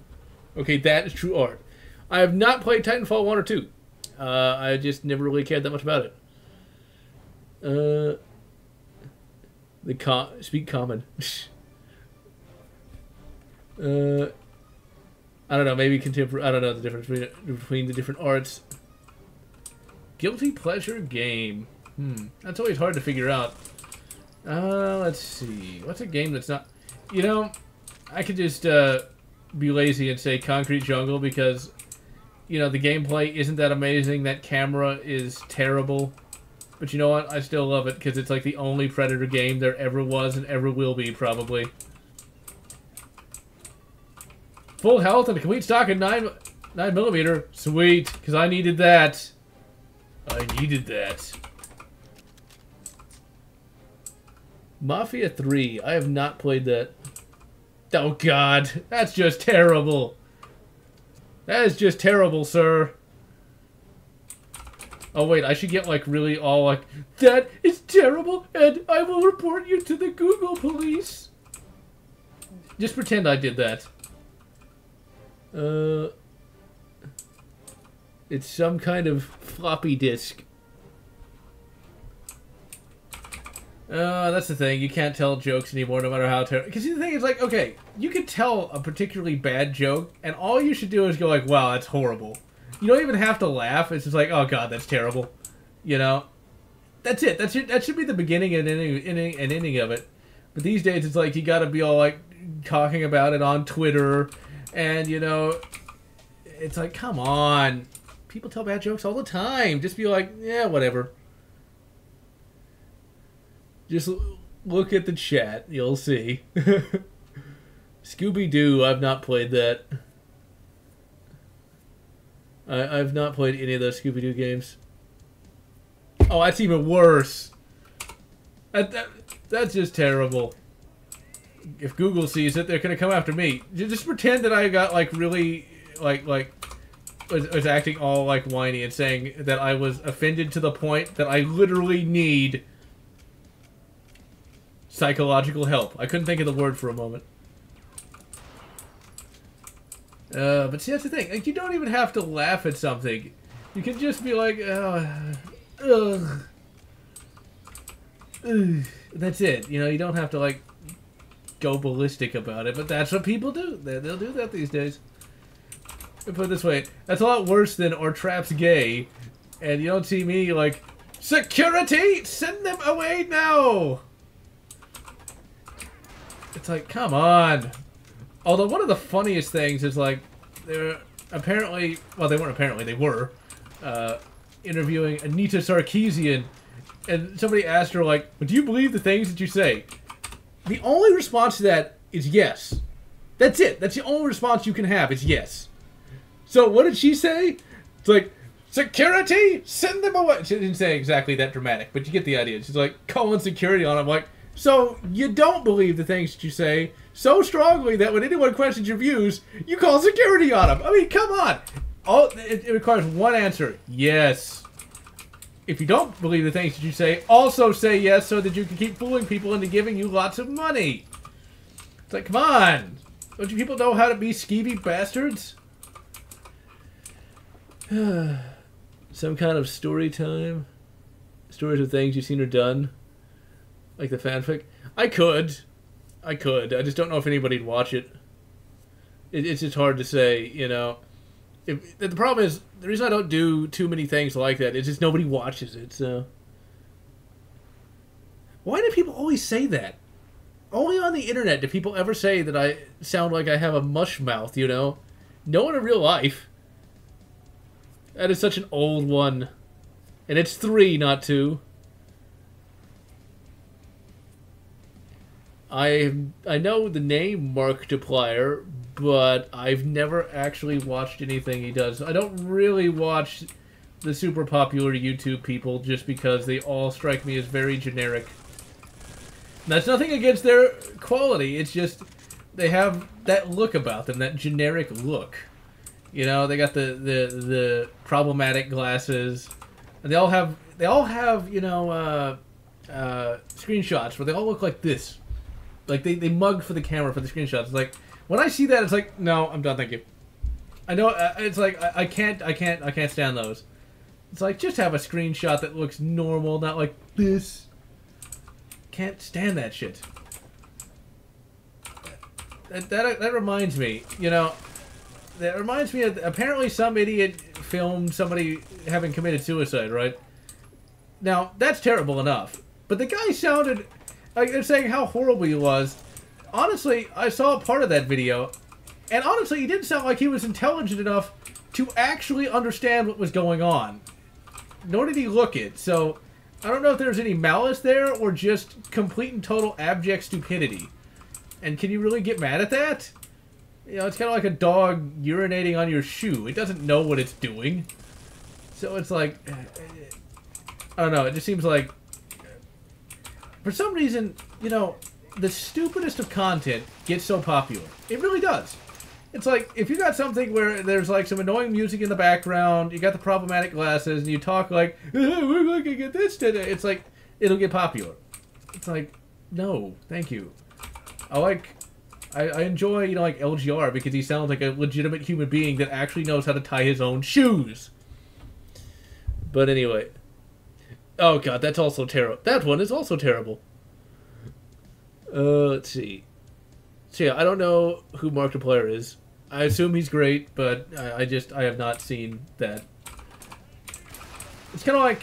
Okay, that is true art. I have not played Titanfall 1 or 2. I just never really cared that much about it. Speak common. I don't know, maybe contemporary. I don't know the difference between the different arts. Guilty pleasure game. That's always hard to figure out. Let's see. What's a game that's not... You know, I could just be lazy and say Concrete Jungle because, you know, the gameplay isn't that amazing. That camera is terrible. But you know what? I still love it because it's like the only Predator game there ever was and ever will be, probably. Full health and a complete stock of 9mm. Sweet, because I needed that. I needed that. Mafia 3. I have not played that. Oh, God. That's just terrible. That is just terrible, sir. Oh, wait. I should get, like, really all, like, that is terrible, and I will report you to the Google police. Just pretend I did that. It's some kind of floppy disk. That's the thing. You can't tell jokes anymore, no matter how terrible. Because the thing is, like, okay, you can tell a particularly bad joke, and all you should do is go like, wow, that's horrible. You don't even have to laugh. It's just like, oh, God, that's terrible. You know? That's it. That should be the beginning and ending of it. But these days, it's like, you gotta be all, like, talking about it on Twitter, and, you know, it's like, come on. People tell bad jokes all the time. Just be like, yeah, whatever. Just look at the chat. You'll see. Scooby-Doo. I've not played that. I've not played any of those Scooby-Doo games. Oh, that's even worse. That's just terrible. If Google sees it, they're going to come after me. Just pretend that I got, like, really, like was acting all, like, whiny and saying that I was offended to the point that I literally need psychological help. I couldn't think of the word for a moment. But see, that's the thing. Like, you don't even have to laugh at something. You can just be like, ugh. That's it. You know, you don't have to, like, go ballistic about it, but that's what people do. They'll do that these days. Put it this way, that's a lot worse than "or traps gay," and you don't see me like, security, send them away now. It's like, come on. Although one of the funniest things is like, they're apparently, well, they weren't apparently, they were interviewing Anita Sarkeesian, and somebody asked her like, do you believe the things that you say? The only response to that is yes. That's it. That's the only response you can have. It's yes. So what did she say? It's like, security, send them away. She didn't say exactly that dramatic, but you get the idea. She's like, calling security on him. Like, so you don't believe the things that you say so strongly that when anyone questions your views, you call security on them. I mean, come on. It requires one answer. Yes. If you don't believe the things that you say, also say yes so that you can keep fooling people into giving you lots of money. It's like, come on. Don't you people know how to be skeevy bastards? Some kind of story time? Stories of things you've seen or done? Like the fanfic? I could. I just don't know if anybody'd watch it. It's just hard to say, you know. The problem is, the reason I don't do too many things like that is just nobody watches it, so... Why do people always say that? Only on the internet do people ever say that I sound like I have a mush mouth, you know? No one in real life. That is such an old one. And it's 3, not 2. I know the name Markiplier, but I've never actually watched anything he does. I don't really watch the super popular YouTube people just because they all strike me as very generic. That's nothing against their quality, it's just they have that look about them, that generic look. You know, they got the problematic glasses, and they all have you know screenshots where they all look like this. Like, they mug for the camera for the screenshots. It's like, when I see that, it's like, no, I'm done, thank you. I know, it's like, I can't stand those. It's like, just have a screenshot that looks normal, not like this. Can't stand that shit. That reminds me, you know, that reminds me of, apparently some idiot filmed somebody having committed suicide, right? Now, that's terrible enough. But the guy sounded... like they're saying how horrible he was. Honestly, I saw part of that video, and honestly, he didn't sound like he was intelligent enough to actually understand what was going on. Nor did he look it, so I don't know if there's any malice there or just complete and total abject stupidity. And can you really get mad at that? You know, it's kind of like a dog urinating on your shoe. It doesn't know what it's doing. So it's like, I don't know, it just seems like, for some reason, you know, the stupidest of content gets so popular. It really does. It's like, if you got something where there's like some annoying music in the background, you got the problematic glasses, and you talk like, we're looking at this today, it's like, it'll get popular. It's like, no, thank you. I enjoy, you know, like LGR because he sounds like a legitimate human being that actually knows how to tie his own shoes. But anyway... oh god, that's also terrible. That one is also terrible. Let's see. So yeah, I don't know who Markiplier is. I assume he's great, but I have not seen that. It's kind of like,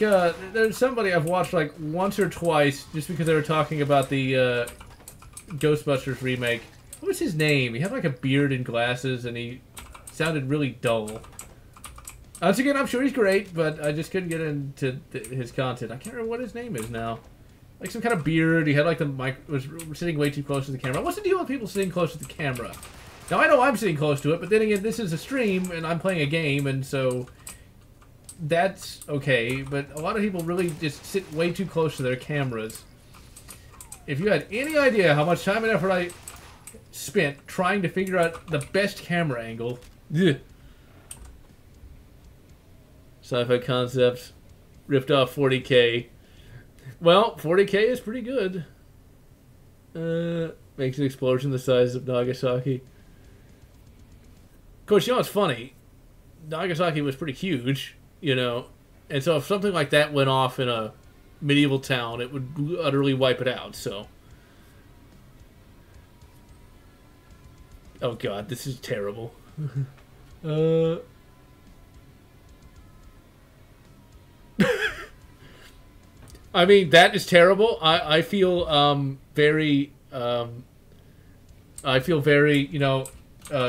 there's somebody I've watched like once or twice just because they were talking about the Ghostbusters remake. What was his name? He had like a beard and glasses and he sounded really dull. Once again, I'm sure he's great, but I just couldn't get into his content. I can't remember what his name is now. Like some kind of beard. He had like the mic, was sitting way too close to the camera. What's the deal with people sitting close to the camera? Now, I know I'm sitting close to it, but then again, this is a stream, and I'm playing a game, and so that's okay. But a lot of people really just sit way too close to their cameras. If you had any idea how much time and effort I spent trying to figure out the best camera angle... ugh. Sci-fi concepts ripped off 40K. Well, 40K is pretty good. Makes an explosion the size of Nagasaki. Of course, you know what's funny? Nagasaki was pretty huge, you know. And so if something like that went off in a medieval town, it would utterly wipe it out, so... oh god, this is terrible. I mean, that is terrible. I feel very you know,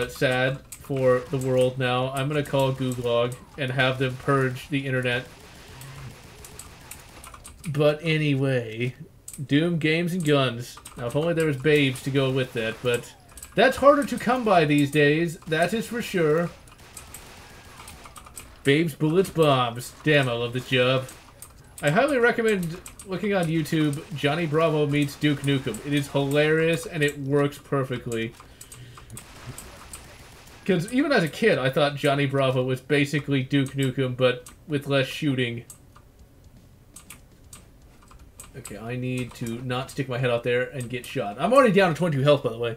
sad for the world now. I'm gonna call Googlog and have them purge the internet. But anyway, Doom, games, and guns. Now, if only there was babes to go with that, but that's harder to come by these days. That is for sure. Babes, bullets, bombs. Damn, I love this job. I highly recommend looking on YouTube, Johnny Bravo meets Duke Nukem. It is hilarious, and it works perfectly. Because even as a kid, I thought Johnny Bravo was basically Duke Nukem, but with less shooting. Okay, I need to not stick my head out there and get shot. I'm already down to 22 health, by the way.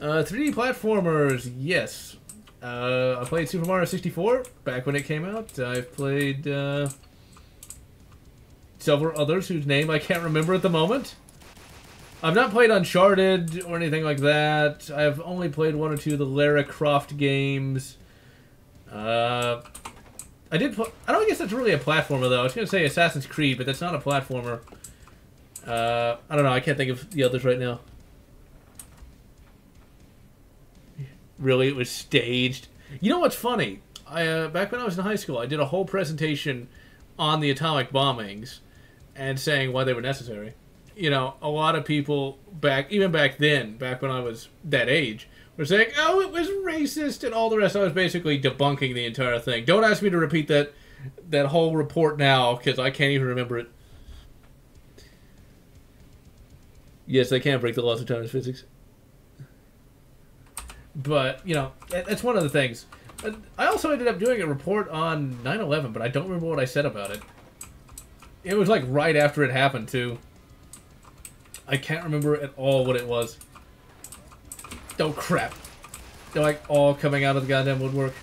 3D platformers, yes. I played Super Mario 64 back when it came out. I've played several others whose name I can't remember at the moment. I've not played Uncharted or anything like that. I've only played one or two of the Lara Croft games. I don't guess that's really a platformer, though. I was going to say Assassin's Creed, but that's not a platformer. I don't know. I can't think of the others right now. Really, it was staged. You know what's funny? Back when I was in high school, I did a whole presentation on the atomic bombings and saying why they were necessary. You know, a lot of people even back then, back when I was that age, were saying, oh, it was racist and all the rest. I was basically debunking the entire thing. Don't ask me to repeat that whole report now, because I can't even remember it. Yes, they can break the laws of quantum physics. But, you know, that's one of the things. I also ended up doing a report on 9/11, but I don't remember what I said about it. It was like right after it happened, too. I can't remember at all what it was. Oh, crap. They're like all coming out of the goddamn woodwork.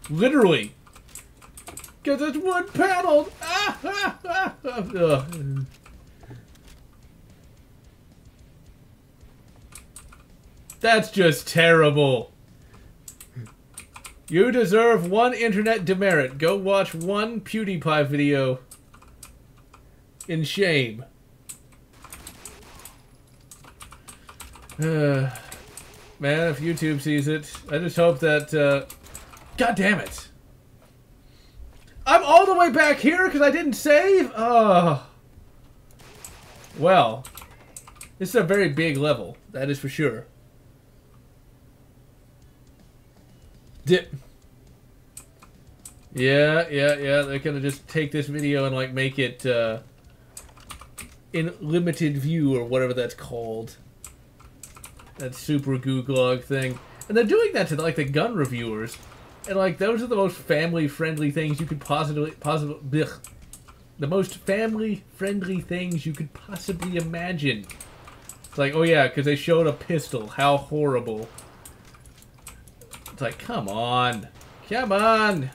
Literally. Because it's wood paneled. That's just terrible. You deserve one internet demerit. Go watch one PewDiePie video. In shame. Man, if YouTube sees it, I just hope that, God damn it. I'm all the way back here because I didn't save? Oh. Well, this is a very big level, that is for sure. Dip. Yeah, they're gonna just take this video and, like, make it, in limited view or whatever that's called. That super googlog thing. And they're doing that to, like, the gun reviewers. And, like, those are the most family-friendly things you could possibly the most family-friendly things you could possibly imagine. It's like, oh yeah, because they showed a pistol. How horrible. It's like, come on. Come on.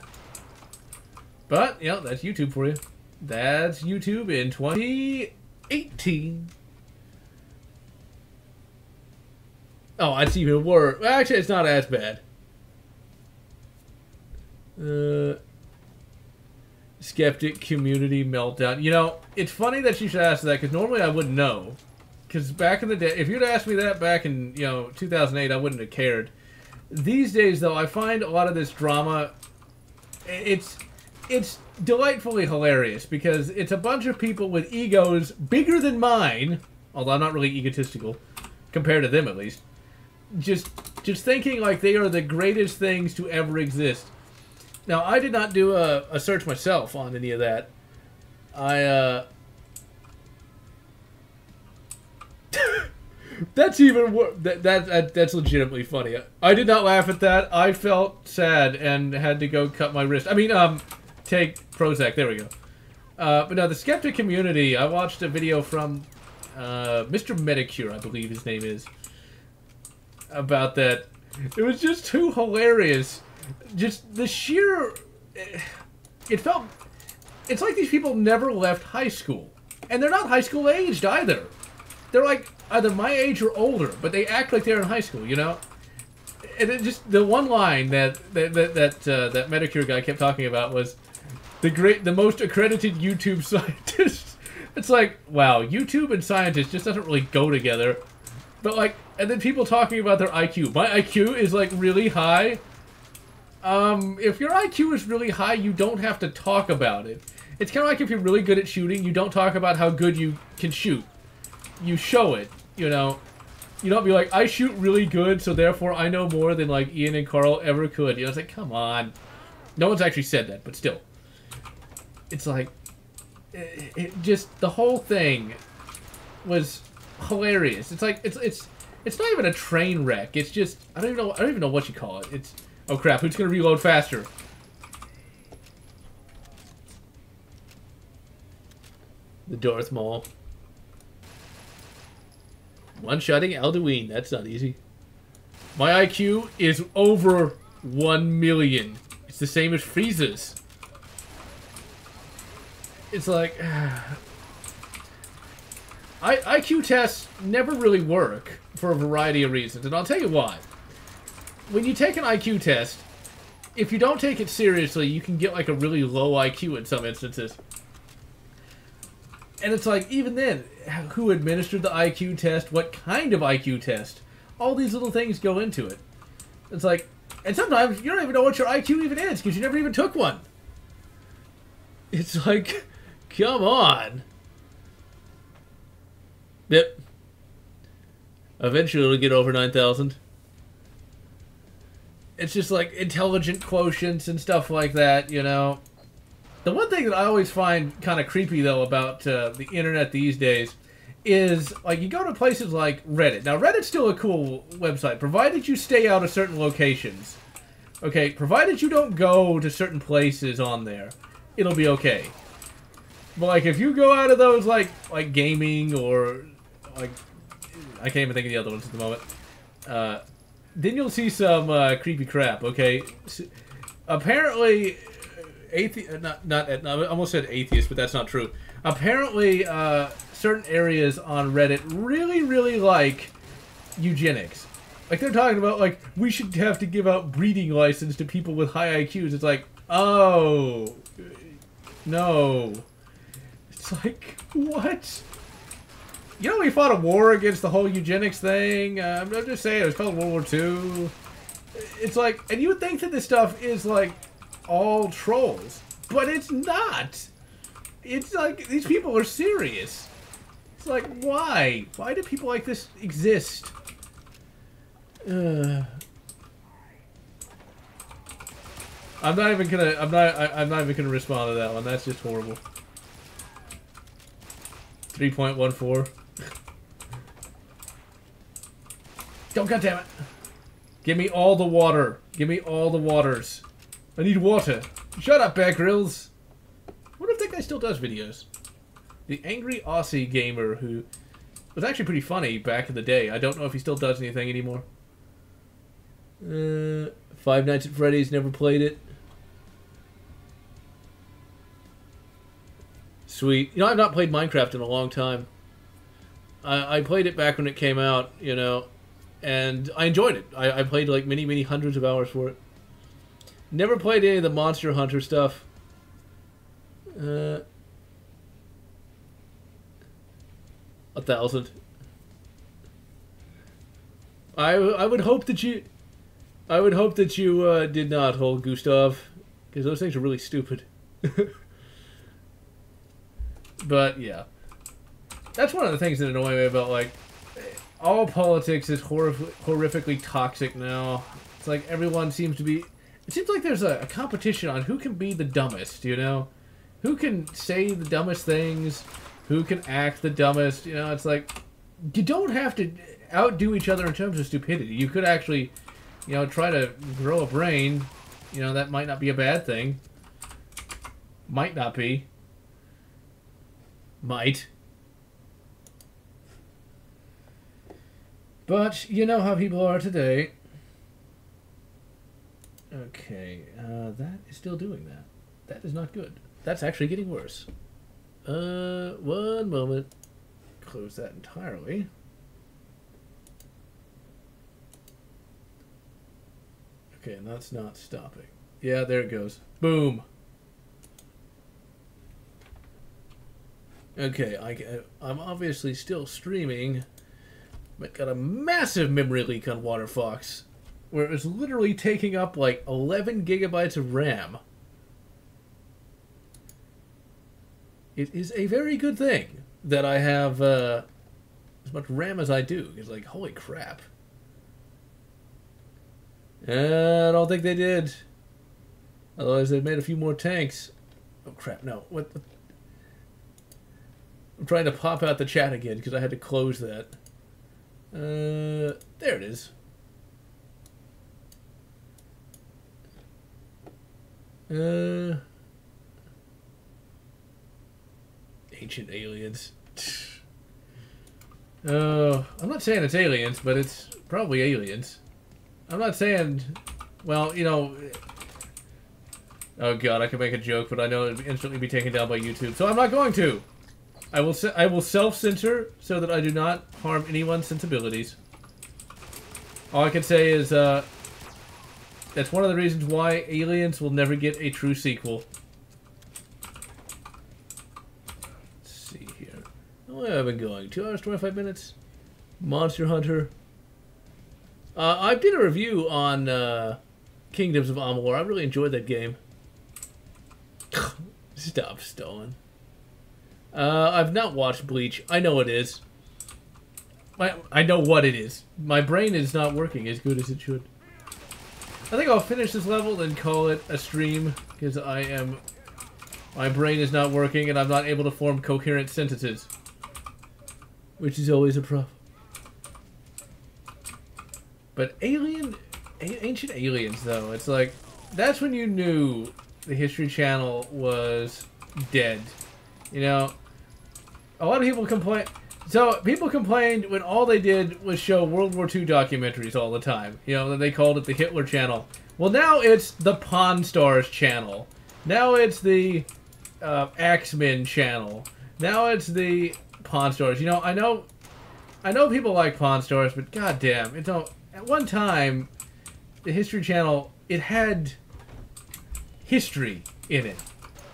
But, you know, that's YouTube for you. That's YouTube in 2018. Oh, it's even worse. Actually, it's not as bad. Skeptic community meltdown. You know, it's funny that you should ask that, because normally I wouldn't know. Because back in the day, if you'd asked me that back in, you know, 2008, I wouldn't have cared. These days, though, I find a lot of this drama, it's delightfully hilarious, because it's a bunch of people with egos bigger than mine, although I'm not really egotistical, compared to them at least. Just thinking like they are the greatest things to ever exist. Now, I did not do a search myself on any of that. That's even worse. That's legitimately funny. I did not laugh at that. I felt sad and had to go cut my wrist. I mean, take Prozac. There we go. But no, the skeptic community. I watched a video from Mr. Medicure, I believe his name is, about that. It was just too hilarious. Just the sheer... It felt... It's like these people never left high school. And they're not high school aged either. They're like either my age or older, but they act like they're in high school, you know? And it just... The one line that Medicure guy kept talking about was the most accredited YouTube scientist. It's like, wow, YouTube and scientist just doesn't really go together. But like, and then people talking about their IQ. My IQ is like really high. If your IQ is really high, you don't have to talk about it. It's kind of like if you're really good at shooting, you don't talk about how good you can shoot. You show it, you know. You don't be like, I shoot really good, so therefore I know more than like Ian and Carl ever could. You know, it's like, come on. No one's actually said that, but still. It's like, it just, the whole thing was hilarious. It's like, it's not even a train wreck. It's just, I don't even know what you call it. It's, oh crap, who's gonna reload faster? The Darth Maul. One-shotting Alduin, that's not easy. My IQ is over 1 million. It's the same as Frieza's. It's like... IQ tests never really work for a variety of reasons, and I'll tell you why. When you take an IQ test, if you don't take it seriously, you can get like a really low IQ in some instances. And it's like, even then, who administered the IQ test? What kind of IQ test? All these little things go into it. It's like, and sometimes you don't even know what your IQ even is because you never even took one. It's like, come on. Yep. Eventually it'll get over 9,000. It's just like intelligent quotients and stuff like that, you know. The one thing that I always find kind of creepy, though, about the internet these days is, like, you go to places like Reddit. Now, Reddit's still a cool website, provided you stay out of certain locations. Okay, provided you don't go to certain places on there, it'll be okay. But, like, if you go out of those, like gaming or, like, I can't even think of the other ones at the moment, then you'll see some creepy crap, okay? So, apparently... I almost said atheist, but that's not true. Apparently, certain areas on Reddit really like eugenics. Like, they're talking about, like, we should have to give out breeding license to people with high IQs. It's like, oh, no. It's like, what? You know, we fought a war against the whole eugenics thing. I'm just saying, it was called World War II. It's like, and you would think that this stuff is, like, all trolls, but it's not. It's like, these people are serious. It's like, why? Why do people like this exist? I'm not even gonna respond to that one. That's just horrible. 3.14. Don't, goddammit. Give me all the water. Give me all the waters. I need water. Shut up, Bear Grylls. I wonder if that guy still does videos. The Angry Aussie Gamer, who was actually pretty funny back in the day. I don't know if he still does anything anymore. Five Nights at Freddy's, never played it. Sweet. You know, I've not played Minecraft in a long time. I played it back when it came out, you know, and I enjoyed it. I played like many hundreds of hours for it. Never played any of the Monster Hunter stuff. 1,000. I would hope that you... I would hope that you did not hold Gustav, because those things are really stupid. But, yeah. That's one of the things that annoy me about, like, all politics is horrifically toxic now. It's like everyone seems to be... It seems like there's a competition on who can be the dumbest, you know? Who can say the dumbest things, who can act the dumbest, you know? It's like, you don't have to outdo each other in terms of stupidity. You could actually, you know, try to grow a brain. You know, that might not be a bad thing. Might not be. Might. But, you know how people are today. Okay, that is still doing that. That is not good. That's actually getting worse. One moment. Close that entirely. Okay, and that's not stopping. Yeah, there it goes. Boom. Okay, I'm obviously still streaming, but got a massive memory leak on WaterFox, where it was literally taking up like 11 gigabytes of RAM. It is a very good thing that I have as much RAM as I do. It's like, holy crap. I don't think they did. Otherwise they'd made a few more tanks. Oh crap, no. What? I'm trying to pop out the chat again because I had to close that. There it is. Ancient aliens. Oh, I'm not saying it's aliens, but it's probably aliens. I'm not saying... Well, you know... Oh god, I could make a joke, but I know it would instantly be taken down by YouTube, so I'm not going to! I will self-censor so that I do not harm anyone's sensibilities. All I can say is, that's one of the reasons why Aliens will never get a true sequel. Let's see here. Oh, I've been going 2 hours, 25 minutes. Monster Hunter. I did a review on Kingdoms of Amalur. I really enjoyed that game. Stop stalling. I've not watched Bleach. I know it is. I know what it is. My brain is not working as good as it should. I think I'll finish this level and call it a stream, because my brain is not working and I'm not able to form coherent sentences. Which is always a problem. But Ancient Aliens, though, it's like, that's when you knew the History Channel was dead. You know, a lot of people complain. So, people complained when all they did was show World War II documentaries all the time. You know, they called it the Hitler Channel. Well, now it's the Pawn Stars Channel. Now it's the Axemen Channel. Now it's the Pawn Stars. You know, I know people like Pawn Stars, but goddamn, it's all... At one time, the History Channel, it had history in it.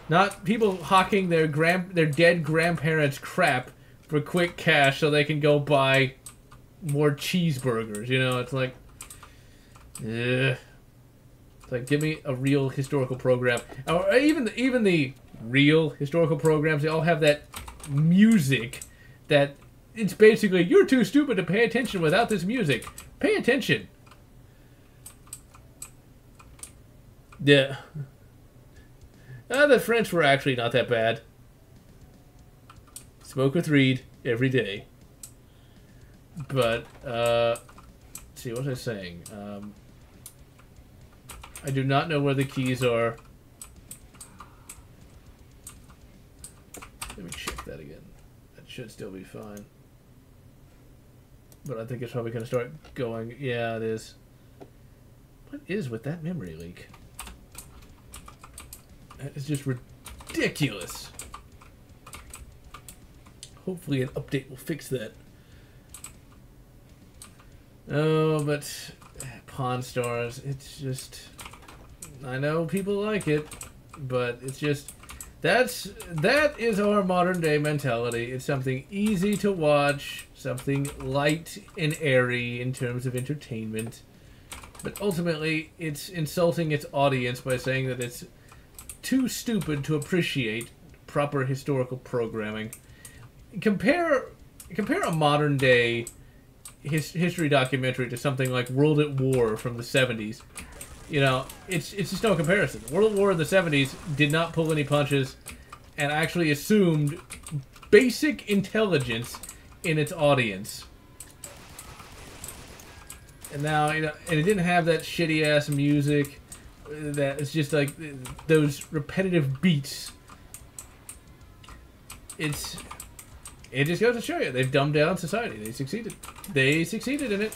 Not people hawking their dead grandparents' crap for quick cash so they can go buy more cheeseburgers. You know, it's like... Ugh. It's like, give me a real historical program. Or even the real historical programs, they all have that music that... It's basically, you're too stupid to pay attention without this music. Pay attention. Yeah. The French were actually not that bad. Smoke with Reed every day. But, let's see, what was I saying? I do not know where the keys are. Let me check that again. That should still be fine. But I think it's probably going to start going... Yeah, it is. What is with that memory leak? That is just ridiculous. Hopefully an update will fix that. Oh, but... Pawn Stars, it's just... I know people like it, but it's just... That is our modern day mentality. It's something easy to watch, something light and airy in terms of entertainment. But ultimately, it's insulting its audience by saying that it's too stupid to appreciate proper historical programming. Compare a modern day history documentary to something like World at War from the 70s. You know, it's just no comparison. World War in the 70s did not pull any punches and actually assumed basic intelligence in its audience. And now, you know, and it didn't have that shitty-ass music that it's just like those repetitive beats. It just goes to show you, they've dumbed down society. They succeeded. They succeeded in it.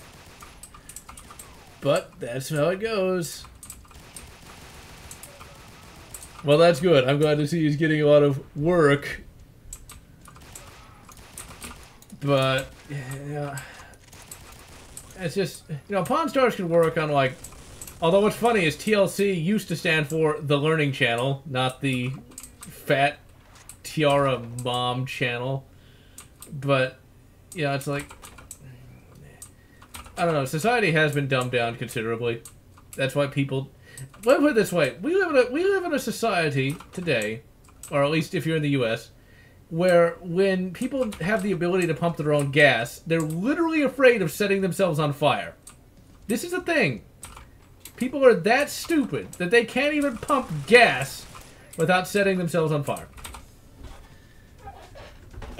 But that's how it goes. Well, that's good. I'm glad to see he's getting a lot of work. But, yeah. It's just, you know, Pawn Stars can work on, like... Although what's funny is TLC used to stand for The Learning Channel, not the Fat Tiara Mom Channel. But, you know, it's like... I don't know, society has been dumbed down considerably. That's why people... Let me put it this way. We live in a society today, or at least if you're in the U.S., where when people have the ability to pump their own gas, they're literally afraid of setting themselves on fire. This is a thing. People are that stupid that they can't even pump gas without setting themselves on fire.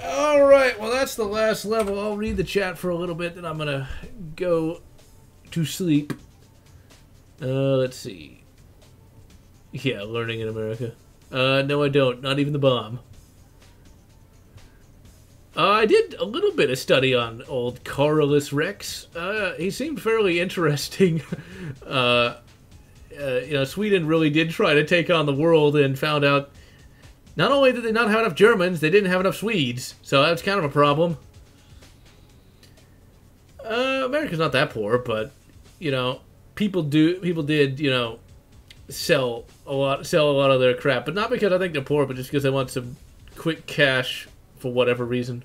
Alright, well that's the last level. I'll read the chat for a little bit, then I'm gonna go to sleep. Let's see. Yeah, learning in America. No I don't. Not even the bomb. I did a little bit of study on old Carolus Rex. He seemed fairly interesting. You know, Sweden really did try to take on the world and found out not only did they not have enough Germans, they didn't have enough Swedes. So that's kind of a problem. America's not that poor, but you know, people did, you know, sell a lot of their crap, but not because I think they're poor, but just because they want some quick cash for whatever reason,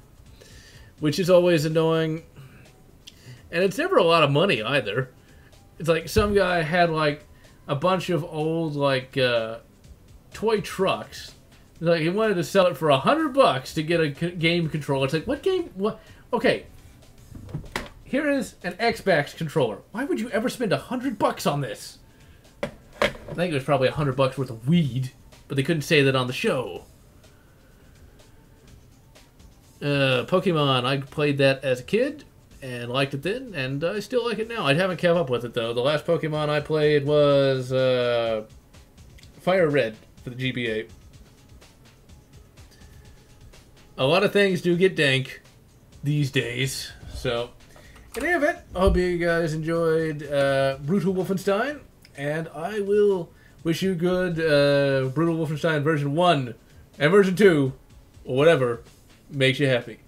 which is always annoying. And it's never a lot of money either. It's like some guy had like a bunch of old like toy trucks. Like he wanted to sell it for $100 to get a game controller. It's like, what game? What? Okay, here is an Xbox controller. Why would you ever spend $100 on this? I think it was probably $100 worth of weed, but they couldn't say that on the show. Pokemon, I played that as a kid and liked it then, and I still like it now. I haven't kept up with it though. The last Pokemon I played was Fire Red for the GBA. A lot of things do get dank these days, so in any event, I hope you guys enjoyed Brutal Wolfenstein, and I will wish you good Brutal Wolfenstein version 1 and version 2, or whatever makes you happy.